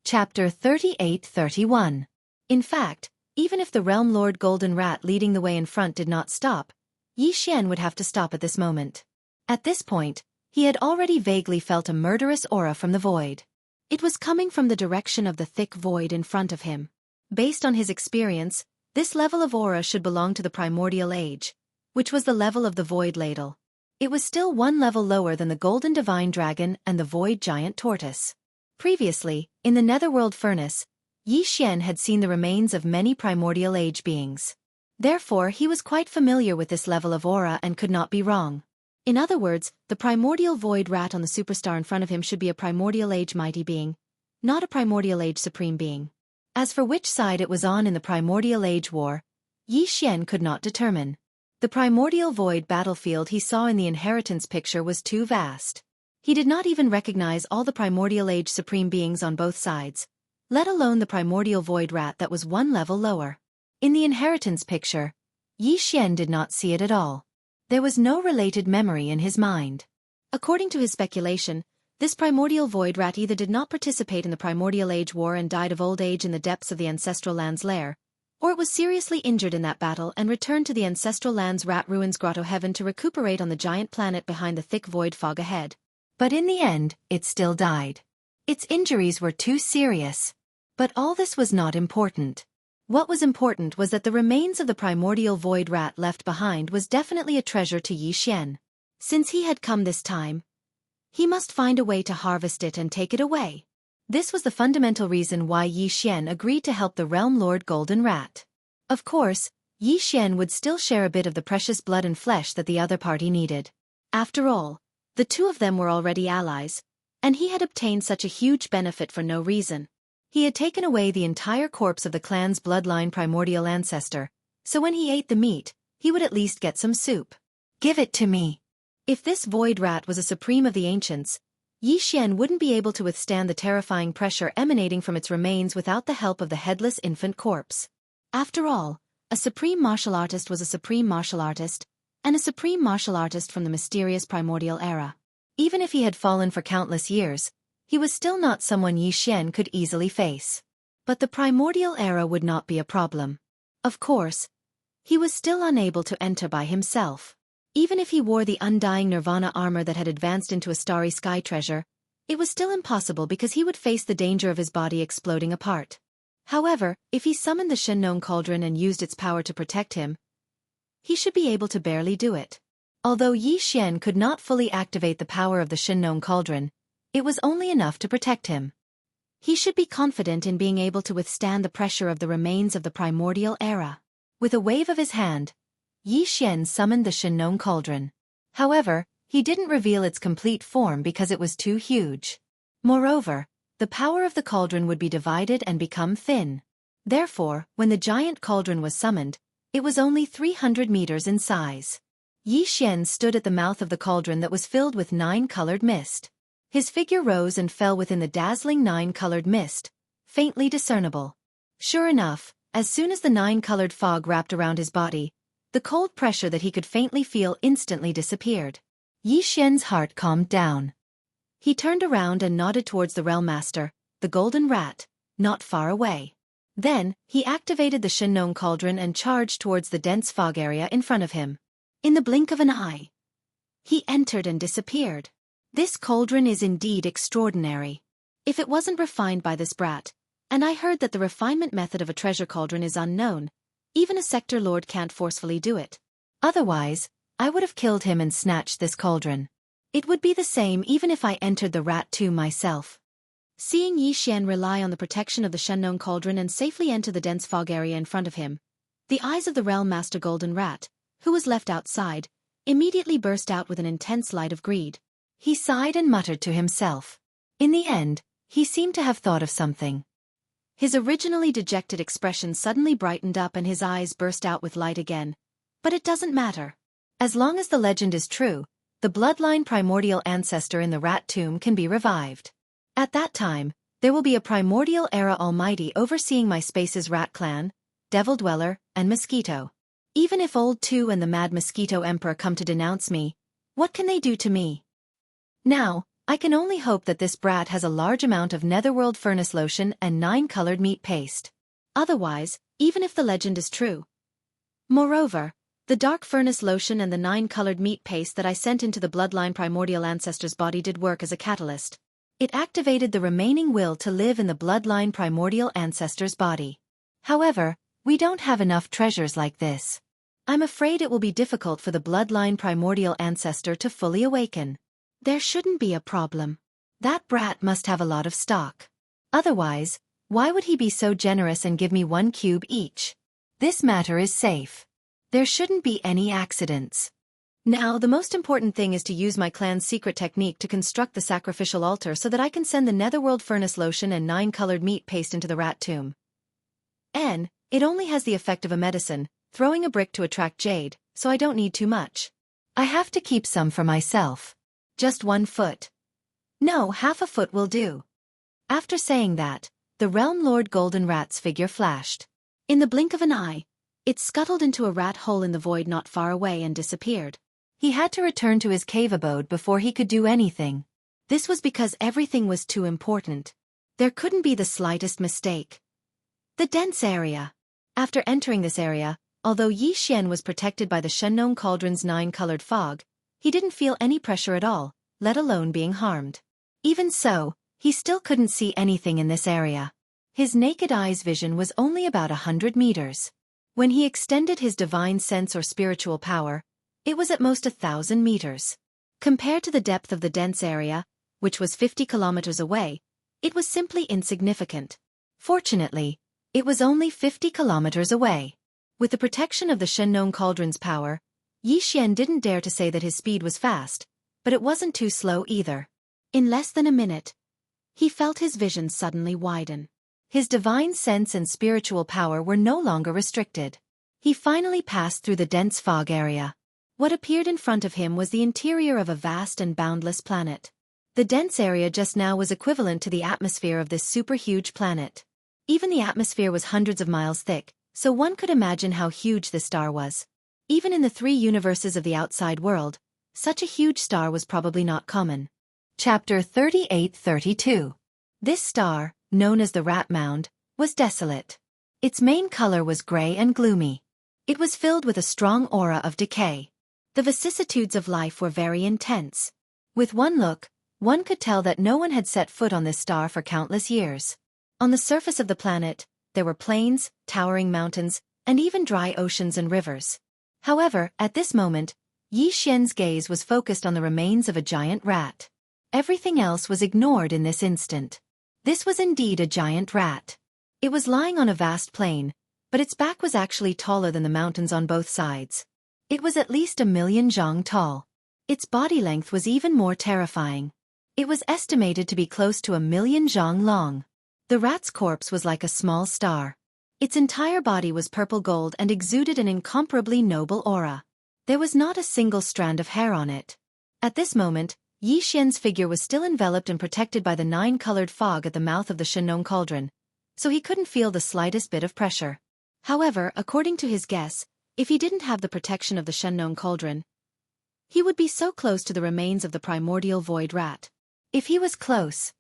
Chapter 38-31. In fact, even if the Realm Lord Golden Rat leading the way in front did not stop, Yi Xian would have to stop at this moment. At this point, he had already vaguely felt a murderous aura from the void. It was coming from the direction of the thick void in front of him. Based on his experience, this level of aura should belong to the primordial age, which was the level of the void ladle. It was still one level lower than the golden divine dragon and the void giant tortoise. Previously, in the netherworld furnace, Yi Xian had seen the remains of many primordial age beings. Therefore, he was quite familiar with this level of aura and could not be wrong. In other words, the primordial void rat on the superstar in front of him should be a primordial age mighty being, not a primordial age supreme being. As for which side it was on in the primordial age war, Yi Xian could not determine. The primordial void battlefield he saw in the inheritance picture was too vast. He did not even recognize all the primordial age supreme beings on both sides, let alone the primordial void rat that was one level lower. In the inheritance picture, Yi Xian did not see it at all. There was no related memory in his mind. According to his speculation, this primordial void rat either did not participate in the primordial age war and died of old age in the depths of the ancestral land's lair, or it was seriously injured in that battle and returned to the ancestral land's rat ruins grotto heaven to recuperate on the giant planet behind the thick void fog ahead. But in the end, it still died. Its injuries were too serious. But all this was not important. What was important was that the remains of the primordial void rat left behind was definitely a treasure to Yi Xian. Since he had come this time, he must find a way to harvest it and take it away. This was the fundamental reason why Yi Xian agreed to help the Realm Lord Golden Rat. Of course, Yi Xian would still share a bit of the precious blood and flesh that the other party needed. After all, the two of them were already allies, and he had obtained such a huge benefit for no reason. He had taken away the entire corpse of the clan's bloodline primordial ancestor, so when he ate the meat, he would at least get some soup. Give it to me. If this void rat was a supreme of the ancients, Xian wouldn't be able to withstand the terrifying pressure emanating from its remains without the help of the headless infant corpse. After all, a supreme martial artist was a supreme martial artist, and a supreme martial artist from the mysterious primordial era. Even if he had fallen for countless years, he was still not someone Xian could easily face. But the primordial era would not be a problem. Of course, he was still unable to enter by himself. Even if he wore the undying nirvana armor that had advanced into a starry sky treasure, it was still impossible because he would face the danger of his body exploding apart. However, if he summoned the Shennon cauldron and used its power to protect him, he should be able to barely do it. Although Xian could not fully activate the power of the Shennon cauldron, it was only enough to protect him. He should be confident in being able to withstand the pressure of the remains of the primordial era. With a wave of his hand, Xian summoned the Shennon cauldron. However, he didn't reveal its complete form because it was too huge. Moreover, the power of the cauldron would be divided and become thin. Therefore, when the giant cauldron was summoned, it was only 300 meters in size. Xian stood at the mouth of the cauldron that was filled with 9-colored mist. His figure rose and fell within the dazzling 9-colored mist, faintly discernible. Sure enough, as soon as the 9-colored fog wrapped around his body, the cold pressure that he could faintly feel instantly disappeared. Xian's heart calmed down. He turned around and nodded towards the realm master, the golden rat, not far away. Then, he activated the Shennon cauldron and charged towards the dense fog area in front of him. In the blink of an eye, he entered and disappeared. This cauldron is indeed extraordinary. If it wasn't refined by this brat, and I heard that the refinement method of a treasure cauldron is unknown, even a sector lord can't forcefully do it. Otherwise, I would have killed him and snatched this cauldron. It would be the same even if I entered the rat tomb myself. Seeing Xian rely on the protection of the Shennon cauldron and safely enter the dense fog area in front of him, the eyes of the realm master golden rat, who was left outside, immediately burst out with an intense light of greed. He sighed and muttered to himself. In the end, he seemed to have thought of something. His originally dejected expression suddenly brightened up and his eyes burst out with light again. But it doesn't matter. As long as the legend is true, the bloodline primordial ancestor in the rat tomb can be revived. At that time, there will be a primordial era almighty overseeing my space's rat clan, devil dweller, and mosquito. Even if Old Two and the mad mosquito emperor come to denounce me, what can they do to me? Now, I can only hope that this brat has a large amount of netherworld furnace lotion and 9-colored meat paste. Otherwise, even if the legend is true. Moreover, the dark furnace lotion and the 9-colored meat paste that I sent into the bloodline primordial ancestor's body did work as a catalyst. It activated the remaining will to live in the bloodline primordial ancestor's body. However, we don't have enough treasures like this. I'm afraid it will be difficult for the bloodline primordial ancestor to fully awaken. There shouldn't be a problem. That brat must have a lot of stock. Otherwise, why would he be so generous and give me 1 cube each? This matter is safe. There shouldn't be any accidents. Now the most important thing is to use my clan's secret technique to construct the sacrificial altar so that I can send the netherworld furnace lotion and 9-colored meat paste into the rat tomb. It only has the effect of a medicine, throwing a brick to attract jade, so I don't need too much. I have to keep some for myself. Just 1 foot. No, half a foot will do. After saying that, the Realm Lord Golden Rat's figure flashed. In the blink of an eye, it scuttled into a rat hole in the void not far away and disappeared. He had to return to his cave abode before he could do anything. This was because everything was too important. There couldn't be the slightest mistake. The dense area. After entering this area, although Xian was protected by the Shennon cauldron's 9-colored fog, he didn't feel any pressure at all, let alone being harmed. Even so, he still couldn't see anything in this area. His naked eye's vision was only about 100 meters. When he extended his divine sense or spiritual power, it was at most 1,000 meters. Compared to the depth of the dense area, which was 50 kilometers away, it was simply insignificant. Fortunately, it was only 50 kilometers away. With the protection of the Shennon cauldron's power, Xian didn't dare to say that his speed was fast, but it wasn't too slow either. In less than a minute, he felt his vision suddenly widen. His divine sense and spiritual power were no longer restricted. He finally passed through the dense fog area. What appeared in front of him was the interior of a vast and boundless planet. The dense area just now was equivalent to the atmosphere of this super-huge planet. Even the atmosphere was hundreds of miles thick, so one could imagine how huge this star was. Even in the 3 universes of the outside world, such a huge star was probably not common. Chapter 38-32. This star, known as the Rat Mound, was desolate. Its main color was gray and gloomy. It was filled with a strong aura of decay. The vicissitudes of life were very intense. With one look, one could tell that no one had set foot on this star for countless years. On the surface of the planet, there were plains, towering mountains, and even dry oceans and rivers. However, at this moment, Yi Xian's gaze was focused on the remains of a giant rat. Everything else was ignored in this instant. This was indeed a giant rat. It was lying on a vast plain, but its back was actually taller than the mountains on both sides. It was at least 1,000,000 zhang tall. Its body length was even more terrifying. It was estimated to be close to 1,000,000 zhang long. The rat's corpse was like a small star. Its entire body was purple gold and exuded an incomparably noble aura. There was not a single strand of hair on it. At this moment, Yi Xian's figure was still enveloped and protected by the 9-colored fog at the mouth of the Shenong cauldron, so he couldn't feel the slightest bit of pressure. However, according to his guess, if he didn't have the protection of the Shenong cauldron, he would be so close to the remains of the primordial void rat. If he was close,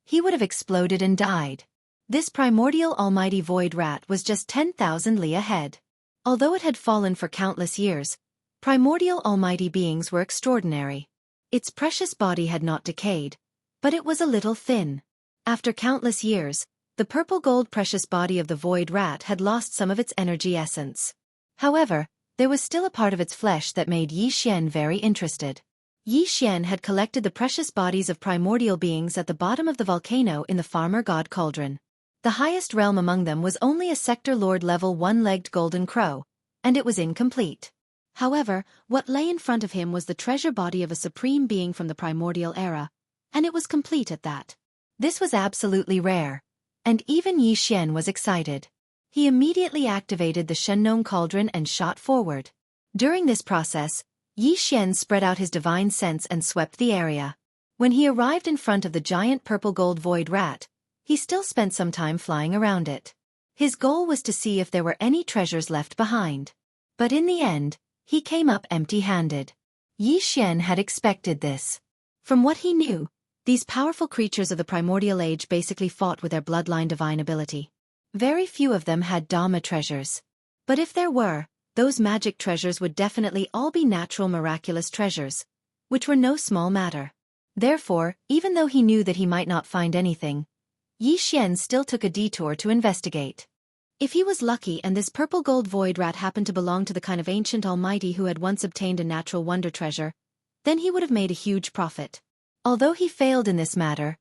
he would have exploded and died. This primordial almighty void rat was just 10,000 li ahead. Although it had fallen for countless years, primordial almighty beings were extraordinary. Its precious body had not decayed, but it was a little thin. After countless years, the purple gold precious body of the void rat had lost some of its energy essence. However, there was still a part of its flesh that made Yi Xian very interested. Yi Xian had collected the precious bodies of primordial beings at the bottom of the volcano in the farmer god cauldron. The highest realm among them was only a sector lord level 1-legged golden crow, and it was incomplete. However, what lay in front of him was the treasure body of a supreme being from the primordial era, and it was complete at that. This was absolutely rare, and even Yi Xian was excited. He immediately activated the Shenong cauldron and shot forward. During this process, Yi Xian spread out his divine sense and swept the area. When he arrived in front of the giant purple gold void rat, he still spent some time flying around it. His goal was to see if there were any treasures left behind. But in the end, he came up empty-handed. Yi Xian had expected this. From what he knew, these powerful creatures of the primordial age basically fought with their bloodline divine ability. Very few of them had Dhamma treasures. But if there were, those magic treasures would definitely all be natural miraculous treasures, which were no small matter. Therefore, even though he knew that he might not find anything, Yi Xian still took a detour to investigate. If he was lucky and this purple gold void rat happened to belong to the kind of ancient almighty who had once obtained a natural wonder treasure, then he would have made a huge profit. Although he failed in this matter,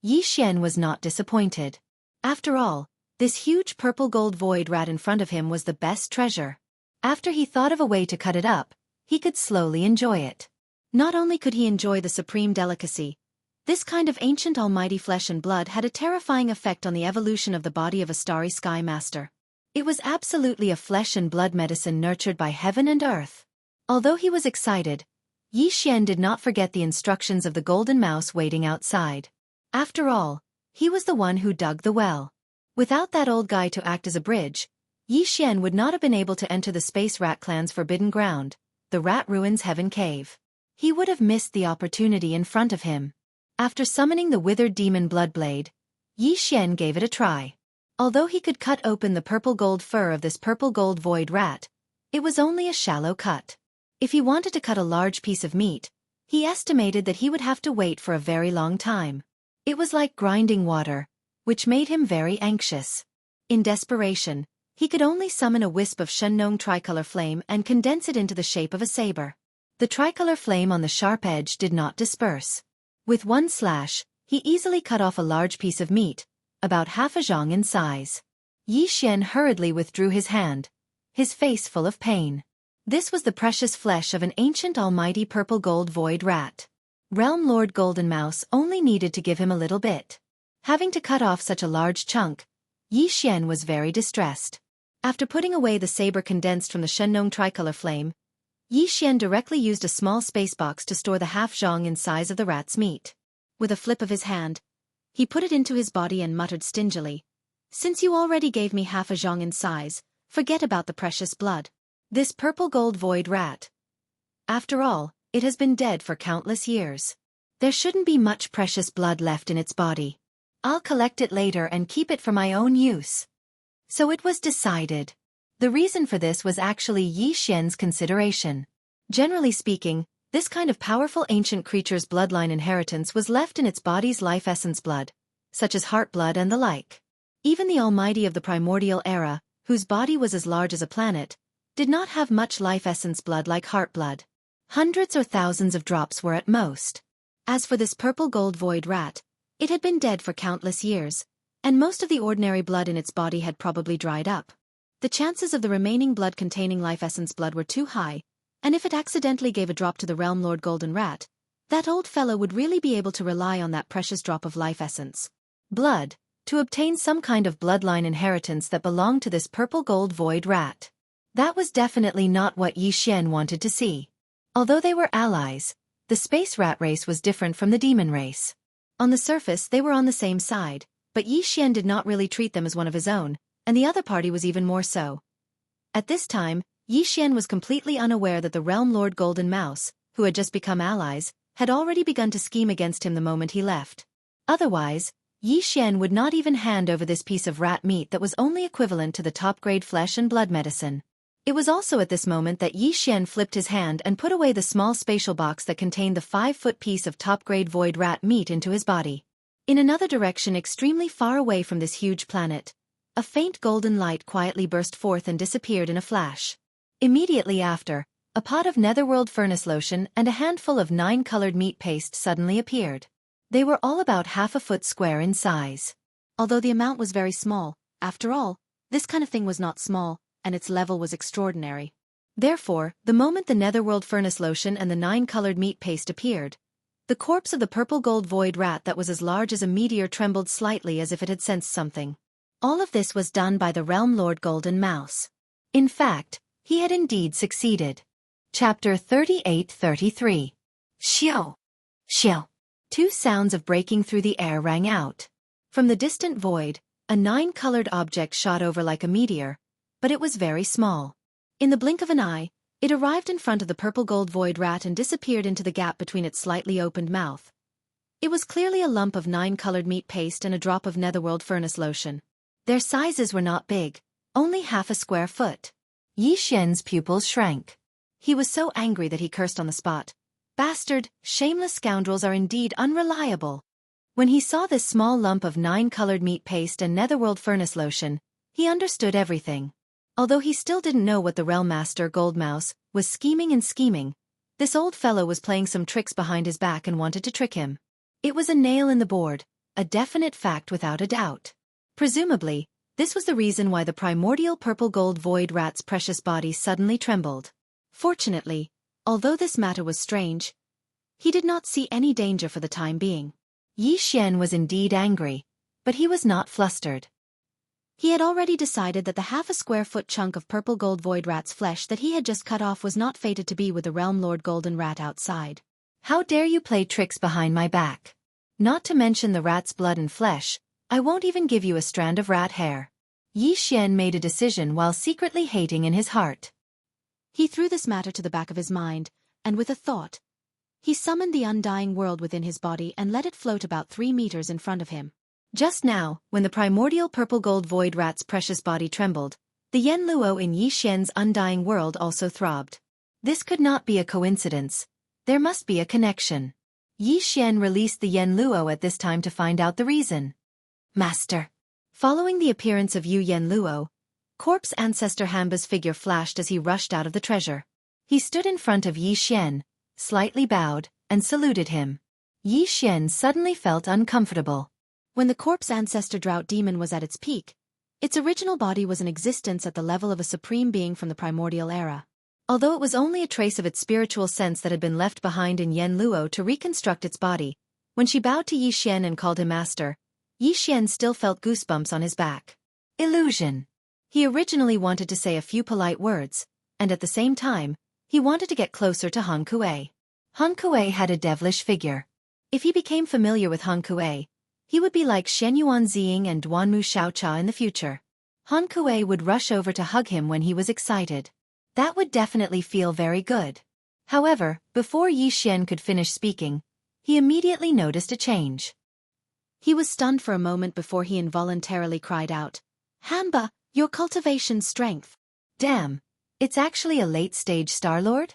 Yi Xian was not disappointed. After all, this huge purple gold void rat in front of him was the best treasure. After he thought of a way to cut it up, he could slowly enjoy it. Not only could he enjoy the supreme delicacy, this kind of ancient almighty flesh and blood had a terrifying effect on the evolution of the body of a starry sky master. It was absolutely a flesh and blood medicine nurtured by heaven and earth. Although he was excited, Yi Xian did not forget the instructions of the golden mouse waiting outside. After all, he was the one who dug the well. Without that old guy to act as a bridge, Yi Xian would not have been able to enter the Space Rat Clan's forbidden ground, the Rat Ruins Heaven Cave. He would have missed the opportunity in front of him. After summoning the withered demon Bloodblade, Yi Xian gave it a try. Although he could cut open the purple gold fur of this purple gold void rat, it was only a shallow cut. If he wanted to cut a large piece of meat, he estimated that he would have to wait for a very long time. It was like grinding water, which made him very anxious. In desperation, he could only summon a wisp of Shenong tricolor flame and condense it into the shape of a saber. The tricolor flame on the sharp edge did not disperse. With one slash, he easily cut off a large piece of meat, about half a zhang in size. Yi Xian hurriedly withdrew his hand, his face full of pain. This was the precious flesh of an ancient almighty purple gold void rat. Realm Lord Golden Mouse only needed to give him a little bit. Having to cut off such a large chunk, Yi Xian was very distressed. After putting away the saber condensed from the Shenong tricolor flame, Yi Xian directly used a small space box to store the half zhong in size of the rat's meat. With a flip of his hand, he put it into his body and muttered stingily, "Since you already gave me half a zhong in size, forget about the precious blood. This purple gold void rat. After all, it has been dead for countless years. There shouldn't be much precious blood left in its body. I'll collect it later and keep it for my own use." So it was decided. The reason for this was actually Yi Xian's consideration. Generally speaking, this kind of powerful ancient creature's bloodline inheritance was left in its body's life essence blood, such as heart blood and the like. Even the Almighty of the primordial era, whose body was as large as a planet, did not have much life essence blood like heart blood. Hundreds or thousands of drops were at most. As for this purple gold void rat, it had been dead for countless years, and most of the ordinary blood in its body had probably dried up. The chances of the remaining blood containing life essence blood were too high, and if it accidentally gave a drop to the Realm Lord Golden Rat, that old fellow would really be able to rely on that precious drop of life essence blood to obtain some kind of bloodline inheritance that belonged to this purple gold void rat. That was definitely not what Yi Xian wanted to see. Although they were allies, the space rat race was different from the demon race. On the surface they were on the same side, but Yi Xian did not really treat them as one of his own, and the other party was even more so. At this time, Yi Xian was completely unaware that the Realm Lord Golden Mouse, who had just become allies, had already begun to scheme against him the moment he left. Otherwise, Yi Xian would not even hand over this piece of rat meat that was only equivalent to the top-grade flesh and blood medicine. It was also at this moment that Yi Xian flipped his hand and put away the small spatial box that contained the 5-foot piece of top-grade void rat meat into his body. In another direction extremely far away from this huge planet, a faint golden light quietly burst forth and disappeared in a flash. Immediately after, a pot of netherworld furnace lotion and a handful of 9-colored meat paste suddenly appeared. They were all about half a foot square in size. Although the amount was very small, after all, this kind of thing was not small, and its level was extraordinary. Therefore, the moment the netherworld furnace lotion and the 9-colored meat paste appeared, the corpse of the purple gold void rat that was as large as a meteor trembled slightly as if it had sensed something. All of this was done by the Realm Lord Golden Mouse. In fact, he had indeed succeeded. Chapter 38-33. Xiao. Xiao. Two sounds of breaking through the air rang out. From the distant void, a 9-colored object shot over like a meteor, but it was very small. In the blink of an eye, it arrived in front of the purple gold void rat and disappeared into the gap between its slightly opened mouth. It was clearly a lump of 9-colored meat paste and a drop of netherworld furnace lotion. Their sizes were not big, only half a square foot. Yi Xian's pupils shrank. He was so angry that he cursed on the spot. Bastard, shameless scoundrels are indeed unreliable. When he saw this small lump of 9-colored meat paste and netherworld furnace lotion, he understood everything. Although he still didn't know what the Realm Master Gold Mouse was scheming, this old fellow was playing some tricks behind his back and wanted to trick him. It was a nail in the board, a definite fact without a doubt. Presumably, this was the reason why the primordial purple gold void rat's precious body suddenly trembled. Fortunately, although this matter was strange, he did not see any danger for the time being. Yi Xian was indeed angry, but he was not flustered. He had already decided that the half-a-square-foot chunk of purple gold void rat's flesh that he had just cut off was not fated to be with the Realm Lord Golden Rat outside. How dare you play tricks behind my back? Not to mention the rat's blood and flesh, I won't even give you a strand of rat hair. Yi Xian made a decision while secretly hating in his heart. He threw this matter to the back of his mind, and with a thought, he summoned the undying world within his body and let it float about 3 meters in front of him. Just now, when the primordial purple gold void rat's precious body trembled, the Yen Luo in Yi Xian's undying world also throbbed. This could not be a coincidence. There must be a connection. Yi Xian released the Yen Luo at this time to find out the reason. Master. Following the appearance of Yu Yen Luo, corpse ancestor Hamba's figure flashed as he rushed out of the treasure. He stood in front of Yi Xian, slightly bowed, and saluted him. Yi Xian suddenly felt uncomfortable. When the corpse ancestor drought demon was at its peak, its original body was in existence at the level of a supreme being from the primordial era. Although it was only a trace of its spiritual sense that had been left behind in Yen Luo to reconstruct its body, when she bowed to Yi Xian and called him master, Yi Xian still felt goosebumps on his back. Illusion. He originally wanted to say a few polite words, and at the same time, he wanted to get closer to Han Kuei. Han Kuei had a devilish figure. If he became familiar with Han Kuei, he would be like Shen Yuanzing and Duanmu Xiaocha in the future. Han Kuei would rush over to hug him when he was excited. That would definitely feel very good. However, before Yi Xian could finish speaking, he immediately noticed a change. He was stunned for a moment before he involuntarily cried out, "Hanba, your cultivation strength. Damn, it's actually a late-stage Star-Lord?"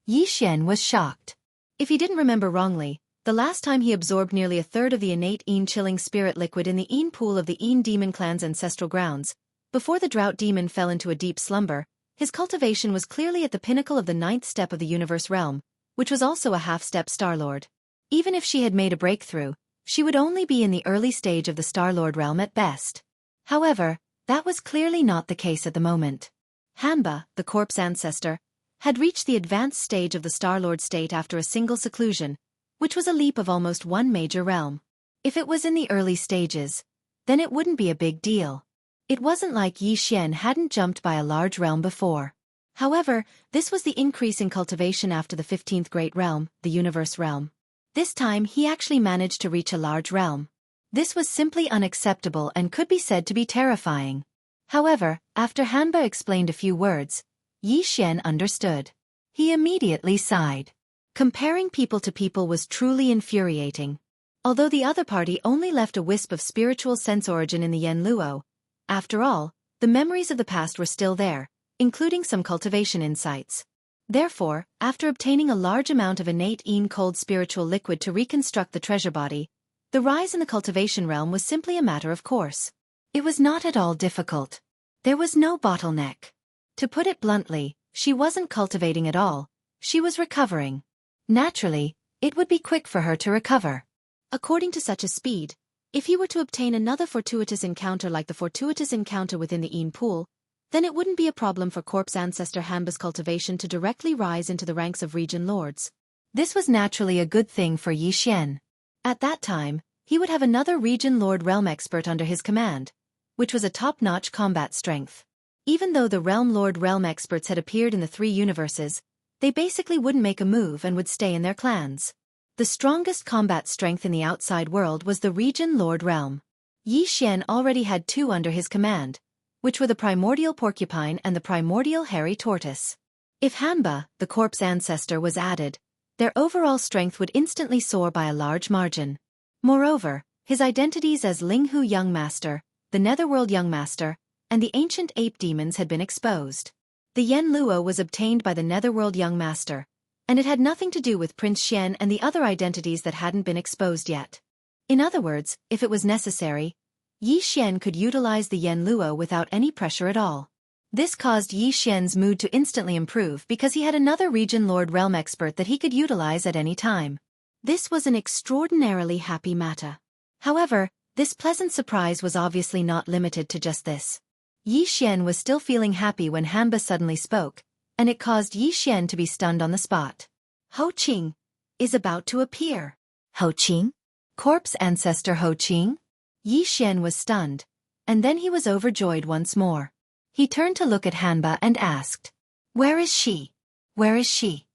Yi Xian was shocked. If he didn't remember wrongly, the last time he absorbed nearly a third of the innate Yin chilling spirit liquid in the Yin pool of the Yin demon clan's ancestral grounds, before the drought demon fell into a deep slumber, his cultivation was clearly at the pinnacle of the 9th step of the universe realm, which was also a half-step Star-Lord. Even if she had made a breakthrough, she would only be in the early stage of the Star-Lord realm at best. However, that was clearly not the case at the moment. Hanba, the corpse ancestor, had reached the advanced stage of the Star-Lord state after a single seclusion, which was a leap of almost one major realm. If it was in the early stages, then it wouldn't be a big deal. It wasn't like Yi Xian hadn't jumped by a large realm before. However, this was the increase in cultivation after the 15th great realm, the universe realm. This time he actually managed to reach a large realm. This was simply unacceptable and could be said to be terrifying. However, after Hanba explained a few words, Yi Xian understood. He immediately sighed. Comparing people to people was truly infuriating. Although the other party only left a wisp of spiritual sense origin in the Yen Luo, after all, the memories of the past were still there, including some cultivation insights. Therefore, after obtaining a large amount of innate Yin cold spiritual liquid to reconstruct the treasure body, the rise in the cultivation realm was simply a matter of course. It was not at all difficult. There was no bottleneck. To put it bluntly, she wasn't cultivating at all, she was recovering. Naturally, it would be quick for her to recover. According to such a speed, if he were to obtain another fortuitous encounter like the fortuitous encounter within the Yin pool, then it wouldn't be a problem for corpse ancestor Hanba's cultivation to directly rise into the ranks of region lords. This was naturally a good thing for Yi Xian. At that time, he would have another region lord realm expert under his command, which was a top-notch combat strength. Even though the realm lord realm experts had appeared in the 3 universes, they basically wouldn't make a move and would stay in their clans. The strongest combat strength in the outside world was the region lord realm. Yi Xian already had 2 under his command, which were the primordial porcupine and the primordial hairy tortoise. If Hanba, the corpse ancestor, was added, their overall strength would instantly soar by a large margin. Moreover, his identities as Linghu Young Master, the Netherworld Young Master, and the ancient ape demons had been exposed. The Yen Luo was obtained by the Netherworld Young Master, and it had nothing to do with Prince Xian and the other identities that hadn't been exposed yet. In other words, if it was necessary, Yi Xian could utilize the Yen Luo without any pressure at all. This caused Yi Xian's mood to instantly improve because he had another region lord realm expert that he could utilize at any time. This was an extraordinarily happy matter. However, this pleasant surprise was obviously not limited to just this. Yi Xian was still feeling happy when Hanba suddenly spoke, and it caused Yi Xian to be stunned on the spot. Ho Qing is about to appear. Ho Qing? Corpse ancestor Ho Qing? Yi Xian was stunned, and then he was overjoyed once more. He turned to look at Hanba and asked, "Where is she? Where is she?"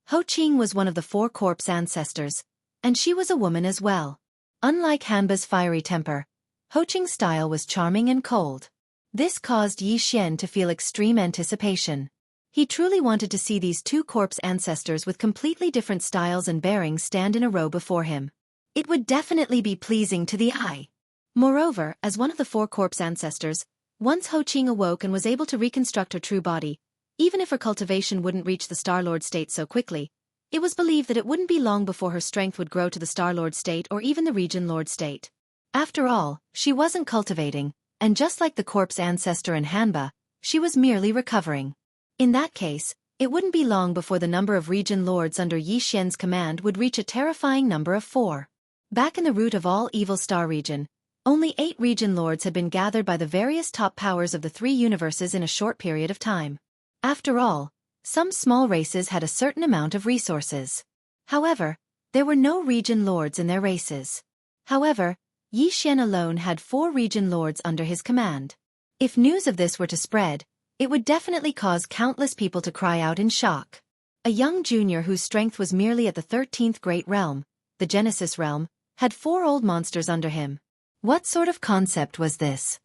Ho Qing was one of the 4 corpse ancestors, and she was a woman as well. Unlike Hanba's fiery temper, Ho Qing's style was charming and cold. This caused Yi Xian to feel extreme anticipation. He truly wanted to see these 2 corpse ancestors with completely different styles and bearings stand in a row before him. It would definitely be pleasing to the eye. Moreover, as one of the 4 corpse ancestors, once Ho Qing awoke and was able to reconstruct her true body, even if her cultivation wouldn't reach the Star-Lord state so quickly, it was believed that it wouldn't be long before her strength would grow to the Star-Lord state or even the Region Lord state. After all, she wasn't cultivating, and just like the corpse ancestor and Hanba, she was merely recovering. In that case, it wouldn't be long before the number of region lords under Yi Xian's command would reach a terrifying number of 4. Back in the root of all evil star region, only 8 region lords had been gathered by the various top powers of the 3 universes in a short period of time. After all, some small races had a certain amount of resources. However, there were no region lords in their races. However, Yi Xian alone had 4 region lords under his command. If news of this were to spread, it would definitely cause countless people to cry out in shock. A young junior whose strength was merely at the 13th great realm, the Genesis realm, had 4 old monsters under him. What sort of concept was this?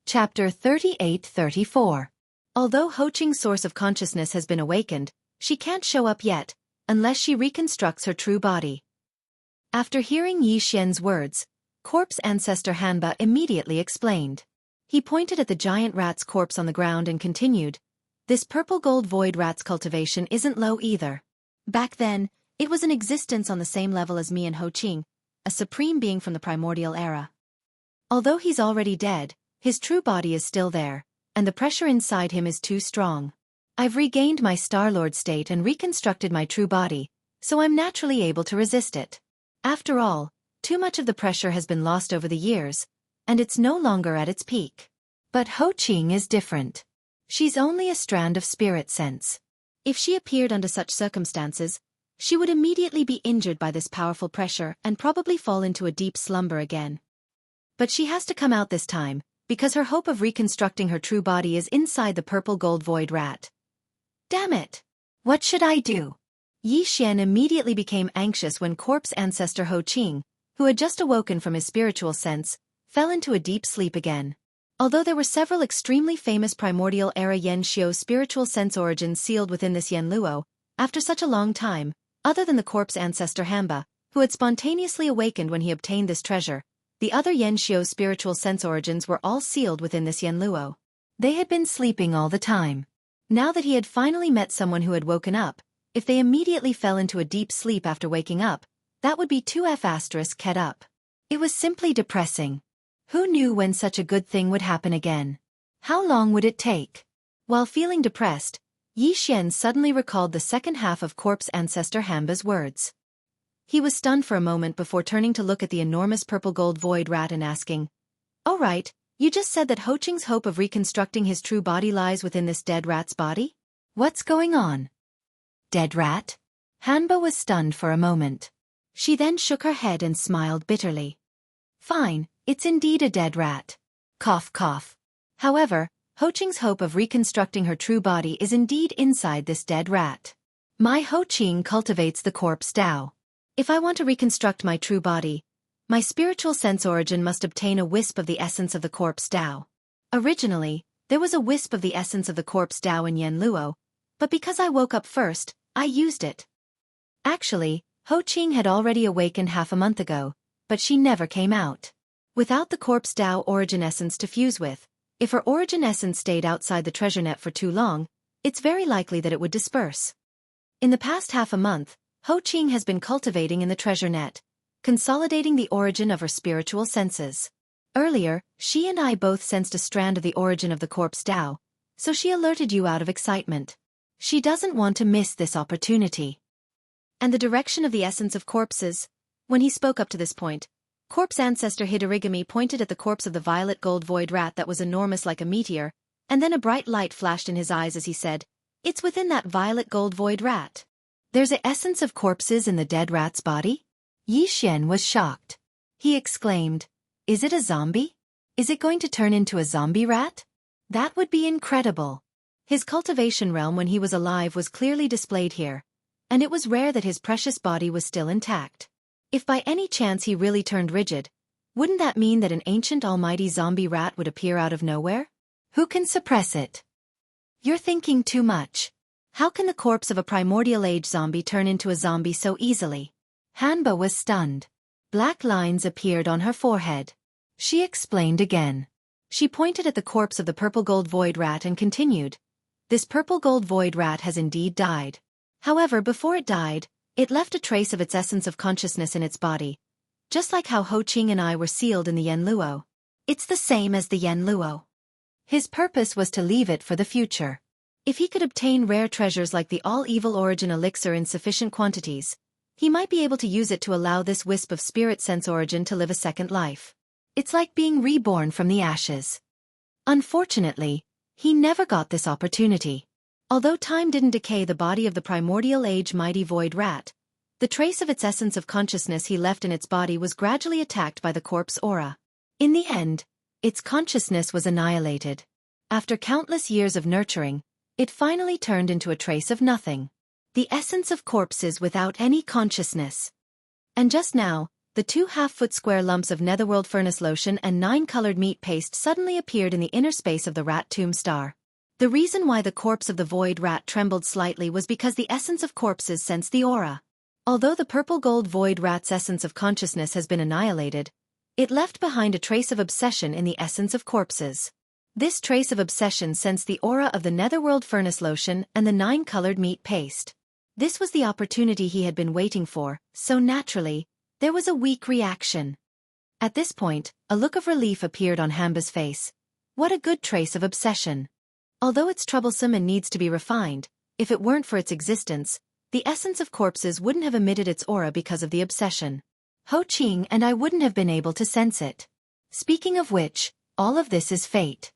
Chapter 38-34. Although Ho Qing's source of consciousness has been awakened, she can't show up yet, unless she reconstructs her true body. After hearing Yi Xian's words, corpse ancestor Hanba immediately explained. He pointed at the giant rat's corpse on the ground and continued, "This purple gold void rat's cultivation isn't low either. Back then, it was in existence on the same level as me and Ho Qing, a supreme being from the primordial era. Although he's already dead, his true body is still there, and the pressure inside him is too strong. I've regained my Star-Lord state and reconstructed my true body, so I'm naturally able to resist it. After all, too much of the pressure has been lost over the years, and it's no longer at its peak. But Ho Qing is different. She's only a strand of spirit sense. If she appeared under such circumstances, she would immediately be injured by this powerful pressure and probably fall into a deep slumber again. But she has to come out this time, because her hope of reconstructing her true body is inside the purple gold void rat. Damn it! What should I do?" Yi Xian immediately became anxious when corpse ancestor Ho Qing, who had just awoken from his spiritual sense, fell into a deep sleep again. Although there were several extremely famous primordial era Yan Xiu spiritual sense origins sealed within this Yan Luo, after such a long time, other than the corpse ancestor Hanba, who had spontaneously awakened when he obtained this treasure, the other Yan Xiu spiritual sense origins were all sealed within this Yan Luo. They had been sleeping all the time. Now that he had finally met someone who had woken up, if they immediately fell into a deep sleep after waking up, that would be 2F** ket up. It was simply depressing. Who knew when such a good thing would happen again? How long would it take? While feeling depressed, Yi Xian suddenly recalled the second half of corpse ancestor Hanba's words. He was stunned for a moment before turning to look at the enormous purple gold void rat and asking, "All right, you just said that Ho Qing's hope of reconstructing his true body lies within this dead rat's body? What's going on?" "Dead rat?" Hanba was stunned for a moment. She then shook her head and smiled bitterly. "Fine, it's indeed a dead rat. Cough cough. However, Ho Qing's hope of reconstructing her true body is indeed inside this dead rat. My Ho Qing cultivates the corpse Tao. If I want to reconstruct my true body, my spiritual sense origin must obtain a wisp of the essence of the corpse Tao. Originally, there was a wisp of the essence of the corpse Tao in Yan Luo, but because I woke up first, I used it. Actually, Ho Qing had already awakened half a month ago, but she never came out. Without the corpse Tao origin essence to fuse with, if her origin essence stayed outside the treasure net for too long, it's very likely that it would disperse. In the past half a month, Ho Qing has been cultivating in the treasure net, consolidating the origin of her spiritual senses. Earlier, she and I both sensed a strand of the origin of the corpse Tao, so she alerted you out of excitement. She doesn't want to miss this opportunity. And the direction of the essence of corpses? When he spoke up to this point, corpse ancestor Hidorigami pointed at the corpse of the violet gold void rat that was enormous like a meteor, and then a bright light flashed in his eyes as he said, "It's within that violet gold void rat. There's an essence of corpses in the dead rat's body?" Yi Xian was shocked. He exclaimed, "Is it a zombie? Is it going to turn into a zombie rat? That would be incredible." His cultivation realm when he was alive was clearly displayed here, and it was rare that his precious body was still intact. If by any chance he really turned rigid, wouldn't that mean that an ancient almighty zombie rat would appear out of nowhere? Who can suppress it? You're thinking too much. How can the corpse of a primordial age zombie turn into a zombie so easily? Hanba was stunned. Black lines appeared on her forehead. She explained again. She pointed at the corpse of the purple gold void rat and continued, "This purple gold void rat has indeed died. However, before it died, it left a trace of its essence of consciousness in its body, just like how Ho Qing and I were sealed in the Yan Luo. It's the same as the Yan Luo. His purpose was to leave it for the future. If he could obtain rare treasures like the all-evil origin elixir in sufficient quantities, he might be able to use it to allow this wisp of spirit sense origin to live a second life. It's like being reborn from the ashes. Unfortunately, he never got this opportunity. Although time didn't decay the body of the primordial age mighty void rat, the trace of its essence of consciousness he left in its body was gradually attacked by the corpse aura. In the end, its consciousness was annihilated. After countless years of nurturing, it finally turned into a trace of nothing. The essence of corpses without any consciousness. And just now, the 2 half-foot square lumps of netherworld furnace lotion and 9-colored meat paste suddenly appeared in the inner space of the rat tomb star. The reason why the corpse of the void rat trembled slightly was because the essence of corpses sensed the aura. Although the purple gold void rat's essence of consciousness has been annihilated, it left behind a trace of obsession in the essence of corpses. This trace of obsession sensed the aura of the netherworld furnace lotion and the 9-colored meat paste. This was the opportunity he had been waiting for, so naturally, there was a weak reaction. At this point, a look of relief appeared on Hamba's face. What a good trace of obsession. Although it's troublesome and needs to be refined, if it weren't for its existence, the essence of corpses wouldn't have emitted its aura because of the obsession. Ho Qing and I wouldn't have been able to sense it. Speaking of which, all of this is fate.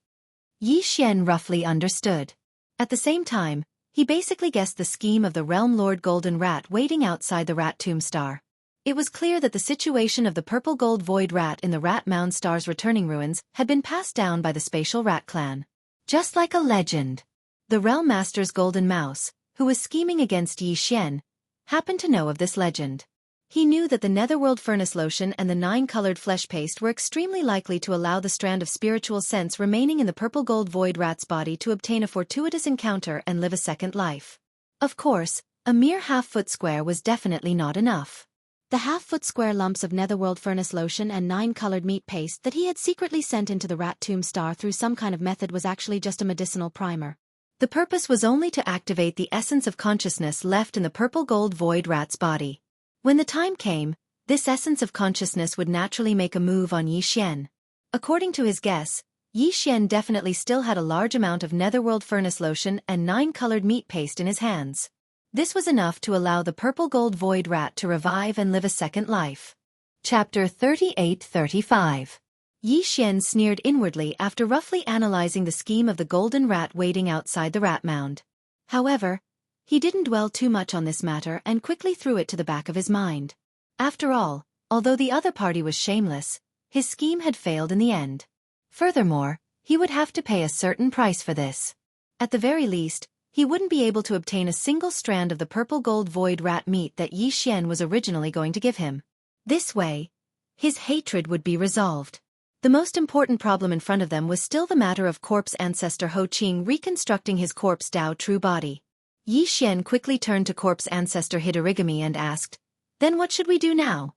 Yi Xian roughly understood. At the same time, he basically guessed the scheme of the Realm Lord Golden Rat waiting outside the Rat Tomb Star. It was clear that the situation of the purple gold void rat in the Rat Mound Star's returning ruins had been passed down by the spatial rat clan. Just like a legend. The Realm Master's Golden Mouse, who was scheming against Yi Xian, happened to know of this legend. He knew that the netherworld furnace lotion and the 9-colored flesh paste were extremely likely to allow the strand of spiritual sense remaining in the purple gold void rat's body to obtain a fortuitous encounter and live a second life. Of course, a mere half-foot square was definitely not enough. The half-foot square lumps of netherworld furnace lotion and 9-colored meat paste that he had secretly sent into the Rat Tomb Star through some kind of method was actually just a medicinal primer. The purpose was only to activate the essence of consciousness left in the purple gold void rat's body. When the time came, this essence of consciousness would naturally make a move on Yi Xian. According to his guess, Yi Xian definitely still had a large amount of netherworld furnace lotion and 9-colored meat paste in his hands. This was enough to allow the purple gold void rat to revive and live a second life. Chapter 38-35. Yi Xian sneered inwardly after roughly analyzing the scheme of the golden rat waiting outside the rat mound. However, he didn't dwell too much on this matter and quickly threw it to the back of his mind. After all, although the other party was shameless, his scheme had failed in the end. Furthermore, he would have to pay a certain price for this. At the very least, he wouldn't be able to obtain a single strand of the purple gold void rat meat that Yi Xian was originally going to give him. This way, his hatred would be resolved. The most important problem in front of them was still the matter of corpse ancestor Ho Qing reconstructing his corpse Dao true body. Yi Xian quickly turned to corpse ancestor Hidorigami and asked, "Then what should we do now?"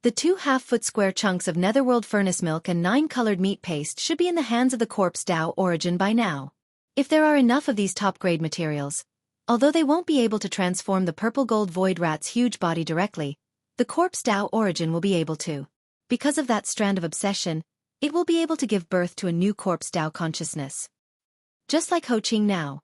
The 2 half-foot square chunks of netherworld furnace milk and 9-colored meat paste should be in the hands of the corpse Dao origin by now. If there are enough of these top-grade materials, although they won't be able to transform the purple gold void rat's huge body directly, the corpse Dao origin will be able to. Because of that strand of obsession, it will be able to give birth to a new corpse Dao consciousness. Just like Ho Qing now.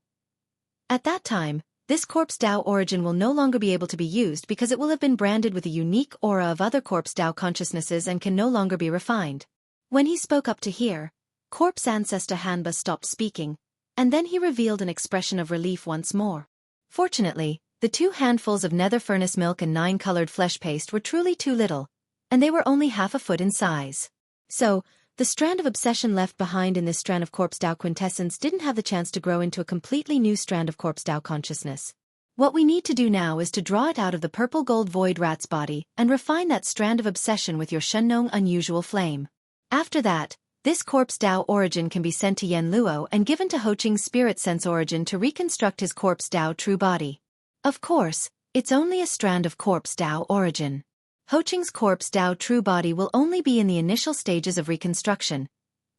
At that time, this corpse Dao origin will no longer be able to be used because it will have been branded with a unique aura of other corpse Dao consciousnesses and can no longer be refined. When he spoke up to hear, corpse ancestor Hanba stopped speaking, and then he revealed an expression of relief once more. Fortunately, the 2 handfuls of nether furnace milk and 9-colored flesh paste were truly too little, and they were only half a foot in size. So, the strand of obsession left behind in this strand of corpse Dao quintessence didn't have the chance to grow into a completely new strand of corpse Dao consciousness. What we need to do now is to draw it out of the purple gold void rat's body and refine that strand of obsession with your Shenong unusual flame. After that, this corpse Dao origin can be sent to Yen Luo and given to Ho Qing's spirit sense origin to reconstruct his corpse Dao true body. Of course, it's only a strand of corpse Dao origin. Ho Qing's corpse Dao true body will only be in the initial stages of reconstruction,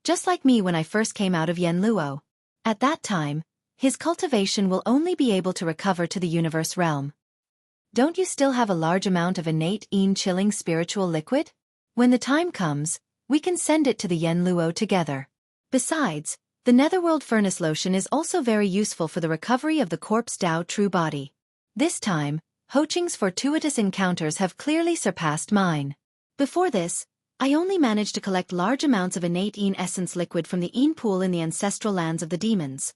just like me when I first came out of Yen Luo. At that time, his cultivation will only be able to recover to the universe realm. Don't you still have a large amount of innate chilling spiritual liquid? When the time comes, we can send it to the Yen Luo together. Besides, the netherworld furnace lotion is also very useful for the recovery of the corpse Dao true body. This time, Ho Qing's fortuitous encounters have clearly surpassed mine. Before this, I only managed to collect large amounts of innate essence liquid from the pool in the ancestral lands of the demons.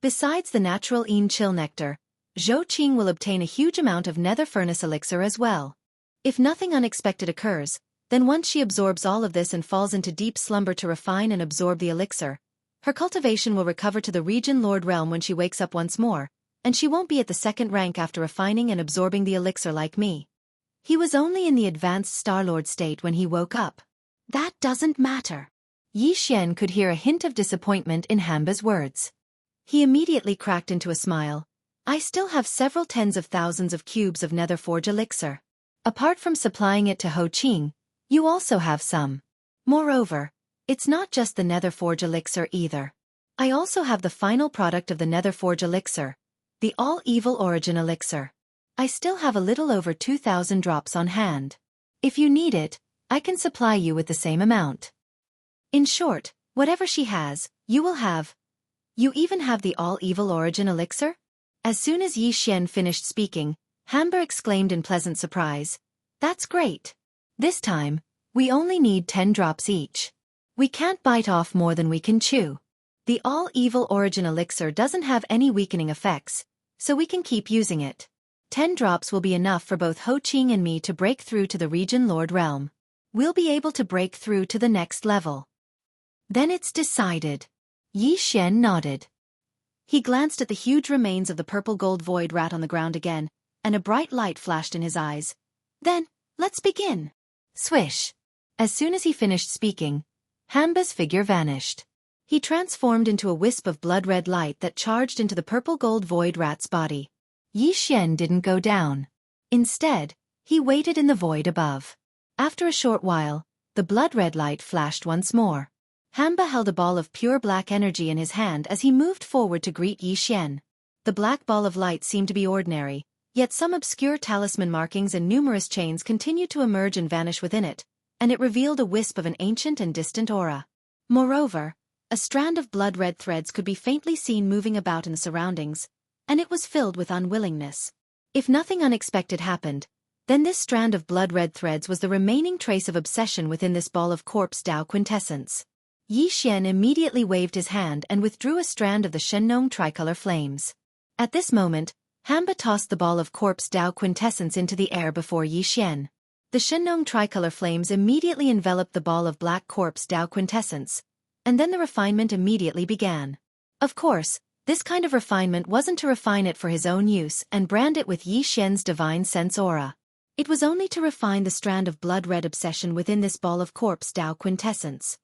Besides the natural chill nectar, Zhou Qing will obtain a huge amount of nether furnace elixir as well. If nothing unexpected occurs, then once she absorbs all of this and falls into deep slumber to refine and absorb the elixir, Her cultivation will recover to the Region Lord realm when she wakes up once more, and she won't be at the second rank after refining and absorbing the elixir like me. He was only in the advanced Star-Lord state when he woke up. That doesn't matter. Yi Xian could hear a hint of disappointment in Hanba's words. He immediately cracked into a smile. I still have several tens of thousands of cubes of Netherforge elixir. Apart from supplying it to Ho Qing, you also have some. Moreover, it's not just the Netherforge elixir either. I also have the final product of the Netherforge elixir, the all-evil origin elixir. I still have a little over 2,000 drops on hand. If you need it, I can supply you with the same amount. In short, whatever she has, you will have. You even have the all-evil origin elixir? As soon as Yi Xian finished speaking, Hanba exclaimed in pleasant surprise. That's great. This time, we only need 10 drops each. We can't bite off more than we can chew. The all-evil origin elixir doesn't have any weakening effects, so we can keep using it. 10 drops will be enough for both Ho Qing and me to break through to the Region Lord realm. We'll be able to break through to the next level. Then it's decided. Yi Xian nodded. He glanced at the huge remains of the purple gold void rat on the ground again, and a bright light flashed in his eyes. Then, let's begin. Swish. As soon as he finished speaking, Hanba's figure vanished. He transformed into a wisp of blood-red light that charged into the purple gold void rat's body. Yi Xian didn't go down. Instead, he waited in the void above. After a short while, the blood-red light flashed once more. Hanba held a ball of pure black energy in his hand as he moved forward to greet Yi Xian. The black ball of light seemed to be ordinary, yet some obscure talisman markings and numerous chains continued to emerge and vanish within it, and it revealed a wisp of an ancient and distant aura. Moreover, a strand of blood-red threads could be faintly seen moving about in the surroundings, and it was filled with unwillingness. If nothing unexpected happened, then this strand of blood-red threads was the remaining trace of obsession within this ball of corpse Tao quintessence. Yi Xian immediately waved his hand and withdrew a strand of the Shenong tricolor flames. At this moment, Hanba tossed the ball of corpse Tao quintessence into the air before Yi Xian. The Shenong tricolor flames immediately enveloped the ball of black corpse Tao quintessence, and then the refinement immediately began. Of course, this kind of refinement wasn't to refine it for his own use and brand it with Yi Xian's divine sense aura. It was only to refine the strand of blood-red obsession within this ball of corpse Tao quintessence.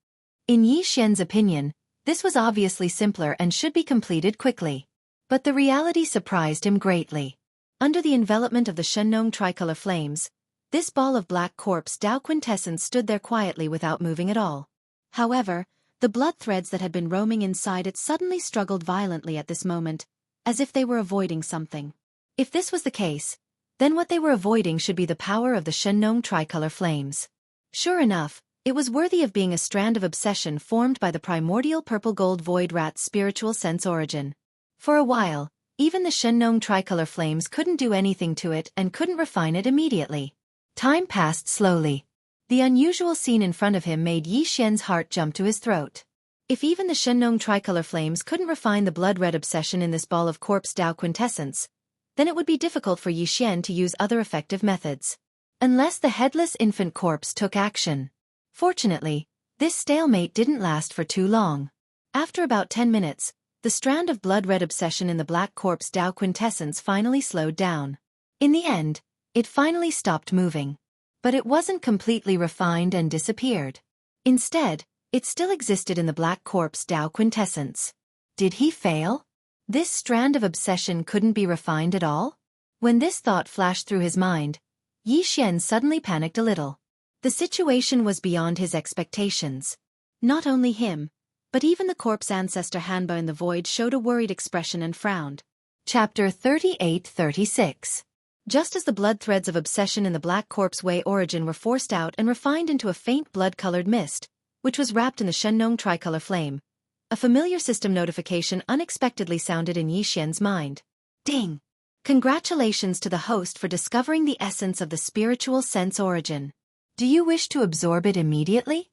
In Yi Xian's opinion, this was obviously simpler and should be completed quickly. But the reality surprised him greatly. Under the envelopment of the Shenong tricolor flames, this ball of black corpse Tao quintessence stood there quietly without moving at all. However, the blood threads that had been roaming inside it suddenly struggled violently at this moment, as if they were avoiding something. If this was the case, then what they were avoiding should be the power of the Shenong tricolor flames. Sure enough, it was worthy of being a strand of obsession formed by the primordial purple gold void rat's spiritual sense origin. For a while, even the Shenong tricolor flames couldn't do anything to it and couldn't refine it immediately. Time passed slowly. The unusual scene in front of him made Yi Xian's heart jump to his throat. If even the Shenong tricolor flames couldn't refine the blood-red obsession in this ball of corpse Tao quintessence, then it would be difficult for Yi Xian to use other effective methods. Unless the headless infant corpse took action. Fortunately, this stalemate didn't last for too long. After about 10 minutes, the strand of blood-red obsession in the black corpse Tao quintessence finally slowed down. In the end, it finally stopped moving. But it wasn't completely refined and disappeared. Instead, it still existed in the black corpse Tao quintessence. Did he fail? This strand of obsession couldn't be refined at all? When this thought flashed through his mind, Yi Xian suddenly panicked a little. The situation was beyond his expectations. Not only him, but even the corpse ancestor Hanba in the void showed a worried expression and frowned. Chapter 38-36. Just as the blood threads of obsession in the black corpse way origin were forced out and refined into a faint blood-colored mist, which was wrapped in the Shenong tricolor flame, a familiar system notification unexpectedly sounded in Yi Xian's mind. Ding! Congratulations to the host for discovering the essence of the spiritual sense origin. Do you wish to absorb it immediately?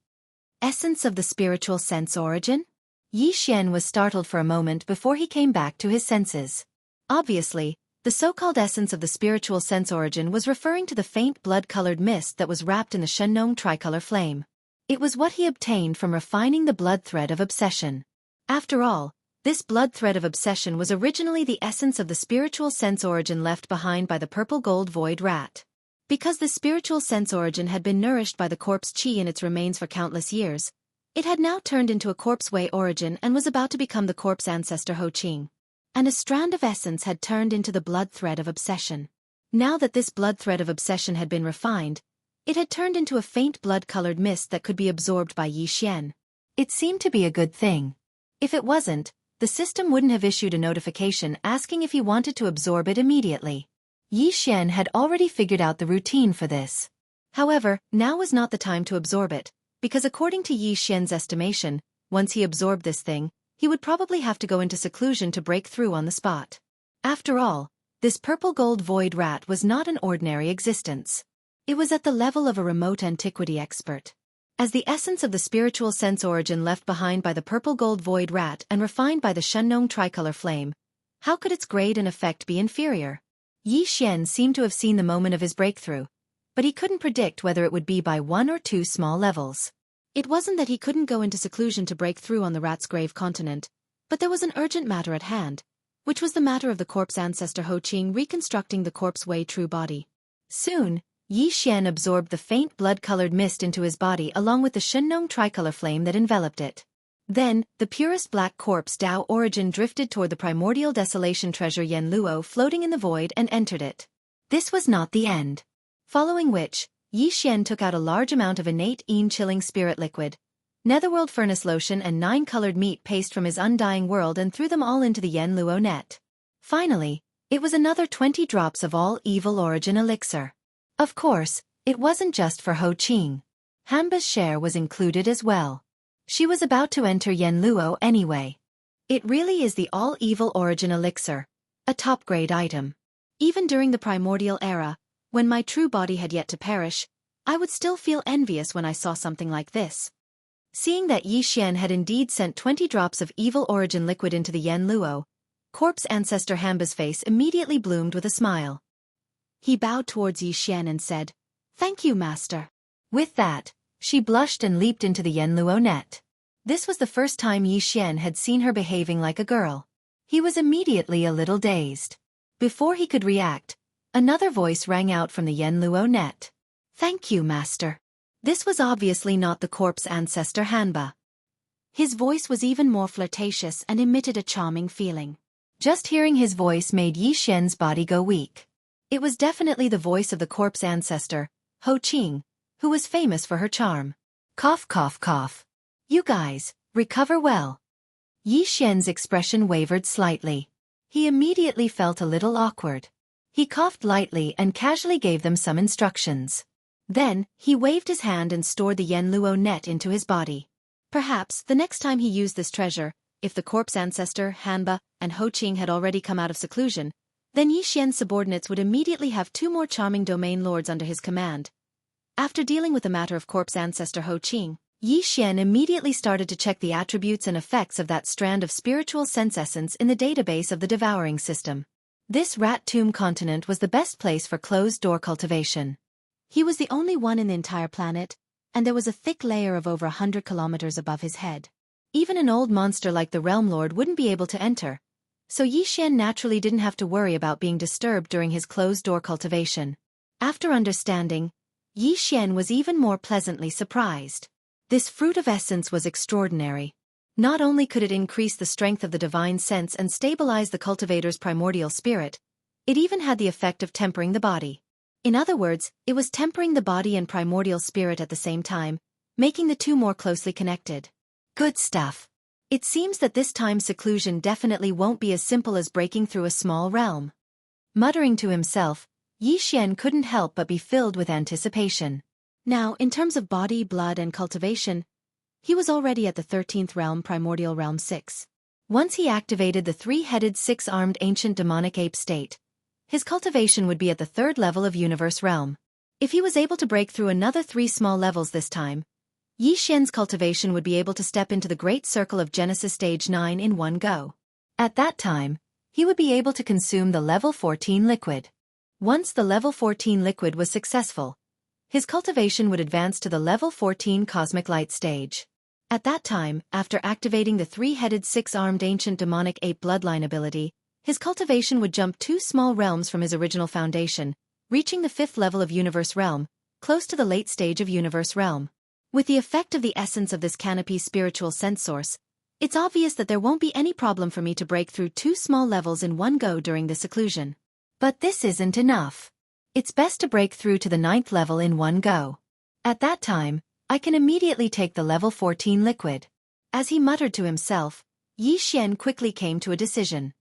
Essence of the spiritual sense origin? Yi Xian was startled for a moment before he came back to his senses. Obviously, the so-called essence of the spiritual sense origin was referring to the faint blood-colored mist that was wrapped in the Shenong tricolor flame. It was what he obtained from refining the blood thread of obsession. After all, this blood thread of obsession was originally the essence of the spiritual sense origin left behind by the purple gold void rat. Because the spiritual sense origin had been nourished by the corpse chi in its remains for countless years, it had now turned into a corpse way origin and was about to become the corpse ancestor Ho Qing. And a strand of essence had turned into the blood thread of obsession. Now that this blood thread of obsession had been refined, it had turned into a faint blood-colored mist that could be absorbed by Yi Xian. It seemed to be a good thing. If it wasn't, the system wouldn't have issued a notification asking if he wanted to absorb it immediately. Yi Xian had already figured out the routine for this. However, now was not the time to absorb it, because according to Yi Xian's estimation, once he absorbed this thing, he would probably have to go into seclusion to break through on the spot. After all, this purple gold void rat was not an ordinary existence. It was at the level of a remote antiquity expert. As the essence of the spiritual sense origin left behind by the purple gold void rat and refined by the Shenong tricolor flame, how could its grade and effect be inferior? Yi Xian seemed to have seen the moment of his breakthrough, but he couldn't predict whether it would be by one or two small levels. It wasn't that he couldn't go into seclusion to break through on the rat's grave continent, but there was an urgent matter at hand, which was the matter of the corpse ancestor Ho Qing reconstructing the corpse way true body. Soon, Yi Xian absorbed the faint blood-colored mist into his body along with the Shenong tricolor flame that enveloped it. Then, the purest black corpse Dao origin drifted toward the primordial desolation treasure Yen Luo floating in the void and entered it. This was not the end. Following which, Yi Xian took out a large amount of innate chilling spirit liquid, netherworld furnace lotion and 9-colored meat paste from his undying world and threw them all into the Yen Luo net. Finally, it was another 20 drops of all evil origin elixir. Of course, it wasn't just for Ho Qing. Hanba's share was included as well. She was about to enter Yen Luo anyway. It really is the all-evil origin elixir, a top-grade item. Even during the primordial era, when my true body had yet to perish, I would still feel envious when I saw something like this. Seeing that Yi Xian had indeed sent 20 drops of evil origin liquid into the Yen Luo, corpse ancestor Hanba's face immediately bloomed with a smile. He bowed towards Yi Xian and said, "Thank you, master." With that, she blushed and leaped into the Yen Luo net. This was the first time Yi Xian had seen her behaving like a girl. He was immediately a little dazed. Before he could react, another voice rang out from the Yen Luo net. "Thank you, master." This was obviously not the corpse ancestor Hanba. His voice was even more flirtatious and emitted a charming feeling. Just hearing his voice made Yi Xian's body go weak. It was definitely the voice of the corpse ancestor, Ho Qing, who was famous for her charm. Cough cough cough. "You guys, recover well." Yi Xian's expression wavered slightly. He immediately felt a little awkward. He coughed lightly and casually gave them some instructions. Then, he waved his hand and stored the Yen Luo net into his body. Perhaps, the next time he used this treasure, if the corpse ancestor, Hanba, and Ho Qing had already come out of seclusion, then Yi Xian's subordinates would immediately have 2 more charming domain lords under his command. After dealing with the matter of corpse ancestor Ho Qing, Yi Xian immediately started to check the attributes and effects of that strand of spiritual sense essence in the database of the devouring system. This rat tomb continent was the best place for closed-door cultivation. He was the only one in the entire planet, and there was a thick layer of over 100 kilometers above his head. Even an old monster like the Realm Lord wouldn't be able to enter, so Yi Xian naturally didn't have to worry about being disturbed during his closed-door cultivation. After understanding, Yi Xian was even more pleasantly surprised. This fruit of essence was extraordinary. Not only could it increase the strength of the divine sense and stabilize the cultivator's primordial spirit, it even had the effect of tempering the body. In other words, it was tempering the body and primordial spirit at the same time, making the two more closely connected. Good stuff. It seems that this time seclusion definitely won't be as simple as breaking through a small realm. Muttering to himself, Yi Xian couldn't help but be filled with anticipation. Now, in terms of body, blood, and cultivation, he was already at the 13th realm, Primordial Realm 6. Once he activated the 3-headed 6-armed ancient demonic ape state, his cultivation would be at the 3rd level of Universe Realm. If he was able to break through another 3 small levels this time, Yi Xian's cultivation would be able to step into the Great Circle of Genesis Stage 9 in one go. At that time, he would be able to consume the Level 14 liquid. Once the Level 14 liquid was successful, his cultivation would advance to the Level 14 Cosmic Light stage. At that time, after activating the three-headed six-armed ancient demonic ape bloodline ability, his cultivation would jump 2 small realms from his original foundation, reaching the 5th level of Universe Realm, close to the late stage of Universe Realm. With the effect of the essence of this canopy's spiritual sense source, it's obvious that there won't be any problem for me to break through 2 small levels in one go during this occlusion. But this isn't enough. It's best to break through to the 9th level in one go. At that time, I can immediately take the level 14 liquid. As he muttered to himself, Xianxia quickly came to a decision.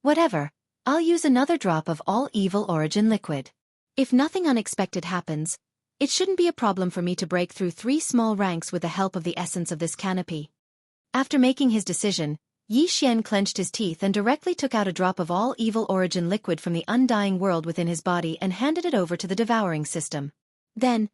Whatever, I'll use another drop of all evil origin liquid. If nothing unexpected happens, it shouldn't be a problem for me to break through 3 small ranks with the help of the essence of this canopy. After making his decision, Xianxia clenched his teeth and directly took out a drop of all evil origin liquid from the undying world within his body and handed it over to the devouring system. Then,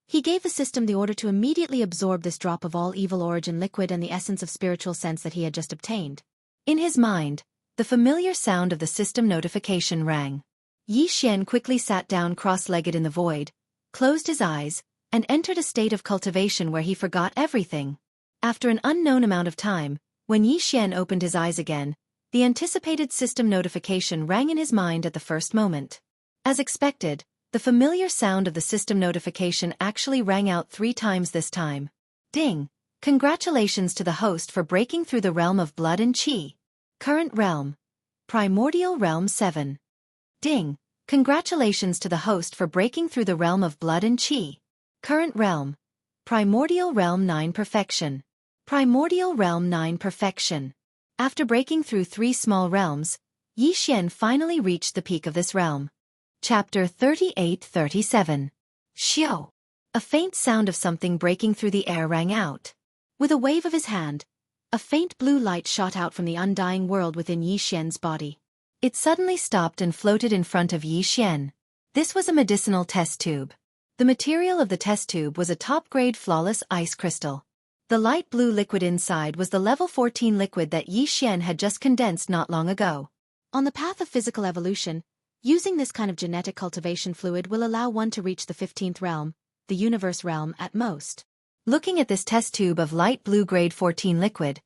he gave the system the order to immediately absorb this drop of all evil origin liquid and the essence of spiritual sense that he had just obtained. In his mind, the familiar sound of the system notification rang. Xianxia quickly sat down cross-legged in the void, closed his eyes, and entered a state of cultivation where he forgot everything. After an unknown amount of time, when Xianxia opened his eyes again, the anticipated system notification rang in his mind at the first moment. As expected, the familiar sound of the system notification actually rang out 3 times this time. Ding! Congratulations to the host for breaking through the realm of blood and qi. Current realm: Primordial Realm 7. Ding! Congratulations to the host for breaking through the realm of blood and qi. Current realm: Primordial Realm 9 Perfection. Primordial Realm 9 Perfection. After breaking through 3 small realms, Xianxia finally reached the peak of this realm. Chapter 38-37. Xiao. A faint sound of something breaking through the air rang out. With a wave of his hand, a faint blue light shot out from the undying world within Xianxia's body. It suddenly stopped and floated in front of Xianxia. This was a medicinal test tube. The material of the test tube was a top-grade flawless ice crystal. The light blue liquid inside was the level 14 liquid that Xianxia had just condensed not long ago. On the path of physical evolution, using this kind of genetic cultivation fluid will allow one to reach the 15th realm, the Universe Realm at most. Looking at this test tube of light blue grade 14 liquid,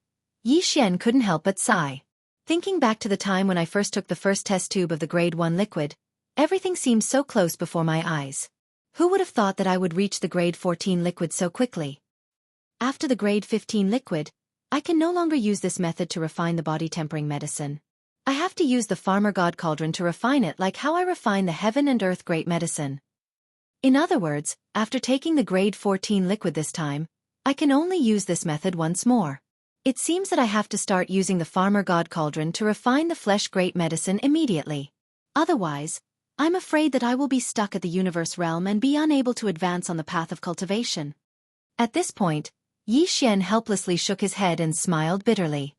Xianxia couldn't help but sigh. Thinking back to the time when I first took the first test tube of the grade 1 liquid, everything seemed so close before my eyes. Who would have thought that I would reach the grade 14 liquid so quickly? After the grade 15 liquid, I can no longer use this method to refine the body tempering medicine. I have to use the farmer god cauldron to refine it like how I refine the heaven and earth great medicine. In other words, after taking the grade 14 liquid this time, I can only use this method once more. It seems that I have to start using the farmer god cauldron to refine the flesh great medicine immediately. Otherwise, I'm afraid that I will be stuck at the Universe Realm and be unable to advance on the path of cultivation. At this point, Xianxia helplessly shook his head and smiled bitterly.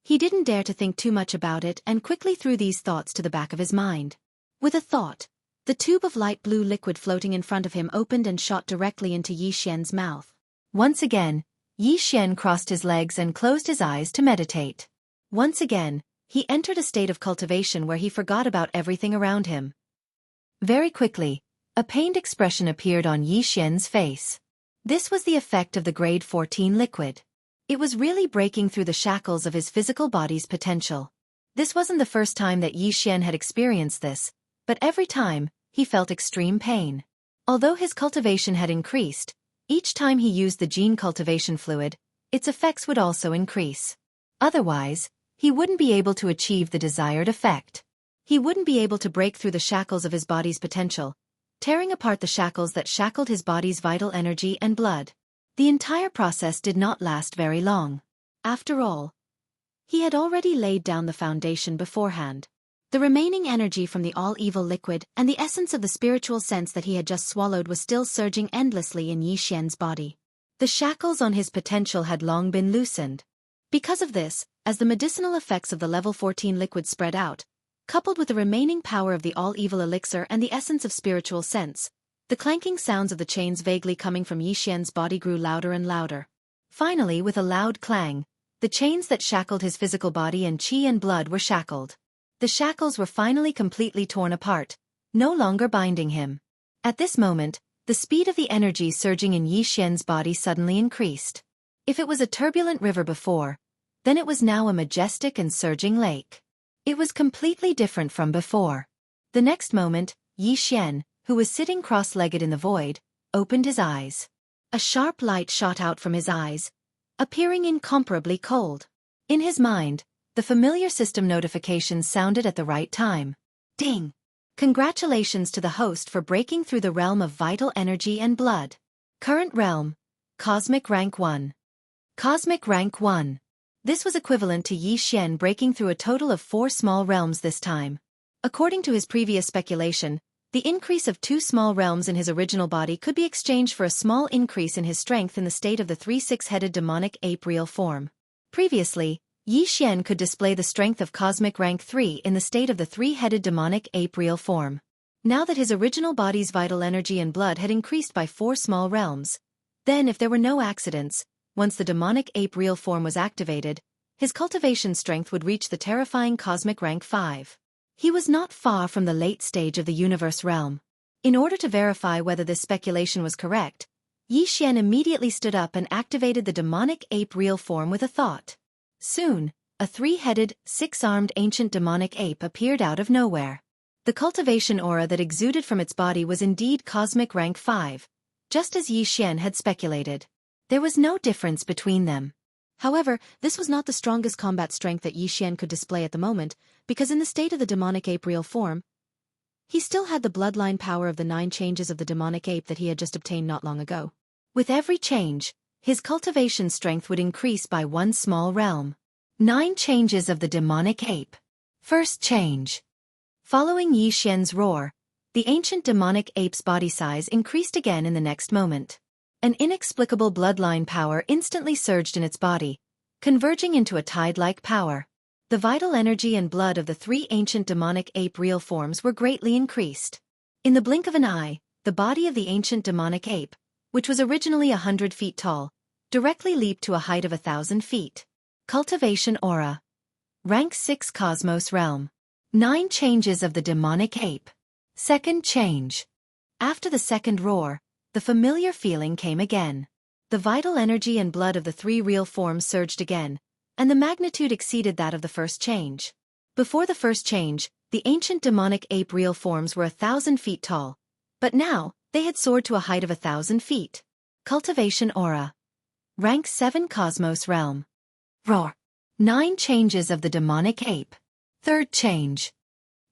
He didn't dare to think too much about it and quickly threw these thoughts to the back of his mind. With a thought, the tube of light blue liquid floating in front of him opened and shot directly into Xianxia's mouth. Once again, Xianxia crossed his legs and closed his eyes to meditate. Once again, he entered a state of cultivation where he forgot about everything around him. Very quickly, a pained expression appeared on Xianxia's face. This was the effect of the grade 14 liquid. It was really breaking through the shackles of his physical body's potential. This wasn't the first time that Xianxia had experienced this, but every time, he felt extreme pain. Although his cultivation had increased, each time he used the gene cultivation fluid, its effects would also increase. Otherwise, he wouldn't be able to achieve the desired effect. He wouldn't be able to break through the shackles of his body's potential, tearing apart the shackles that shackled his body's vital energy and blood. The entire process did not last very long. After all, he had already laid down the foundation beforehand. The remaining energy from the all-evil liquid and the essence of the spiritual sense that he had just swallowed was still surging endlessly in Xianxia's body. The shackles on his potential had long been loosened. Because of this, as the medicinal effects of the level 14 liquid spread out, coupled with the remaining power of the all-evil elixir and the essence of spiritual sense, the clanking sounds of the chains vaguely coming from Xianxia's body grew louder and louder. Finally, with a loud clang, the chains that shackled his physical body and qi and blood were shackled. The shackles were finally completely torn apart, no longer binding him. At this moment, the speed of the energy surging in Xianxia's body suddenly increased. If it was a turbulent river before, then it was now a majestic and surging lake. It was completely different from before. The next moment, Yi Xian, who was sitting cross-legged in the void, opened his eyes. A sharp light shot out from his eyes, appearing incomparably cold. In his mind, the familiar system notifications sounded at the right time. Ding! Congratulations to the host for breaking through the realm of vital energy and blood. Current realm: Cosmic Rank 1. Cosmic Rank 1. This was equivalent to Yi Xian breaking through a total of 4 small realms this time. According to his previous speculation, the increase of 2 small realms in his original body could be exchanged for a small increase in his strength in the state of the 3 6-headed demonic ape real form. Previously, Yi Xian could display the strength of Cosmic Rank 3 in the state of the 3-headed demonic ape real form. Now that his original body's vital energy and blood had increased by 4 small realms, then if there were no accidents, once the demonic ape real form was activated, his cultivation strength would reach the terrifying Cosmic Rank 5. He was not far from the late stage of the universe realm. In order to verify whether this speculation was correct, Yi Xian immediately stood up and activated the demonic ape real form with a thought. Soon, a 3-headed, 6-armed ancient demonic ape appeared out of nowhere. The cultivation aura that exuded from its body was indeed Cosmic Rank 5, just as Yi Xian had speculated. There was no difference between them. However, this was not the strongest combat strength that Yi Xian could display at the moment, because in the state of the demonic ape real form, he still had the bloodline power of the 9 changes of the demonic ape that he had just obtained not long ago. With every change, his cultivation strength would increase by 1 small realm. 9 changes of the demonic ape. First change. Following Yi Xian's roar, the ancient demonic ape's body size increased again in the next moment. An inexplicable bloodline power instantly surged in its body, converging into a tide-like power. The vital energy and blood of the 3 ancient demonic ape real forms were greatly increased. In the blink of an eye, the body of the ancient demonic ape, which was originally 100 feet tall, directly leaped to a height of 1,000 feet. Cultivation aura. Rank 6 Cosmos realm. 9 changes of the demonic ape. Second change. After the second roar, the familiar feeling came again. The vital energy and blood of the 3 real forms surged again, and the magnitude exceeded that of the first change. Before the first change, the ancient demonic ape real forms were 1,000 feet tall, but now, they had soared to a height of 1,000 feet. Cultivation aura. Rank 7 Cosmos realm. Roar. 9 changes of the demonic ape. Third change.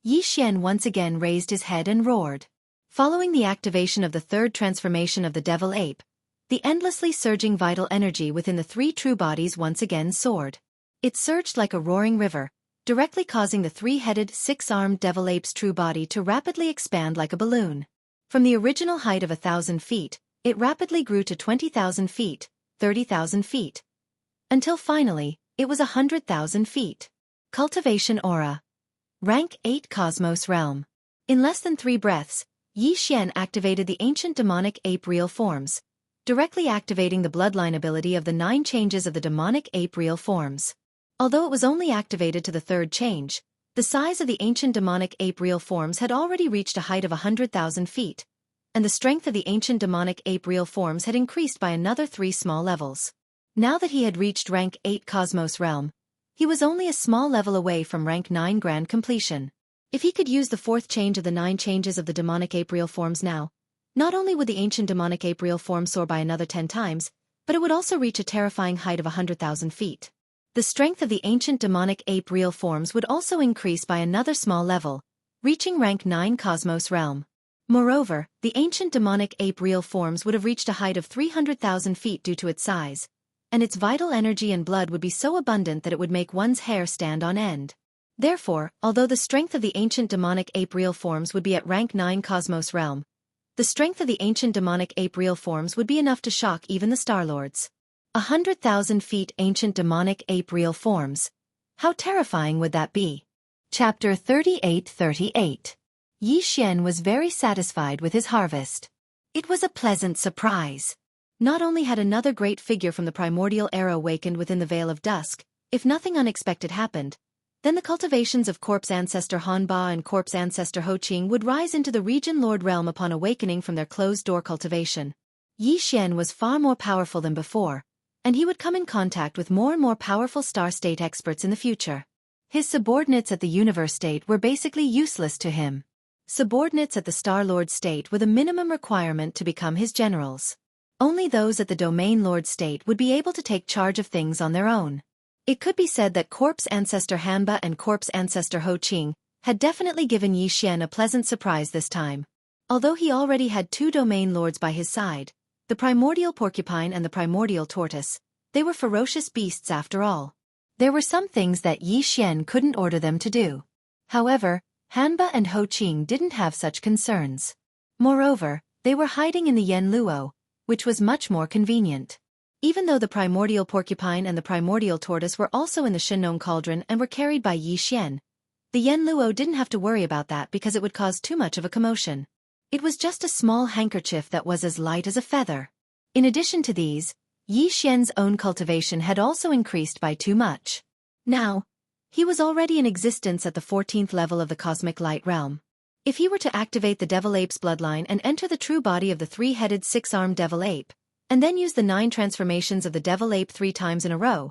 Yi Xian once again raised his head and roared. Following the activation of the third transformation of the devil ape, the endlessly surging vital energy within the 3 true bodies once again soared. It surged like a roaring river, directly causing the 3-headed, 6-armed devil ape's true body to rapidly expand like a balloon. From the original height of 1,000 feet, it rapidly grew to 20,000 feet, 30,000 feet, until finally, it was 100,000 feet. Cultivation aura. Rank 8 Cosmos realm. In less than 3 breaths, Yi Xian activated the ancient demonic ape real forms, directly activating the bloodline ability of the 9 changes of the demonic ape real forms. Although it was only activated to the 3rd change, the size of the ancient demonic ape real forms had already reached a height of 100,000 feet, and the strength of the ancient demonic ape real forms had increased by another 3 small levels. Now that he had reached rank 8 Cosmos realm, he was only a small level away from rank 9 grand completion. If he could use the 4th change of the 9 changes of the demonic ape real forms now, not only would the ancient demonic ape real form soar by another 10 times, but it would also reach a terrifying height of 100,000 feet. The strength of the ancient demonic ape real forms would also increase by another small level, reaching rank 9 Cosmos realm. Moreover, the ancient demonic ape real forms would have reached a height of 300,000 feet due to its size, and its vital energy and blood would be so abundant that it would make one's hair stand on end. Therefore, although the strength of the ancient demonic ape real forms would be at rank 9 Cosmos realm, the strength of the ancient demonic ape real forms would be enough to shock even the Starlords. 100,000 feet ancient demonic ape real forms. How terrifying would that be? Chapter 38:38. Yi Xian was very satisfied with his harvest. It was a pleasant surprise. Not only had another great figure from the primordial era awakened within the Veil of Dusk, if nothing unexpected happened, then the cultivations of Corpse Ancestor Han Ba and Corpse Ancestor Ho Qing would rise into the Region Lord realm upon awakening from their closed-door cultivation. Yi Xian was far more powerful than before, and he would come in contact with more and more powerful star state experts in the future. His subordinates at the universe state were basically useless to him. Subordinates at the Star Lord state were the minimum requirement to become his generals. Only those at the Domain Lord state would be able to take charge of things on their own. It could be said that Corpse Ancestor Hanba and Corpse Ancestor Ho Qing had definitely given Yi Xian a pleasant surprise this time. Although he already had 2 Domain Lords by his side, the Primordial Porcupine and the Primordial Tortoise, they were ferocious beasts after all. There were some things that Yi Xian couldn't order them to do. However, Hanba and Ho Qing didn't have such concerns. Moreover, they were hiding in the Yen Luo, which was much more convenient. Even though the Primordial Porcupine and the Primordial Tortoise were also in the Shenong Cauldron and were carried by Yi Xian, the Yen Luo didn't have to worry about that because it would cause too much of a commotion. It was just a small handkerchief that was as light as a feather. In addition to these, Yi Xian's own cultivation had also increased by too much. Now, he was already in existence at the 14th level of the Cosmic Light Realm. If he were to activate the Devil Ape's bloodline and enter the true body of the 3-headed 6-armed Devil Ape, and then use the 9 transformations of the Devil Ape 3 times in a row,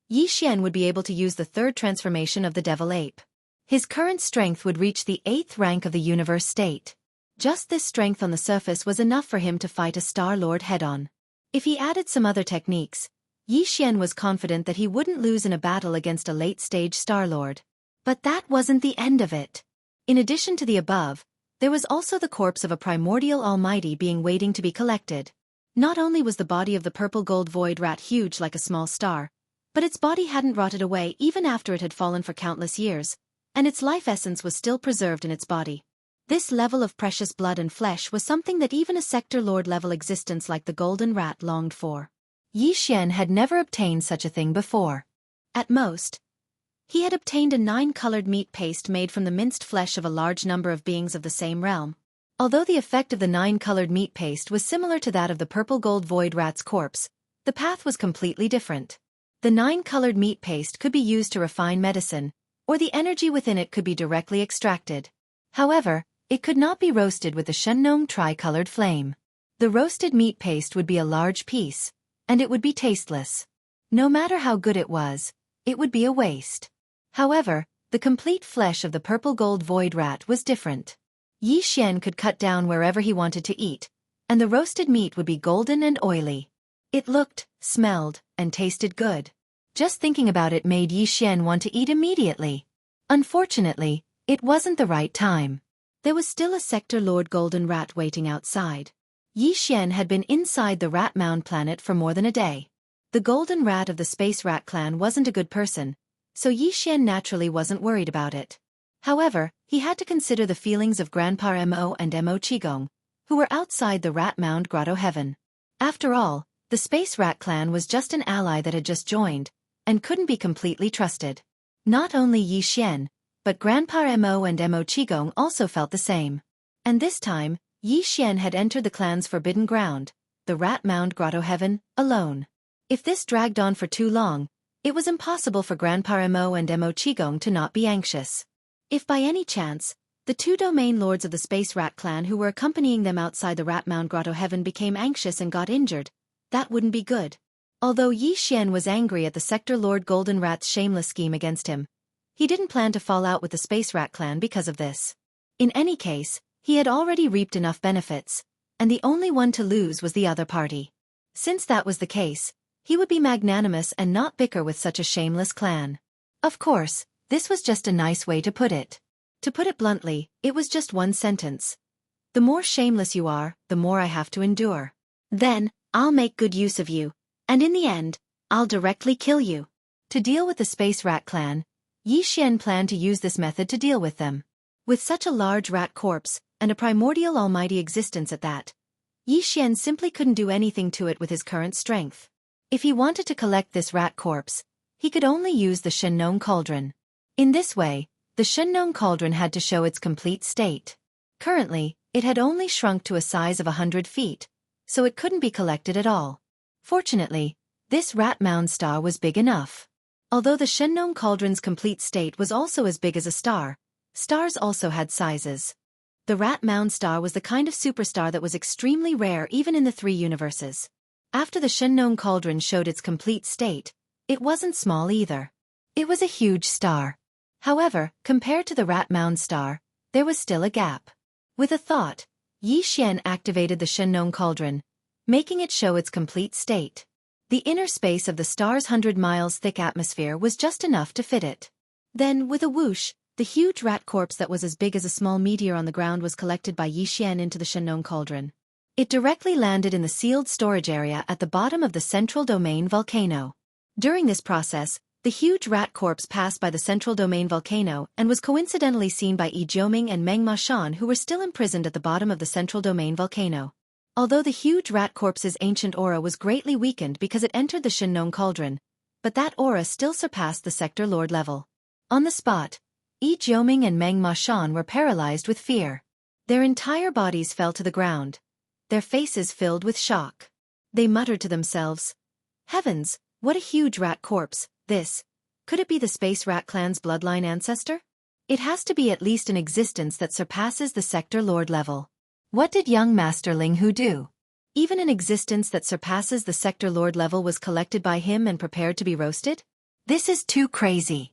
Yi Xian would be able to use the 3rd transformation of the Devil Ape. His current strength would reach the 8th rank of the universe state. Just this strength on the surface was enough for him to fight a Star Lord head-on. If he added some other techniques, Yi Xian was confident that he wouldn't lose in a battle against a late-stage Star Lord. But that wasn't the end of it. In addition to the above, there was also the corpse of a primordial almighty being waiting to be collected. Not only was the body of the purple gold void rat huge like a small star, but its body hadn't rotted away even after it had fallen for countless years, and its life essence was still preserved in its body. This level of precious blood and flesh was something that even a Sector Lord level existence like the Golden Rat longed for. Yi Xian had never obtained such a thing before. At most, he had obtained a 9-colored meat paste made from the minced flesh of a large number of beings of the same realm. Although the effect of the 9-colored meat paste was similar to that of the purple gold void rat's corpse, the path was completely different. The 9-colored meat paste could be used to refine medicine, or the energy within it could be directly extracted. However, it could not be roasted with the Shenong tri-colored flame. The roasted meat paste would be a large piece, and it would be tasteless. No matter how good it would be a waste. However, the complete flesh of the purple gold void rat was different. Yi Xian could cut down wherever he wanted to eat, and the roasted meat would be golden and oily. It looked, smelled, and tasted good. Just thinking about it made Yi Xian want to eat immediately. Unfortunately, it wasn't the right time. There was still a Sector Lord Golden Rat waiting outside. Yi Xian had been inside the Rat Mound planet for more than a day. The Golden Rat of the Space Rat clan wasn't a good person, so Yi Xian naturally wasn't worried about it. However, he had to consider the feelings of Grandpa Mo and Mo Qigong, who were outside the Rat Mound Grotto Heaven. After all, the Space Rat clan was just an ally that had just joined, and couldn't be completely trusted. Not only Yi Xian, but Grandpa Mo and Mo Qigong also felt the same. And this time, Yi Xian had entered the clan's forbidden ground, the Rat Mound Grotto Heaven, alone. If this dragged on for too long, it was impossible for Grandpa Mo and Mo Qigong to not be anxious. If by any chance, the 2 domain lords of the Space Rat clan who were accompanying them outside the Rat Mound Grotto Heaven became anxious and got injured, that wouldn't be good. Although Yi Xian was angry at the Sector Lord Golden Rat's shameless scheme against him, he didn't plan to fall out with the Space Rat clan because of this. In any case, he had already reaped enough benefits, and the only one to lose was the other party. Since that was the case, he would be magnanimous and not bicker with such a shameless clan. Of course, this was just a nice way to put it. To put it bluntly, it was just one sentence. The more shameless you are, the more I have to endure. Then, I'll make good use of you, and in the end, I'll directly kill you. To deal with the Space Rat clan, Yi Xian planned to use this method to deal with them. With such a large rat corpse, and a primordial almighty existence at that, Yi Xian simply couldn't do anything to it with his current strength. If he wanted to collect this rat corpse, he could only use the Shenong Cauldron. In this way, the Shenong Cauldron had to show its complete state. Currently, it had only shrunk to a size of 100 feet, so it couldn't be collected at all. Fortunately, this Rat Mound star was big enough. Although the Shenong Cauldron's complete state was also as big as a star, stars also had sizes. The Rat Mound star was the kind of superstar that was extremely rare even in the 3 universes. After the Shennon cauldron showed its complete state, it wasn't small either. It was a huge star. However, compared to the Rat Mound star, there was still a gap. With a thought, Yi Xian activated the Shennon cauldron, making it show its complete state. The inner space of the star's 100 miles thick atmosphere was just enough to fit it. Then, with a whoosh, the huge rat corpse that was as big as a small meteor on the ground was collected by Yi Xian into the Shennon cauldron. It directly landed in the sealed storage area at the bottom of the central domain volcano. During this process, the huge rat corpse passed by the central domain volcano and was coincidentally seen by Yi Jioming and Meng Mashan, who were still imprisoned at the bottom of the central domain volcano. Although the huge rat corpse's ancient aura was greatly weakened because it entered the Shennon cauldron, but that aura still surpassed the sector lord level. On the spot, Yi Jioming and Meng Mashan were paralyzed with fear. Their entire bodies fell to the ground, their faces filled with shock. They muttered to themselves, "Heavens, what a huge rat corpse, this. Could it be the Space Rat Clan's bloodline ancestor? It has to be at least an existence that surpasses the sector lord level." What did young Master Linghu do? Even an existence that surpasses the sector lord level was collected by him and prepared to be roasted? This is too crazy.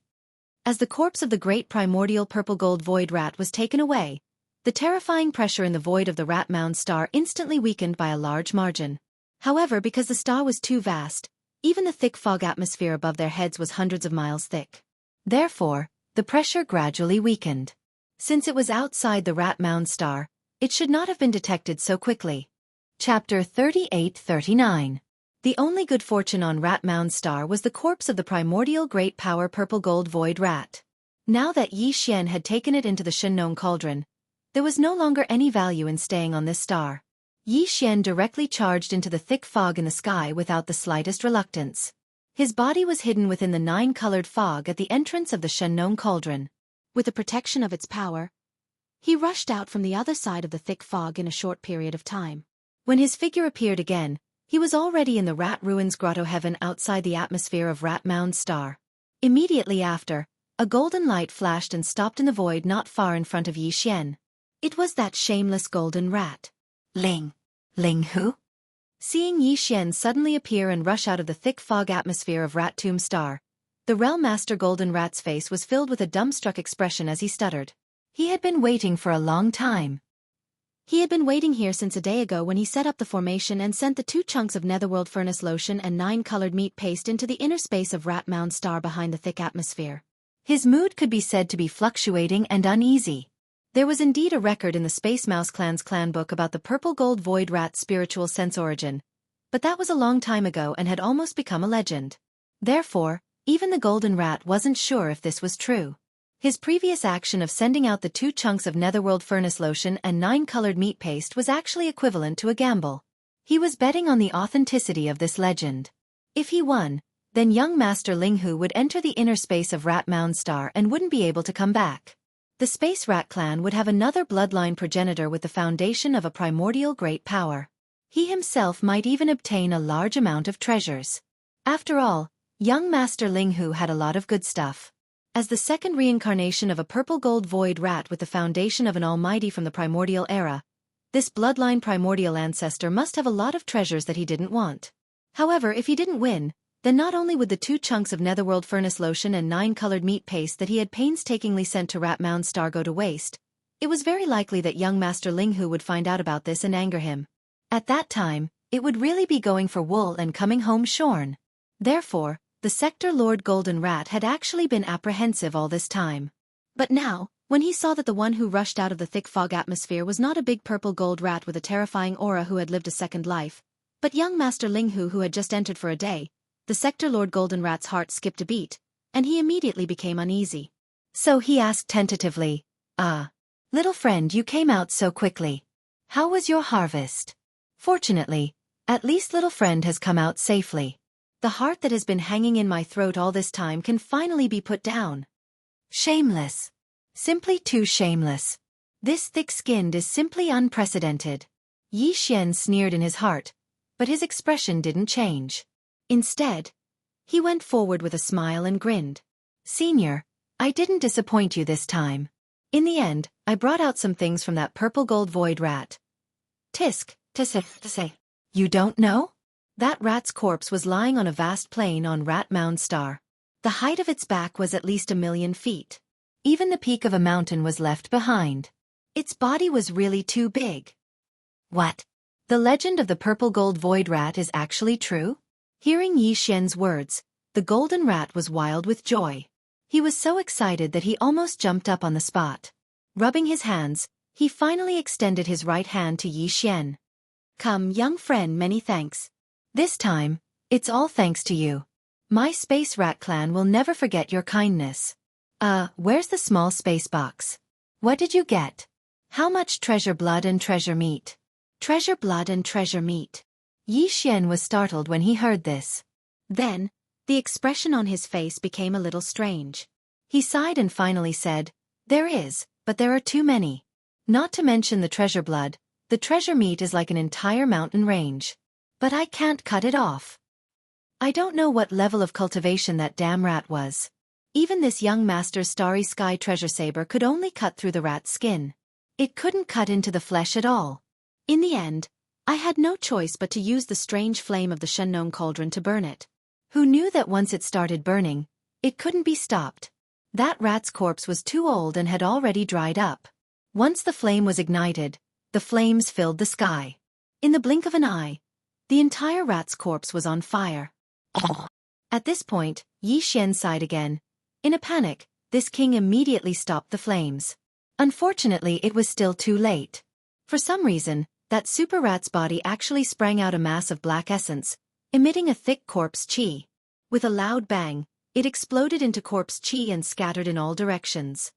As the corpse of the great primordial purple gold void rat was taken away, the terrifying pressure in the void of the Rat Mound star instantly weakened by a large margin. However, because the star was too vast, even the thick fog atmosphere above their heads was hundreds of miles thick. Therefore, the pressure gradually weakened. Since it was outside the Rat Mound star, it should not have been detected so quickly. Chapter 38-39. The only good fortune on Rat Mound star was the corpse of the primordial great power purple gold void rat. Now that Yi Xian had taken it into the Shennon cauldron, there was no longer any value in staying on this star. Yi Xian directly charged into the thick fog in the sky without the slightest reluctance. His body was hidden within the 9-colored fog at the entrance of the Shennon cauldron. With the protection of its power, he rushed out from the other side of the thick fog in a short period of time. When his figure appeared again, he was already in the Rat Ruins Grotto heaven outside the atmosphere of Rat Mound star. Immediately after, a golden light flashed and stopped in the void not far in front of Yi Xian. It was that shameless golden rat. Linghu? Seeing Yi Xian suddenly appear and rush out of the thick fog atmosphere of Rat Tomb star, the Realm Master Golden Rat's face was filled with a dumbstruck expression as he stuttered. He had been waiting for a long time. He had been waiting here since a day ago when he set up the formation and sent the 2 chunks of netherworld furnace lotion and 9-colored meat paste into the inner space of Rat Mound star behind the thick atmosphere. His mood could be said to be fluctuating and uneasy. There was indeed a record in the Space Mouse Clan's clan book about the purple gold void rat's spiritual sense origin, but that was a long time ago and had almost become a legend. Therefore, even the golden rat wasn't sure if this was true. His previous action of sending out the 2 chunks of netherworld furnace lotion and 9-colored meat paste was actually equivalent to a gamble. He was betting on the authenticity of this legend. If he won, then young Master Linghu would enter the inner space of Rat Mound star and wouldn't be able to come back. The Space Rat Clan would have another bloodline progenitor with the foundation of a primordial great power. He himself might even obtain a large amount of treasures. After all, young Master Linghu had a lot of good stuff. As the second reincarnation of a purple gold void rat with the foundation of an almighty from the primordial era, this bloodline primordial ancestor must have a lot of treasures that he didn't want. However, if he didn't win, then not only would the 2 chunks of netherworld furnace lotion and 9-colored meat paste that he had painstakingly sent to Rat Mound star go to waste, it was very likely that young Master Linghu would find out about this and anger him. At that time, it would really be going for wool and coming home shorn. Therefore, the Sector Lord Golden Rat had actually been apprehensive all this time. But now, when he saw that the one who rushed out of the thick fog atmosphere was not a big purple gold rat with a terrifying aura who had lived a second life, but young Master Linghu who had just entered for a day, the Sector Lord Golden Rat's heart skipped a beat, and he immediately became uneasy. So he asked tentatively, little friend, you came out so quickly. How was your harvest? Fortunately, at least little friend has come out safely. The heart that has been hanging in my throat all this time can finally be put down. Shameless. Simply too shameless. This thick-skinned is simply unprecedented. Yi Xian sneered in his heart, but his expression didn't change. Instead, he went forward with a smile and grinned. Senior, I didn't disappoint you this time. In the end, I brought out some things from that purple gold void rat. Tisk, to say. You don't know? That rat's corpse was lying on a vast plain on Rat Mound Star. The height of its back was at least 1,000,000 feet. Even the peak of a mountain was left behind. Its body was really too big. What? The legend of the purple gold void rat is actually true? Hearing Yi Xian's words, the golden rat was wild with joy. He was so excited that he almost jumped up on the spot. Rubbing his hands, he finally extended his right hand to Yi Xian. Come, young friend, many thanks. This time, it's all thanks to you. My space rat clan will never forget your kindness. Where's the small space box? What did you get? How much treasure blood and treasure meat? Treasure blood and treasure meat. Yi Xian was startled when he heard this. Then, the expression on his face became a little strange. He sighed and finally said, "There is, but there are too many. Not to mention the treasure blood, the treasure meat is like an entire mountain range. But I can't cut it off. I don't know what level of cultivation that damn rat was. Even this young master's starry sky treasure saber could only cut through the rat's skin. It couldn't cut into the flesh at all. In the end, I had no choice but to use the strange flame of the Shenong cauldron to burn it. Who knew that once it started burning, it couldn't be stopped? That rat's corpse was too old and had already dried up. Once the flame was ignited, the flames filled the sky. In the blink of an eye, the entire rat's corpse was on fire. At this point, Yi Xian sighed again. In a panic, this king immediately stopped the flames. Unfortunately, it was still too late. For some reason, that super rat's body actually sprang out a mass of black essence, emitting a thick corpse chi. With a loud bang, it exploded into corpse chi and scattered in all directions.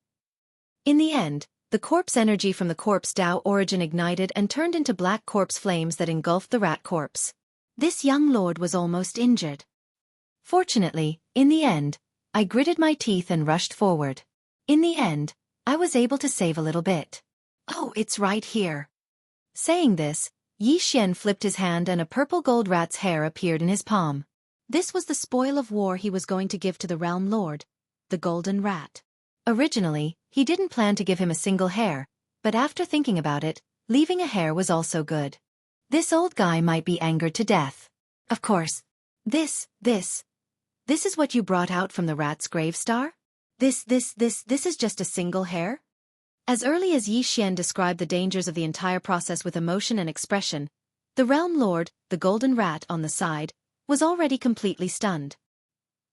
In the end, the corpse energy from the corpse Tao origin ignited and turned into black corpse flames that engulfed the rat corpse. This young lord was almost injured. Fortunately, in the end, I gritted my teeth and rushed forward. In the end, I was able to save a little bit. Oh, it's right here. Saying this, Yi Xian flipped his hand and a purple gold rat's hair appeared in his palm. This was the spoil of war he was going to give to the realm lord, the golden rat. Originally, he didn't plan to give him a single hair, but after thinking about it, leaving a hair was also good. This old guy might be angered to death. Of course. This is what you brought out from the rat's grave star? This is just a single hair? As early as Yi Xian described the dangers of the entire process with emotion and expression, the realm lord, the golden rat on the side, was already completely stunned.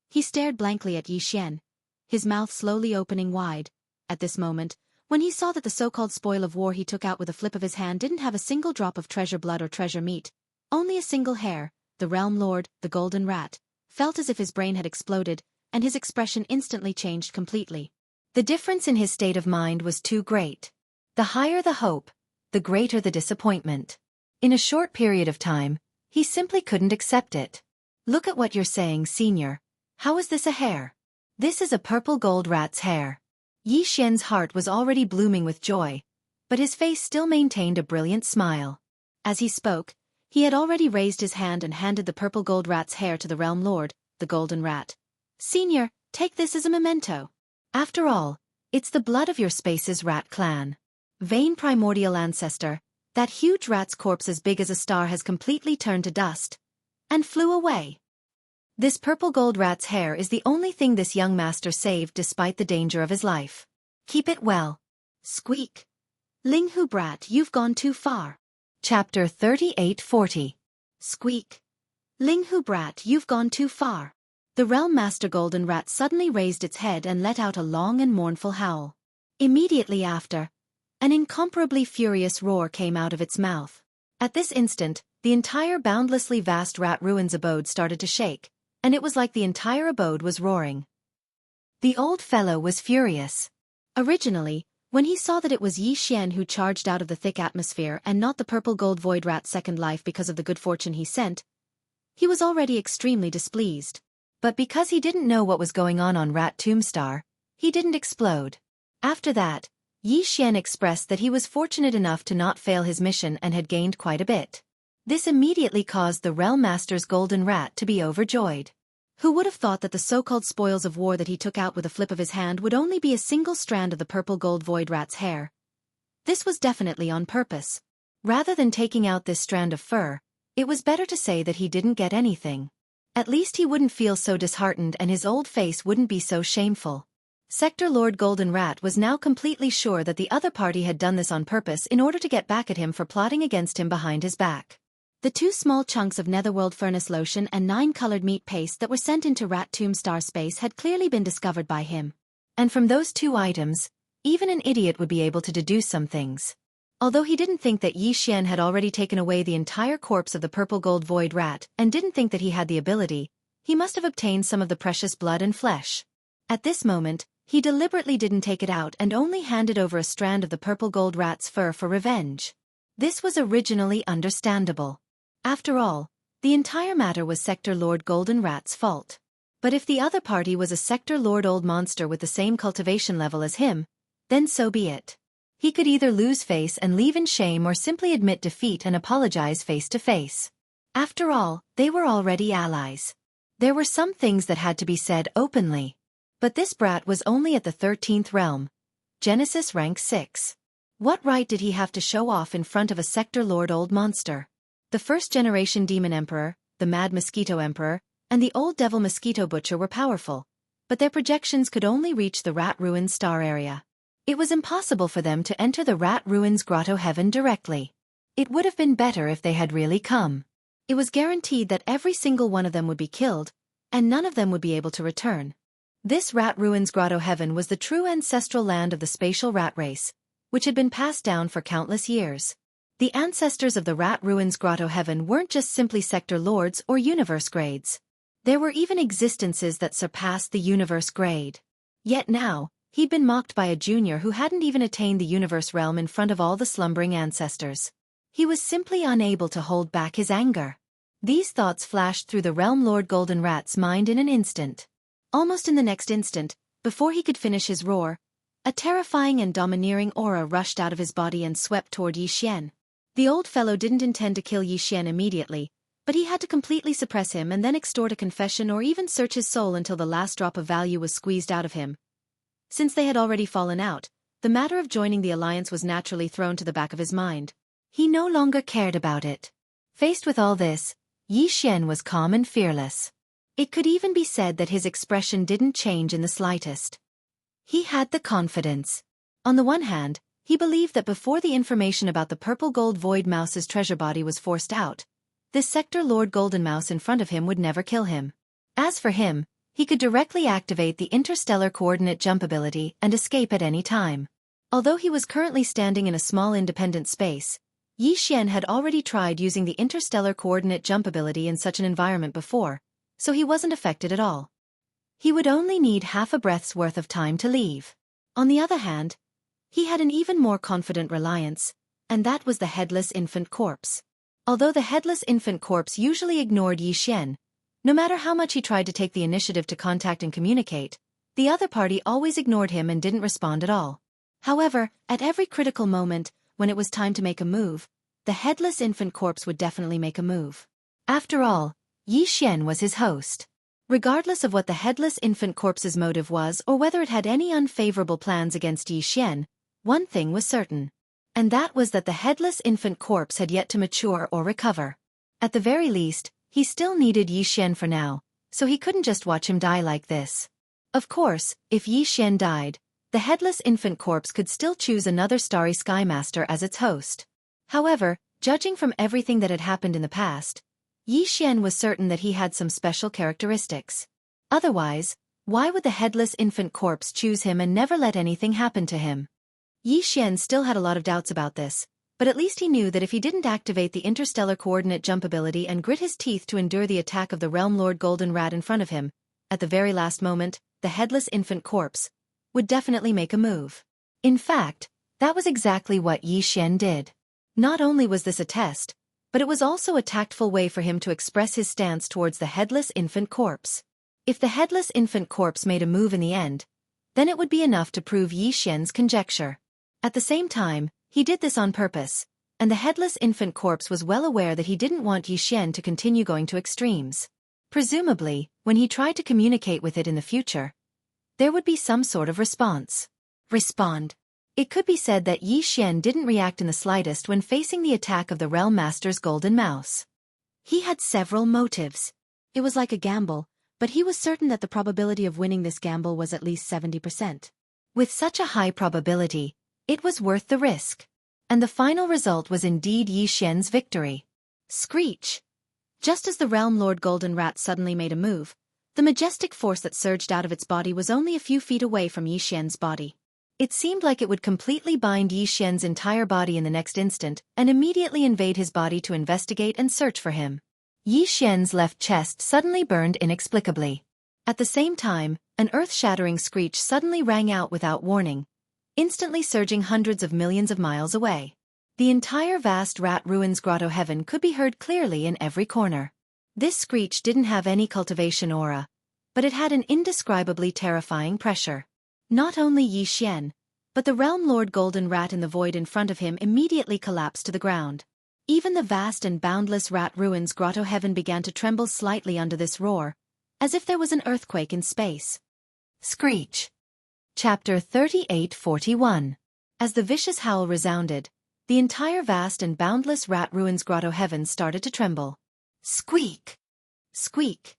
He stared blankly at Yi Xian, his mouth slowly opening wide. At this moment, when he saw that the so-called spoil of war he took out with a flip of his hand didn't have a single drop of treasure blood or treasure meat, only a single hair, the realm lord, the golden rat, felt as if his brain had exploded, and his expression instantly changed completely. The difference in his state of mind was too great. The higher the hope, the greater the disappointment. In a short period of time, he simply couldn't accept it. Look at what you're saying, senior. How is this a hair? This is a purple gold rat's hair. Yi Xian's heart was already blooming with joy, but his face still maintained a brilliant smile. As he spoke, he had already raised his hand and handed the purple gold rat's hair to the realm lord, the golden rat. Senior, take this as a memento. After all, it's the blood of your space's rat clan. Vain primordial ancestor, that huge rat's corpse as big as a star has completely turned to dust, and flew away. This purple gold rat's hair is the only thing this young master saved despite the danger of his life. Keep it well. Squeak. Linghu brat, you've gone too far. Chapter 3840. Squeak. Linghu brat, you've gone too far. The realm master golden rat suddenly raised its head and let out a long and mournful howl. Immediately after, an incomparably furious roar came out of its mouth. At this instant, the entire boundlessly vast rat ruins abode started to shake, and it was like the entire abode was roaring. The old fellow was furious. Originally, when he saw that it was Yi Xian who charged out of the thick atmosphere and not the purple gold void rat's second life because of the good fortune he sent, he was already extremely displeased. But because he didn't know what was going on Rat Tomb Star, he didn't explode. After that, Yi Xian expressed that he was fortunate enough to not fail his mission and had gained quite a bit. This immediately caused the Realm Master's golden rat to be overjoyed. Who would have thought that the so-called spoils of war that he took out with a flip of his hand would only be a single strand of the purple gold void rat's hair? This was definitely on purpose. Rather than taking out this strand of fur, It was better to say that he didn't get anything. At least he wouldn't feel so disheartened and his old face wouldn't be so shameful. Sector Lord Golden Rat was now completely sure that the other party had done this on purpose in order to get back at him for plotting against him behind his back. The 2 small chunks of Netherworld Furnace Lotion and 9 colored meat paste that were sent into Rat Tomb Star Space had clearly been discovered by him. And from those 2 items, even an idiot would be able to deduce some things. Although he didn't think that Xianxia had already taken away the entire corpse of the purple gold void rat and didn't think that he had the ability, he must have obtained some of the precious blood and flesh. At this moment, he deliberately didn't take it out and only handed over a strand of the purple gold rat's fur for revenge. This was originally understandable. After all, the entire matter was Sector Lord Golden Rat's fault. But if the other party was a Sector Lord Old Monster with the same cultivation level as him, then so be it. He could either lose face and leave in shame or simply admit defeat and apologize face to face. After all, they were already allies. There were some things that had to be said openly. But this brat was only at the 13th realm. Genesis rank 6. What right did he have to show off in front of a Sector Lord Old Monster? The first-generation Demon Emperor, the Mad Mosquito Emperor, and the Old Devil Mosquito Butcher were powerful, but their projections could only reach the Rat Ruins star area. It was impossible for them to enter the Rat Ruins Grotto Heaven directly. It would have been better if they had really come. It was guaranteed that every single one of them would be killed, and none of them would be able to return. This Rat Ruins Grotto Heaven was the true ancestral land of the spatial rat race, which had been passed down for countless years. The ancestors of the Rat Ruins Grotto Heaven weren't just simply sector lords or universe grades. There were even existences that surpassed the universe grade. Yet now, he'd been mocked by a junior who hadn't even attained the universe realm in front of all the slumbering ancestors. He was simply unable to hold back his anger. These thoughts flashed through the Realm Lord Golden Rat's mind in an instant. Almost in the next instant, before he could finish his roar, a terrifying and domineering aura rushed out of his body and swept toward Xianxia. The old fellow didn't intend to kill Xianxia immediately, but he had to completely suppress him and then extort a confession or even search his soul until the last drop of value was squeezed out of him. Since they had already fallen out, the matter of joining the alliance was naturally thrown to the back of his mind. He no longer cared about it. Faced with all this, Xianxia was calm and fearless. It could even be said that his expression didn't change in the slightest. He had the confidence. On the one hand, he believed that before the information about the purple gold void mouse's treasure body was forced out, this Sector Lord Golden Mouse in front of him would never kill him. As for him, he could directly activate the interstellar coordinate jump ability and escape at any time. Although he was currently standing in a small independent space, Xianxia had already tried using the interstellar coordinate jump ability in such an environment before, so he wasn't affected at all. He would only need half a breath's worth of time to leave. On the other hand, he had an even more confident reliance, and that was the headless infant corpse. Although the headless infant corpse usually ignored Xianxia, no matter how much he tried to take the initiative to contact and communicate, the other party always ignored him and didn't respond at all. However, at every critical moment, when it was time to make a move, the headless infant corpse would definitely make a move. After all, Xianxia was his host. Regardless of what the headless infant corpse's motive was or whether it had any unfavorable plans against Xianxia, one thing was certain. And that was that the headless infant corpse had yet to mature or recover. At the very least, he still needed Xianxia for now, so he couldn't just watch him die like this. Of course, if Xianxia died, the headless infant corpse could still choose another Starry Sky Master as its host. However, judging from everything that had happened in the past, Xianxia was certain that he had some special characteristics. Otherwise, why would the headless infant corpse choose him and never let anything happen to him? Xianxia still had a lot of doubts about this, but at least he knew that if he didn't activate the interstellar coordinate jump ability and grit his teeth to endure the attack of the Realm Lord Golden Rat in front of him, at the very last moment, the headless infant corpse would definitely make a move. In fact, that was exactly what Xianxia did. Not only was this a test, but it was also a tactful way for him to express his stance towards the headless infant corpse. If the headless infant corpse made a move in the end, then it would be enough to prove Xianxia's conjecture. At the same time, he did this on purpose, and the headless infant corpse was well aware that he didn't want Xianxia to continue going to extremes. Presumably, when he tried to communicate with it in the future, there would be some sort of response. Respond. It could be said that Xianxia didn't react in the slightest when facing the attack of the Realm Master's Golden Mouse. He had several motives. It was like a gamble, but he was certain that the probability of winning this gamble was at least 70%. With such a high probability, it was worth the risk. And the final result was indeed Yi Xian's victory. Screech! Just as the Realm Lord Golden Rat suddenly made a move, the majestic force that surged out of its body was only a few feet away from Yi Xian's body. It seemed like it would completely bind Yi Xian's entire body in the next instant and immediately invade his body to investigate and search for him. Yi Xian's left chest suddenly burned inexplicably. At the same time, an earth-shattering screech suddenly rang out without warning, instantly surging hundreds of millions of miles away. The entire vast rat ruins grotto heaven could be heard clearly in every corner. This screech didn't have any cultivation aura, but it had an indescribably terrifying pressure. Not only Yi Xian, but the Realm Lord Golden Rat in the void in front of him immediately collapsed to the ground. Even the vast and boundless rat ruins grotto heaven began to tremble slightly under this roar, as if there was an earthquake in space. Screech. Chapter 38-41. As the vicious howl resounded, the entire vast and boundless rat ruins grotto heaven started to tremble. Squeak! Squeak!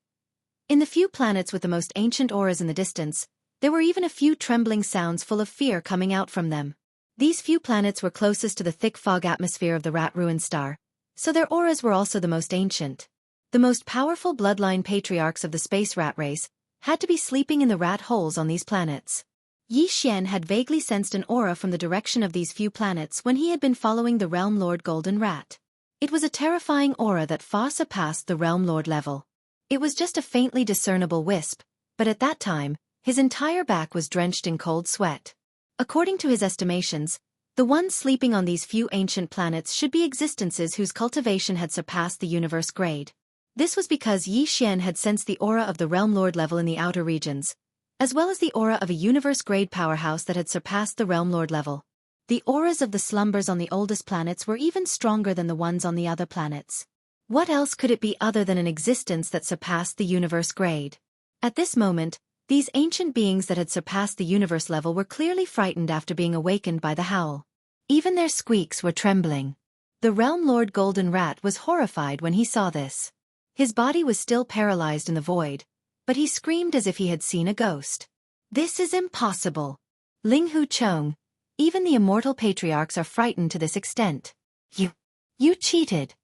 In the few planets with the most ancient auras in the distance, there were even a few trembling sounds full of fear coming out from them. These few planets were closest to the thick fog atmosphere of the rat ruin star, so their auras were also the most ancient. The most powerful bloodline patriarchs of the space rat race had to be sleeping in the rat holes on these planets. Yi Xian had vaguely sensed an aura from the direction of these few planets when he had been following the Realm Lord Golden Rat. It was a terrifying aura that far surpassed the Realm Lord level. It was just a faintly discernible wisp, but at that time, his entire back was drenched in cold sweat. According to his estimations, the ones sleeping on these few ancient planets should be existences whose cultivation had surpassed the universe grade. This was because Yi Xian had sensed the aura of the Realm Lord level in the outer regions, as well as the aura of a universe-grade powerhouse that had surpassed the Realm Lord level. The auras of the slumbers on the oldest planets were even stronger than the ones on the other planets. What else could it be other than an existence that surpassed the universe grade? At this moment, these ancient beings that had surpassed the universe level were clearly frightened after being awakened by the howl. Even their squeaks were trembling. The Realm Lord Golden Rat was horrified when he saw this. His body was still paralyzed in the void, but he screamed as if he had seen a ghost. This is impossible. Ling Hu Chong, even the immortal patriarchs are frightened to this extent. You cheated.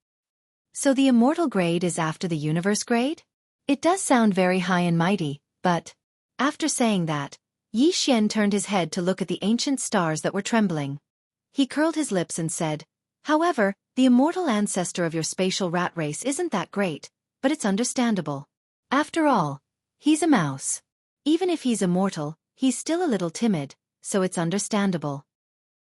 So the immortal grade is after the universe grade? It does sound very high and mighty, but... After saying that, Yi Xian turned his head to look at the ancient stars that were trembling. He curled his lips and said, "However, the immortal ancestor of your spatial rat race isn't that great, but it's understandable. After all, he's a mouse. Even if he's immortal, he's still a little timid, so it's understandable."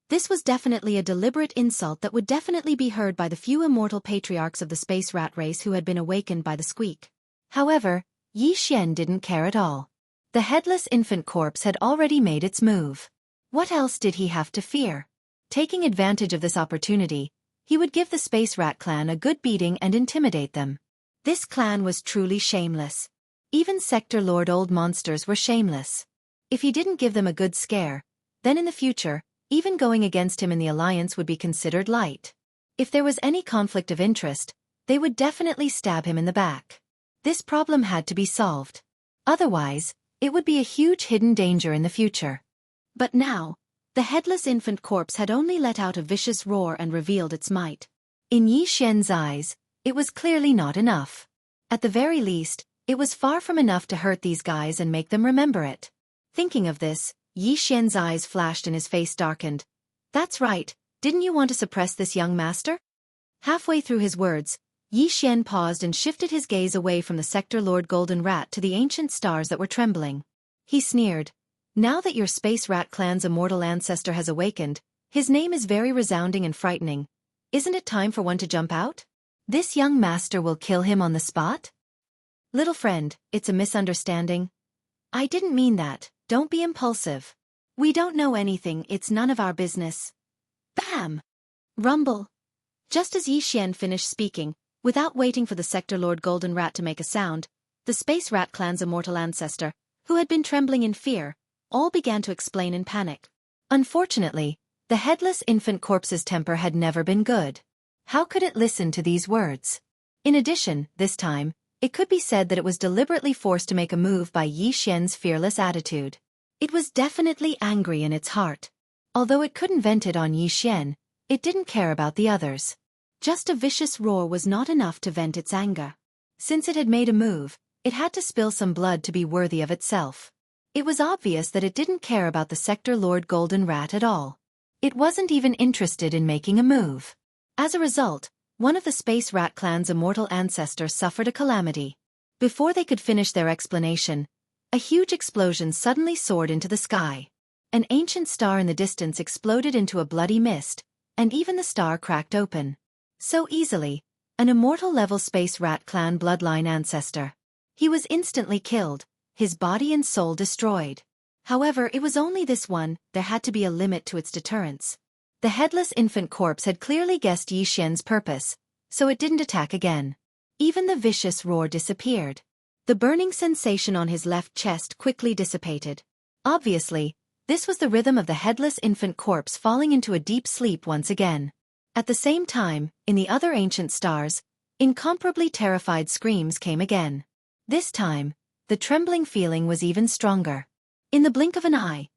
This was definitely a deliberate insult that would definitely be heard by the few immortal patriarchs of the space rat race who had been awakened by the squeak. However, Yi Xian didn't care at all. The headless infant corpse had already made its move. What else did he have to fear? Taking advantage of this opportunity, he would give the Space Rat clan a good beating and intimidate them. This clan was truly shameless. Even Sector Lord Old Monsters were shameless. If he didn't give them a good scare, then in the future, even going against him in the alliance would be considered light. If there was any conflict of interest, they would definitely stab him in the back. This problem had to be solved. Otherwise, it would be a huge hidden danger in the future. But now, the headless infant corpse had only let out a vicious roar and revealed its might. In Yi Xian's eyes, it was clearly not enough. At the very least, it was far from enough to hurt these guys and make them remember it. Thinking of this, Yi Xian's eyes flashed and his face darkened. "That's right, didn't you want to suppress this young master?" Halfway through his words, Yi Xian paused and shifted his gaze away from the Sector Lord Golden Rat to the ancient stars that were trembling. He sneered, "Now that your Space Rat clan's immortal ancestor has awakened, his name is very resounding and frightening. Isn't it time for one to jump out? This young master will kill him on the spot?" "Little friend, it's a misunderstanding. I didn't mean that, don't be impulsive. We don't know anything, it's none of our business." Bam! Rumble. Just as Yi Xian finished speaking, without waiting for the Sector Lord Golden Rat to make a sound, the Space Rat clan's immortal ancestor, who had been trembling in fear, all began to explain in panic. Unfortunately, the headless infant corpse's temper had never been good. How could it listen to these words? In addition, this time, it could be said that it was deliberately forced to make a move by Yi Xian's fearless attitude. It was definitely angry in its heart. Although it couldn't vent it on Yi Xian, it didn't care about the others. Just a vicious roar was not enough to vent its anger. Since it had made a move, it had to spill some blood to be worthy of itself. It was obvious that it didn't care about the Sector Lord Golden Rat at all. It wasn't even interested in making a move. As a result, one of the Space Rat clan's immortal ancestors suffered a calamity. Before they could finish their explanation, a huge explosion suddenly soared into the sky. An ancient star in the distance exploded into a bloody mist, and even the star cracked open. So easily, an immortal-level Space Rat clan bloodline ancestor. He was instantly killed, his body and soul destroyed. However, it was only this one, there had to be a limit to its deterrence. The headless infant corpse had clearly guessed Yi Xian's purpose, so it didn't attack again. Even the vicious roar disappeared. The burning sensation on his left chest quickly dissipated. Obviously, this was the rhythm of the headless infant corpse falling into a deep sleep once again. At the same time, in the other ancient stars, incomparably terrified screams came again. This time, the trembling feeling was even stronger. In the blink of an eye,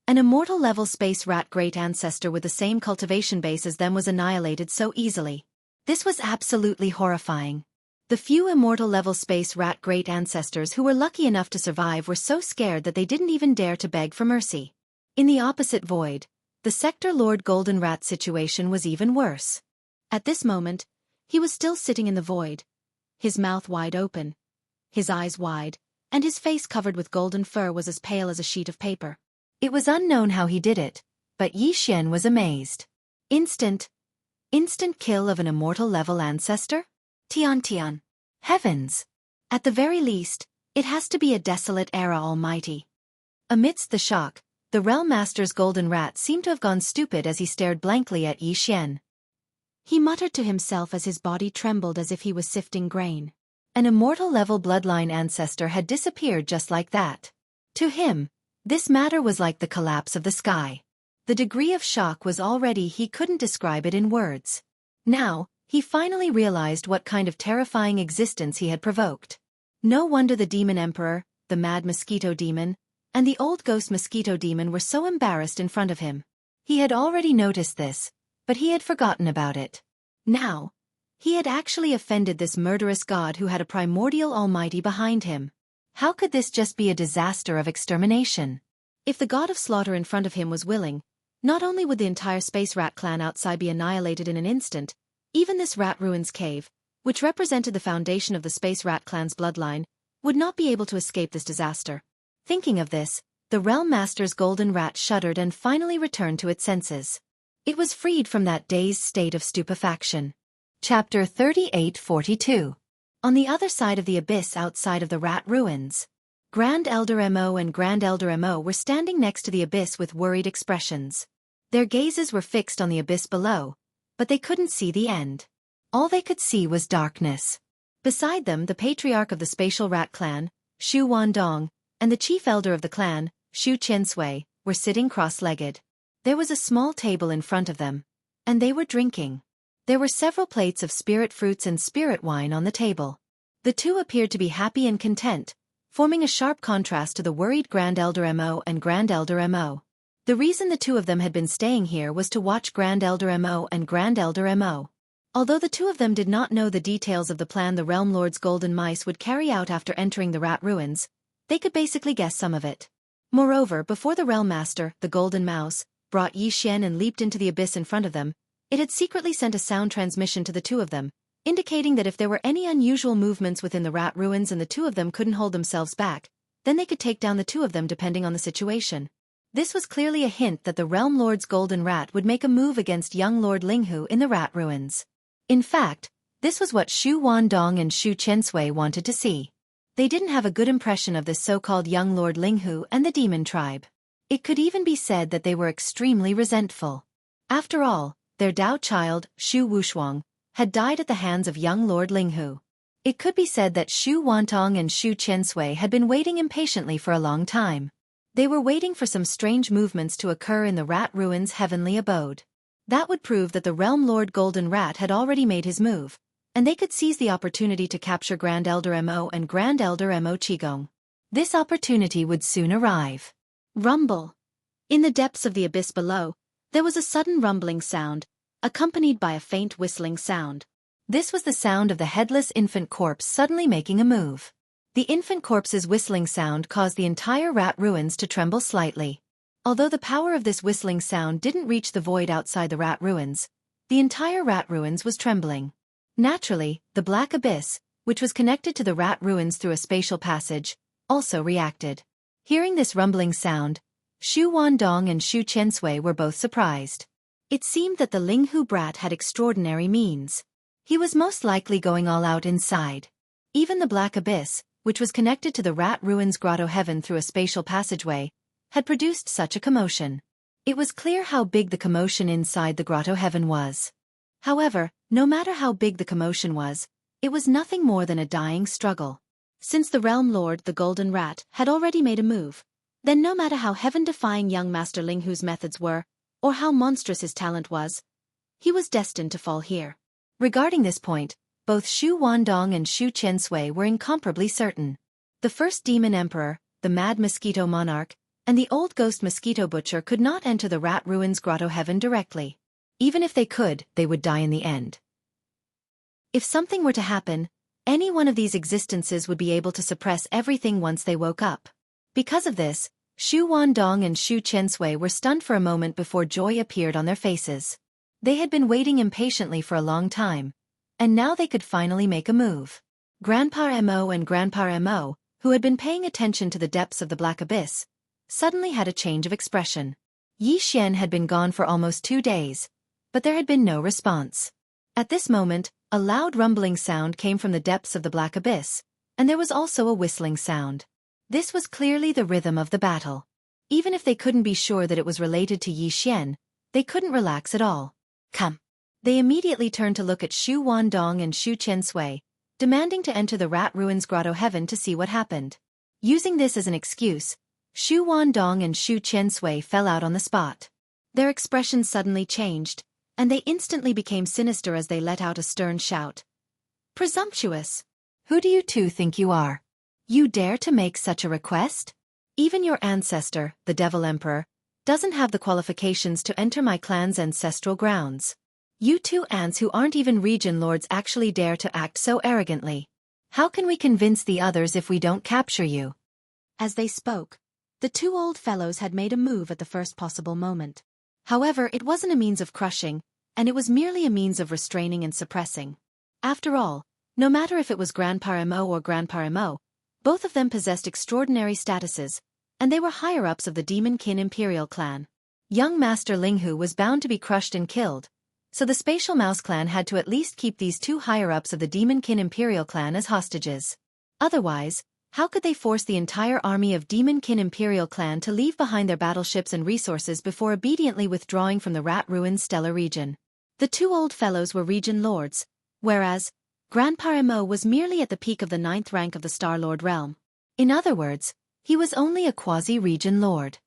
an immortal-level Space Rat great ancestor with the same cultivation base as them was annihilated so easily. This was absolutely horrifying. The few immortal-level Space Rat great ancestors who were lucky enough to survive were so scared that they didn't even dare to beg for mercy. In the opposite void, the Sector Lord Golden Rat situation was even worse. At this moment, he was still sitting in the void, his mouth wide open, his eyes wide, and his face covered with golden fur was as pale as a sheet of paper. It was unknown how he did it, but Yi Xian was amazed. Instant kill of an immortal-level ancestor? Tian. Heavens! At the very least, it has to be a desolate era almighty. Amidst the shock, the Realm Master's Golden Rat seemed to have gone stupid as he stared blankly at Yi Xian. He muttered to himself as his body trembled as if he was sifting grain. An immortal-level bloodline ancestor had disappeared just like that. To him, this matter was like the collapse of the sky. The degree of shock was already he couldn't describe it in words. Now, he finally realized what kind of terrifying existence he had provoked. No wonder the Demon Emperor, the Mad Mosquito Demon, and the Old Ghost Mosquito Demon were so embarrassed in front of him. He had already noticed this, but he had forgotten about it. Now, he had actually offended this murderous god who had a primordial almighty behind him. How could this just be a disaster of extermination? If the god of slaughter in front of him was willing, not only would the entire Space Rat clan outside be annihilated in an instant, even this Rat Ruins cave, which represented the foundation of the Space Rat clan's bloodline, would not be able to escape this disaster. Thinking of this, the Realm Master's Golden Rat shuddered and finally returned to its senses. It was freed from that dazed state of stupefaction. Chapter 3842. On the other side of the abyss outside of the Rat Ruins, Grand Elder Mo and Grand Elder Mo were standing next to the abyss with worried expressions. Their gazes were fixed on the abyss below, but they couldn't see the end. All they could see was darkness. Beside them, the patriarch of the Spatial Rat clan, Shu Wandong, and the chief elder of the clan, Shu Qiansui, were sitting cross-legged. There was a small table in front of them, and they were drinking. There were several plates of spirit fruits and spirit wine on the table. The two appeared to be happy and content, forming a sharp contrast to the worried Grand Elder Mo and Grand Elder Mo. The reason the two of them had been staying here was to watch Grand Elder Mo and Grand Elder Mo. Although the two of them did not know the details of the plan the Realm Lord's golden mice would carry out after entering the Rat Ruins, they could basically guess some of it. Moreover, before the Realm Master, the Golden Mouse, brought Yi Xian and leaped into the abyss in front of them, it had secretly sent a sound transmission to the two of them, indicating that if there were any unusual movements within the Rat Ruins and the two of them couldn't hold themselves back, then they could take down the two of them depending on the situation. This was clearly a hint that the Realm Lord's Golden Rat would make a move against young Lord Linghu in the Rat Ruins. In fact, this was what Shu Wandong and Shu Qiansui wanted to see. They didn't have a good impression of this so-called young Lord Linghu and the demon tribe. It could even be said that they were extremely resentful. After all, their Dao child, Shu Wushuang, had died at the hands of young Lord Linghu. It could be said that Shu Wantong and Shu Qiansui had been waiting impatiently for a long time. They were waiting for some strange movements to occur in the Rat Ruins' heavenly abode. That would prove that the Realm Lord Golden Rat had already made his move, and they could seize the opportunity to capture Grand Elder Mo and Grand Elder Mo Qigong. This opportunity would soon arrive. Rumble. In the depths of the abyss below, there was a sudden rumbling sound, accompanied by a faint whistling sound. This was the sound of the headless infant corpse suddenly making a move. The infant corpse's whistling sound caused the entire rat ruins to tremble slightly. Although the power of this whistling sound didn't reach the void outside the rat ruins, the entire rat ruins was trembling. Naturally, the black abyss, which was connected to the rat ruins through a spatial passage, also reacted. Hearing this rumbling sound, Xu Wandong and Xu Qiansui were both surprised. It seemed that the Linghu brat had extraordinary means. He was most likely going all out inside. Even the black abyss, which was connected to the rat ruins grotto heaven through a spatial passageway, had produced such a commotion. It was clear how big the commotion inside the grotto heaven was. However, no matter how big the commotion was, it was nothing more than a dying struggle. Since the realm lord, the golden rat, had already made a move, then no matter how heaven-defying young Master Linghu's methods were, or how monstrous his talent was, he was destined to fall here. Regarding this point, both Xu Wandong and Xu Qiansui were incomparably certain. The first demon emperor, the mad mosquito monarch, and the old ghost mosquito butcher could not enter the rat ruins grotto heaven directly. Even if they could, they would die in the end. If something were to happen, any one of these existences would be able to suppress everything once they woke up. Because of this, Xu Wandong and Xu Qiansui were stunned for a moment before joy appeared on their faces. They had been waiting impatiently for a long time, and now they could finally make a move. Grandpa Mo and Grandpa Mo, who had been paying attention to the depths of the black abyss, suddenly had a change of expression. Yi Xian had been gone for almost 2 days, but there had been no response. At this moment, a loud rumbling sound came from the depths of the black abyss, and there was also a whistling sound. This was clearly the rhythm of the battle. Even if they couldn't be sure that it was related to Yi Xian, they couldn't relax at all. Come. They immediately turned to look at Xu Wandong and Xu Qiansui, demanding to enter the rat ruins grotto heaven to see what happened. Using this as an excuse, Xu Wandong and Xu Qiansui fell out on the spot. Their expressions suddenly changed, and they instantly became sinister as they let out a stern shout. Presumptuous! Who do you two think you are? You dare to make such a request? Even your ancestor, the Devil Emperor, doesn't have the qualifications to enter my clan's ancestral grounds. You two ants who aren't even region lords actually dare to act so arrogantly. How can we convince the others if we don't capture you? As they spoke, the 2 old fellows had made a move at the first possible moment. However, it wasn't a means of crushing, and it was merely a means of restraining and suppressing. After all, no matter if it was Grandpa Mo or Grandpa Mo, both of them possessed extraordinary statuses, and they were higher-ups of the Demon Kin Imperial clan. Young Master Linghu was bound to be crushed and killed, so the Spatial Mouse clan had to at least keep these 2 higher-ups of the Demon Kin Imperial clan as hostages. Otherwise, how could they force the entire army of Demon Kin Imperial clan to leave behind their battleships and resources before obediently withdrawing from the Rat Ruins Stellar region? The 2 old fellows were region lords, whereas Grandpa Mo was merely at the peak of the 9th rank of the Star Lord realm. In other words, he was only a quasi-region lord.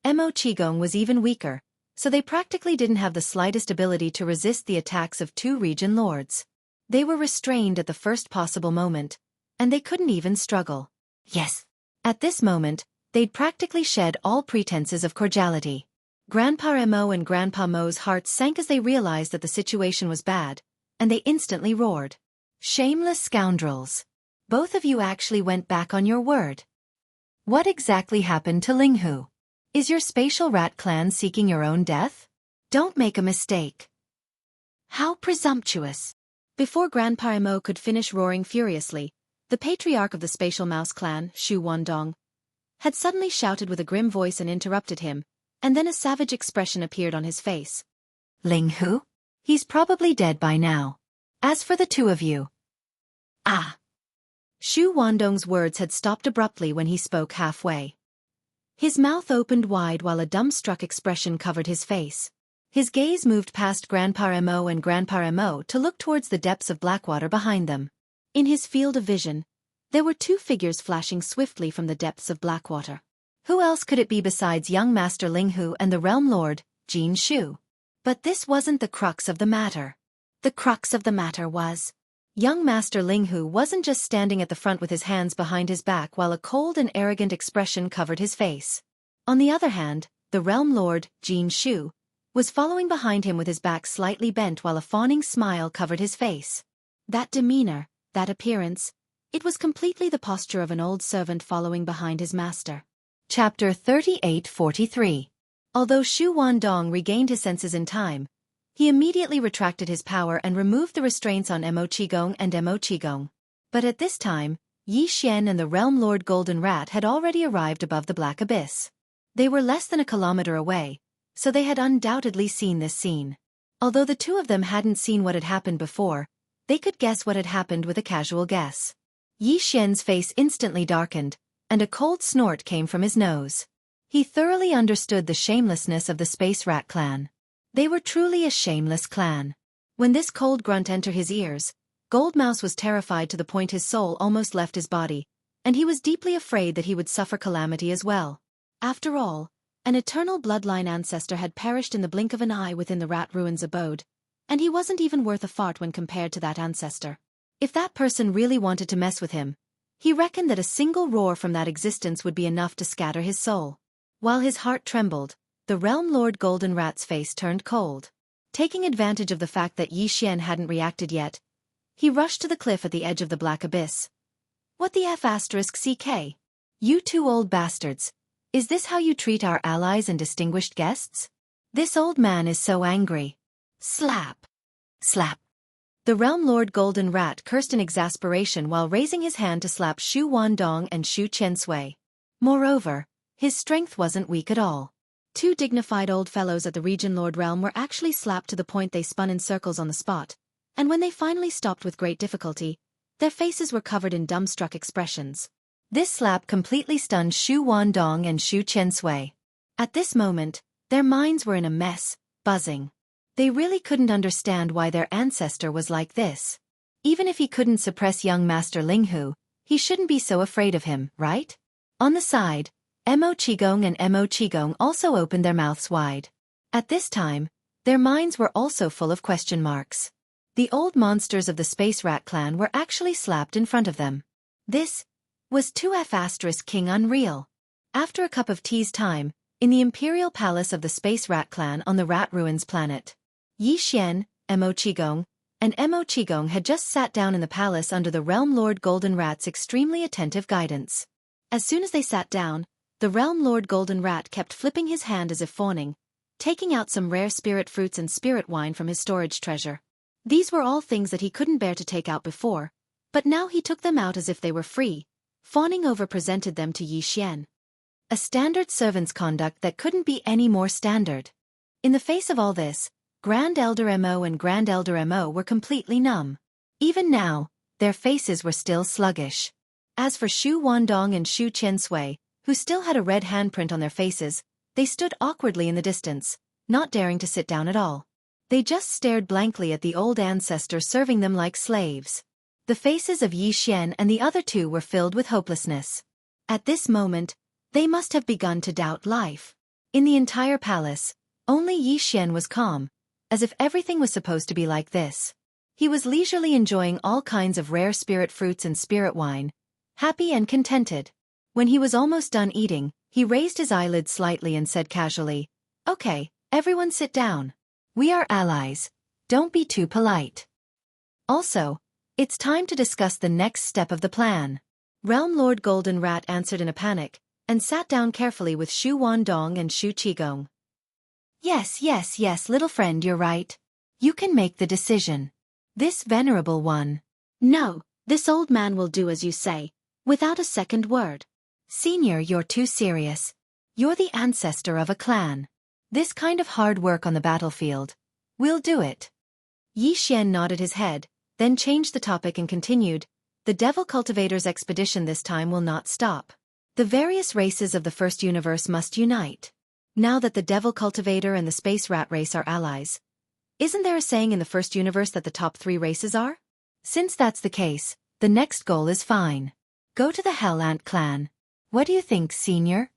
Mo Qigong was even weaker, so they practically didn't have the slightest ability to resist the attacks of 2 region lords. They were restrained at the first possible moment, and they couldn't even struggle. Yes. At this moment, they'd practically shed all pretenses of cordiality. Grandpa Mo and Grandpa Mo's hearts sank as they realized that the situation was bad, and they instantly roared. Shameless scoundrels! Both of you actually went back on your word. What exactly happened to Linghu? Is your spatial rat clan seeking your own death? Don't make a mistake. How presumptuous! Before Grandpa Mo could finish roaring furiously, the patriarch of the Spatial Mouse clan, Xu Wandong, had suddenly shouted with a grim voice and interrupted him, and then a savage expression appeared on his face. Linghu? He's probably dead by now. As for the 2 of you. Ah! Xu Wandong's words had stopped abruptly when he spoke halfway. His mouth opened wide while a dumbstruck expression covered his face. His gaze moved past Grandpa Mo and Grandpa Mo to look towards the depths of Blackwater behind them. In his field of vision, there were 2 figures flashing swiftly from the depths of Blackwater. Who else could it be besides young Master Linghu and the Realm Lord, Jin Shu? But this wasn't the crux of the matter. The crux of the matter was, Young Master Linghu wasn't just standing at the front with his hands behind his back while a cold and arrogant expression covered his face. On the other hand, the Realm Lord, Jianghu, was following behind him with his back slightly bent while a fawning smile covered his face. That demeanor, that appearance, it was completely the posture of an old servant following behind his master. Chapter 38-43. Although Shu Wandong regained his senses in time, he immediately retracted his power and removed the restraints on Mo Qigong and Mo Qigong. But at this time, Yi Xian and the Realm Lord Golden Rat had already arrived above the Black Abyss. They were less than a kilometer away, so they had undoubtedly seen this scene. Although the two of them hadn't seen what had happened before, they could guess what had happened with a casual guess. Yi Xian's face instantly darkened, and a cold snort came from his nose. He thoroughly understood the shamelessness of the Space Rat clan. They were truly a shameless clan. When this cold grunt entered his ears, Gold Mouse was terrified to the point his soul almost left his body, and he was deeply afraid that he would suffer calamity as well. After all, an eternal bloodline ancestor had perished in the blink of an eye within the Rat Ruins abode, and he wasn't even worth a fart when compared to that ancestor. If that person really wanted to mess with him, he reckoned that a single roar from that existence would be enough to scatter his soul. While his heart trembled, the Realm Lord Golden Rat's face turned cold. Taking advantage of the fact that Yi Xian hadn't reacted yet, he rushed to the cliff at the edge of the Black Abyss. What the F***CK? You two old bastards. Is this how you treat our allies and distinguished guests? This old man is so angry. Slap. Slap. The Realm Lord Golden Rat cursed in exasperation while raising his hand to slap Shu Wandong and Shu Qiansui. Moreover, his strength wasn't weak at all. Two dignified old fellows at the Region Lord realm were actually slapped to the point they spun in circles on the spot, and when they finally stopped with great difficulty, their faces were covered in dumbstruck expressions. This slap completely stunned Shu Wandong and Shu Qiansui. At this moment, their minds were in a mess, buzzing. They really couldn't understand why their ancestor was like this. Even if he couldn't suppress young Master Linghu, he shouldn't be so afraid of him, right? On the side, Mo Qigong and Mo Qigong also opened their mouths wide. At this time, their minds were also full of question marks. The old monsters of the Space Rat clan were actually slapped in front of them. This was 2F** King Unreal. After a cup of tea's time, in the Imperial Palace of the Space Rat clan on the Rat Ruins planet, Yi Xian, Mo Qigong, and Mo Qigong had just sat down in the palace under the Realm Lord Golden Rat's extremely attentive guidance. As soon as they sat down, the Realm Lord Golden Rat kept flipping his hand as if fawning, taking out some rare spirit fruits and spirit wine from his storage treasure. These were all things that he couldn't bear to take out before, but now he took them out as if they were free, fawning over presented them to Yi Xian. A standard servant's conduct that couldn't be any more standard. In the face of all this, Grand Elder Mo and Grand Elder Mo were completely numb. Even now, their faces were still sluggish. As for Shu Wandong and Shu Qiansui, who still had a red handprint on their faces, they stood awkwardly in the distance, not daring to sit down at all. They just stared blankly at the old ancestor serving them like slaves. The faces of Yi Xian and the other two were filled with hopelessness. At this moment, they must have begun to doubt life. In the entire palace, only Yi Xian was calm, as if everything was supposed to be like this. He was leisurely enjoying all kinds of rare spirit fruits and spirit wine, happy and contented. When he was almost done eating, he raised his eyelids slightly and said casually, "Okay, everyone sit down. We are allies. Don't be too polite. Also, it's time to discuss the next step of the plan." Realm Lord Golden Rat answered in a panic, and sat down carefully with Shu Wandong and Shu Qigong. Yes, little friend, you're right. You can make the decision. This venerable one. No, this old man will do as you say, without a second word. Senior, you're too serious. You're the ancestor of a clan. This kind of hard work on the battlefield. We'll do it. Yi Xian nodded his head, then changed the topic and continued, "The Devil Cultivator's expedition this time will not stop. The various races of the First Universe must unite. Now that the Devil Cultivator and the Space Rat race are allies, isn't there a saying in the First Universe that the top 3 races are? Since that's the case, the next goal is fine. Go to the Hell Ant clan. What do you think, Senior?"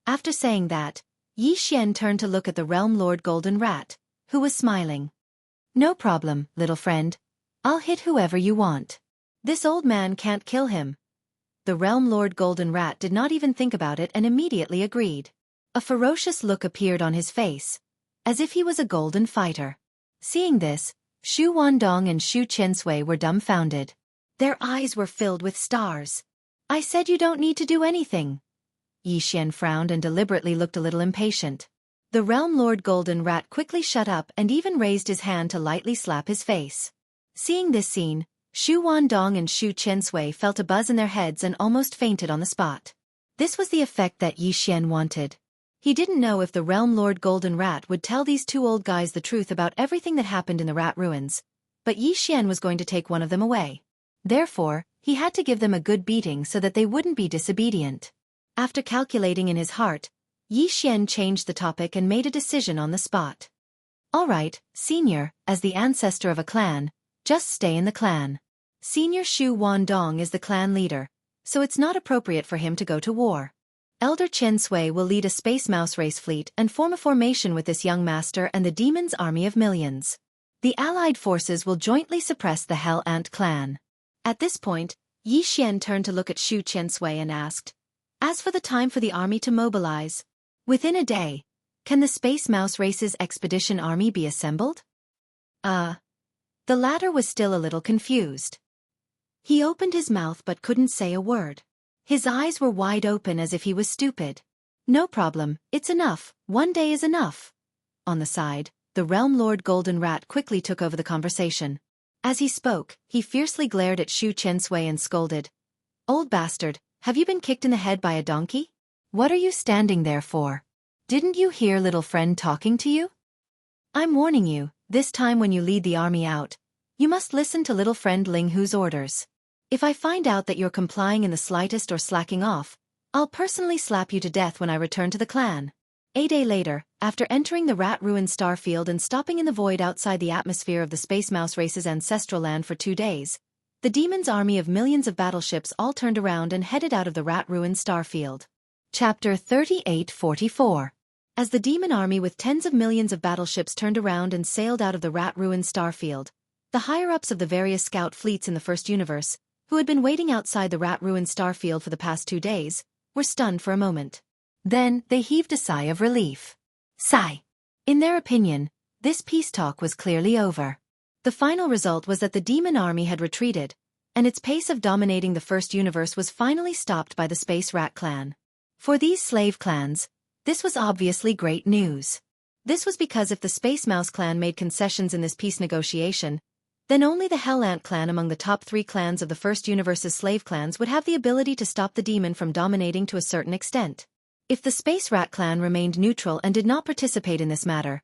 After saying that, Yi Xian turned to look at the Realm Lord Golden Rat, who was smiling. "No problem, little friend. I'll hit whoever you want. This old man can't kill him. The Realm Lord Golden Rat did not even think about it and immediately agreed. A ferocious look appeared on his face, as if he was a golden fighter. Seeing this, Shu Wandong and Shu Qiansui were dumbfounded. Their eyes were filled with stars. I said you don't need to do anything. Yi Xian frowned and deliberately looked a little impatient. The Realm Lord Golden Rat quickly shut up and even raised his hand to lightly slap his face. Seeing this scene, Shu Wandong and Shu Qiansui felt a buzz in their heads and almost fainted on the spot. This was the effect that Yi Xian wanted. He didn't know if the Realm Lord Golden Rat would tell these two old guys the truth about everything that happened in the rat ruins, but Yi Xian was going to take one of them away. Therefore, he had to give them a good beating so that they wouldn't be disobedient. After calculating in his heart, Yi Xian changed the topic and made a decision on the spot. All right, Senior, as the ancestor of a clan, just stay in the clan. Senior Shu Wandong is the clan leader, so it's not appropriate for him to go to war. Elder Qiansui will lead a space mouse race fleet and form a formation with this young master and the demon's army of millions. The allied forces will jointly suppress the Hell Ant clan. At this point, Yi Xian turned to look at Shu Qiansui and asked, as for the time for the army to mobilize, within a day, can the Space Mouse Race's expedition army be assembled? The latter was still a little confused. He opened his mouth but couldn't say a word. His eyes were wide open as if he was stupid. No problem, it's enough, one day is enough. On the side, the Realm Lord Golden Rat quickly took over the conversation. As he spoke, he fiercely glared at Shu Qiansui and scolded. Old bastard, have you been kicked in the head by a donkey? What are you standing there for? Didn't you hear little friend talking to you? I'm warning you, this time when you lead the army out, you must listen to little friend Ling Hu's orders. If I find out that you're complying in the slightest or slacking off, I'll personally slap you to death when I return to the clan. A day later, after entering the rat ruined starfield and stopping in the void outside the atmosphere of the Space Mouse Race's ancestral land for 2 days, the demon's army of millions of battleships all turned around and headed out of the rat ruined starfield. Chapter 3844. As the demon army with tens of millions of battleships turned around and sailed out of the rat ruined starfield, the higher-ups of the various scout fleets in the First Universe, who had been waiting outside the rat ruined starfield for the past 2 days, were stunned for a moment. Then, they heaved a sigh of relief. Sigh. In their opinion, this peace talk was clearly over. The final result was that the demon army had retreated, and its pace of dominating the First Universe was finally stopped by the Space Rat clan. For these slave clans, this was obviously great news. This was because if the Space Mouse clan made concessions in this peace negotiation, then only the Hell Ant clan among the top 3 clans of the First Universe's slave clans would have the ability to stop the demon from dominating to a certain extent. If the Space Rat clan remained neutral and did not participate in this matter,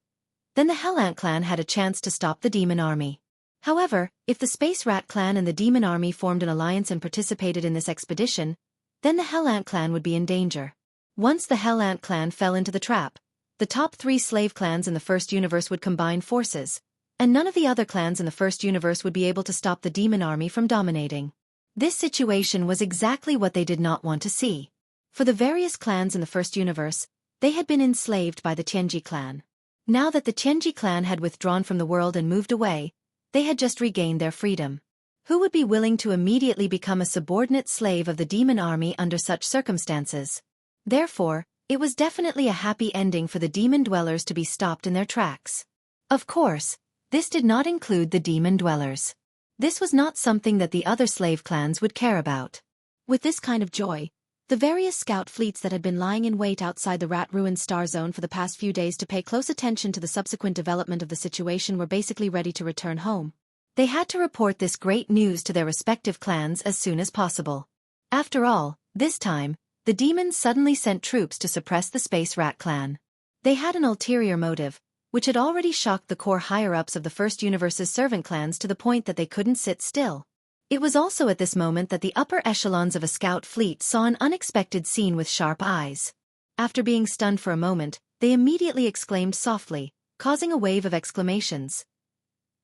then the Hell Ant clan had a chance to stop the demon army. However, if the Space Rat clan and the demon army formed an alliance and participated in this expedition, then the Hell Ant clan would be in danger. Once the Hell Ant clan fell into the trap, the top 3 slave clans in the First Universe would combine forces, and none of the other clans in the First Universe would be able to stop the demon army from dominating. This situation was exactly what they did not want to see. For the various clans in the First Universe, they had been enslaved by the Tianji clan. Now that the Tianji clan had withdrawn from the world and moved away, they had just regained their freedom. Who would be willing to immediately become a subordinate slave of the demon army under such circumstances? Therefore, it was definitely a happy ending for the demon dwellers to be stopped in their tracks. Of course, this did not include the demon dwellers. This was not something that the other slave clans would care about. With this kind of joy, the various scout fleets that had been lying in wait outside the rat-ruined star zone for the past few days to pay close attention to the subsequent development of the situation were basically ready to return home. They had to report this great news to their respective clans as soon as possible. After all, this time, the demons suddenly sent troops to suppress the Space Rat clan. They had an ulterior motive, which had already shocked the core higher-ups of the First Universe's servant clans to the point that they couldn't sit still. It was also at this moment that the upper echelons of a scout fleet saw an unexpected scene with sharp eyes. After being stunned for a moment, they immediately exclaimed softly, causing a wave of exclamations.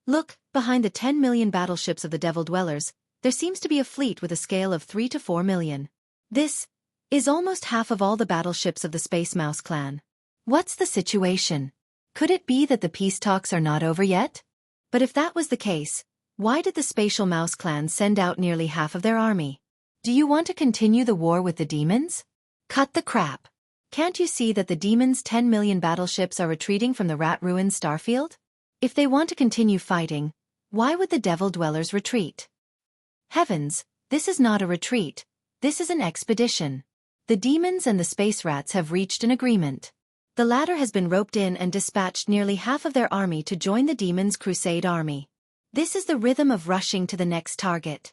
Look, behind the 10 million battleships of the Devil Dwellers, there seems to be a fleet with a scale of 3 to 4 million. This is almost half of all the battleships of the Space Mouse clan. What's the situation? Could it be that the peace talks are not over yet? But if that was the case, Why did the Spatial Mouse clan send out nearly half of their army? Do you want to continue the war with the demons? Cut the crap. Can't you see that the demons' 10 million battleships are retreating from the rat-ruined starfield? If they want to continue fighting, why would the Devil Dwellers retreat? Heavens, this is not a retreat, this is an expedition. The demons and the space rats have reached an agreement. The latter has been roped in and dispatched nearly half of their army to join the demons' crusade army. This is the rhythm of rushing to the next target.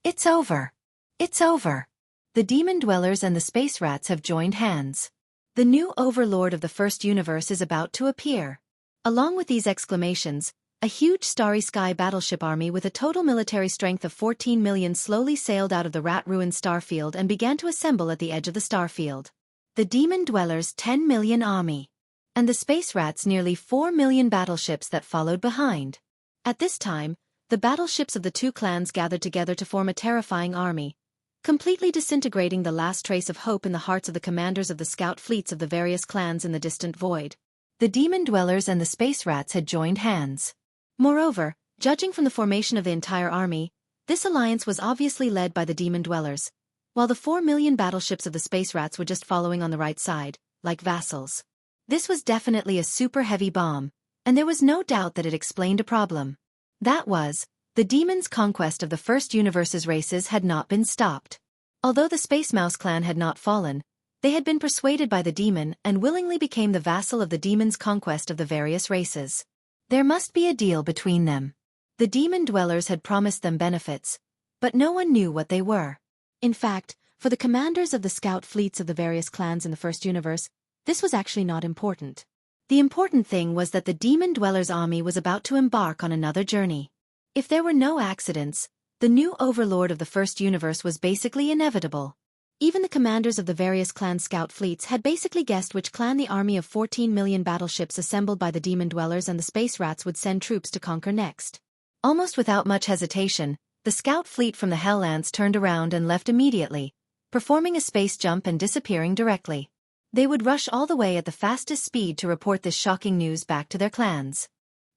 It's over. It's over. The demon dwellers and the space rats have joined hands. The new overlord of the first universe is about to appear. Along with these exclamations, a huge starry sky battleship army with a total military strength of 14 million slowly sailed out of the rat-ruined starfield and began to assemble at the edge of the starfield. The demon dwellers' 10 million army. And the space rats' nearly 4 million battleships that followed behind. At this time, the battleships of the two clans gathered together to form a terrifying army, completely disintegrating the last trace of hope in the hearts of the commanders of the scout fleets of the various clans in the distant void. The demon dwellers and the space rats had joined hands. Moreover, judging from the formation of the entire army, this alliance was obviously led by the demon dwellers, while the 4 million battleships of the space rats were just following on the right side, like vassals. This was definitely a super heavy bomb, and there was no doubt that it explained a problem. That was, the demons' conquest of the first universe's races had not been stopped. Although the Space Mouse clan had not fallen, they had been persuaded by the demon and willingly became the vassal of the demon's conquest of the various races. There must be a deal between them. The demon dwellers had promised them benefits, but no one knew what they were. In fact, for the commanders of the scout fleets of the various clans in the first universe, this was actually not important. The important thing was that the demon dwellers' army was about to embark on another journey. If there were no accidents, the new overlord of the first universe was basically inevitable. Even the commanders of the various clan scout fleets had basically guessed which clan the army of 14 million battleships assembled by the demon dwellers and the space rats would send troops to conquer next. Almost without much hesitation, the scout fleet from the Hell Ants turned around and left immediately, performing a space jump and disappearing directly. They would rush all the way at the fastest speed to report this shocking news back to their clans.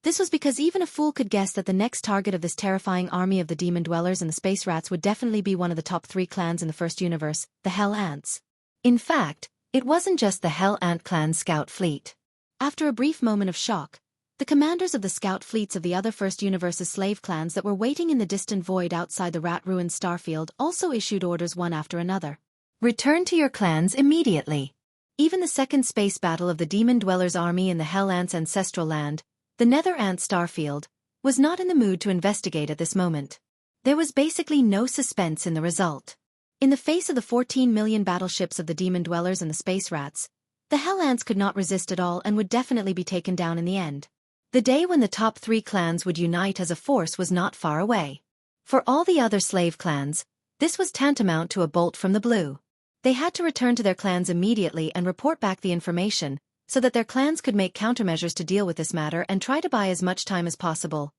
This was because even a fool could guess that the next target of this terrifying army of the demon dwellers and the space rats would definitely be one of the top 3 clans in the first universe, the Hell Ants. In fact, it wasn't just the Hell Ant clan's scout fleet. After a brief moment of shock, the commanders of the scout fleets of the other first universe's slave clans that were waiting in the distant void outside the rat-ruined starfield also issued orders one after another. Return to your clans immediately. Even the second space battle of the demon dwellers' army in the Hell Ants' ancestral land, the Nether Ant Starfield, was not in the mood to investigate at this moment. There was basically no suspense in the result. In the face of the 14 million battleships of the demon dwellers and the space rats, the Hell Ants could not resist at all and would definitely be taken down in the end. The day when the top 3 clans would unite as a force was not far away. For all the other slave clans, this was tantamount to a bolt from the blue. They had to return to their clans immediately and report back the information, so that their clans could make countermeasures to deal with this matter and try to buy as much time as possible.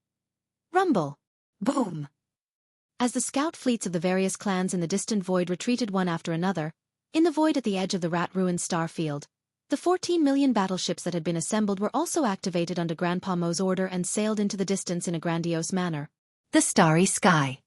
Rumble. Boom. As the scout fleets of the various clans in the distant void retreated one after another, in the void at the edge of the rat-ruined starfield, the 14 million battleships that had been assembled were also activated under Grandpa Mo's order and sailed into the distance in a grandiose manner. The starry sky.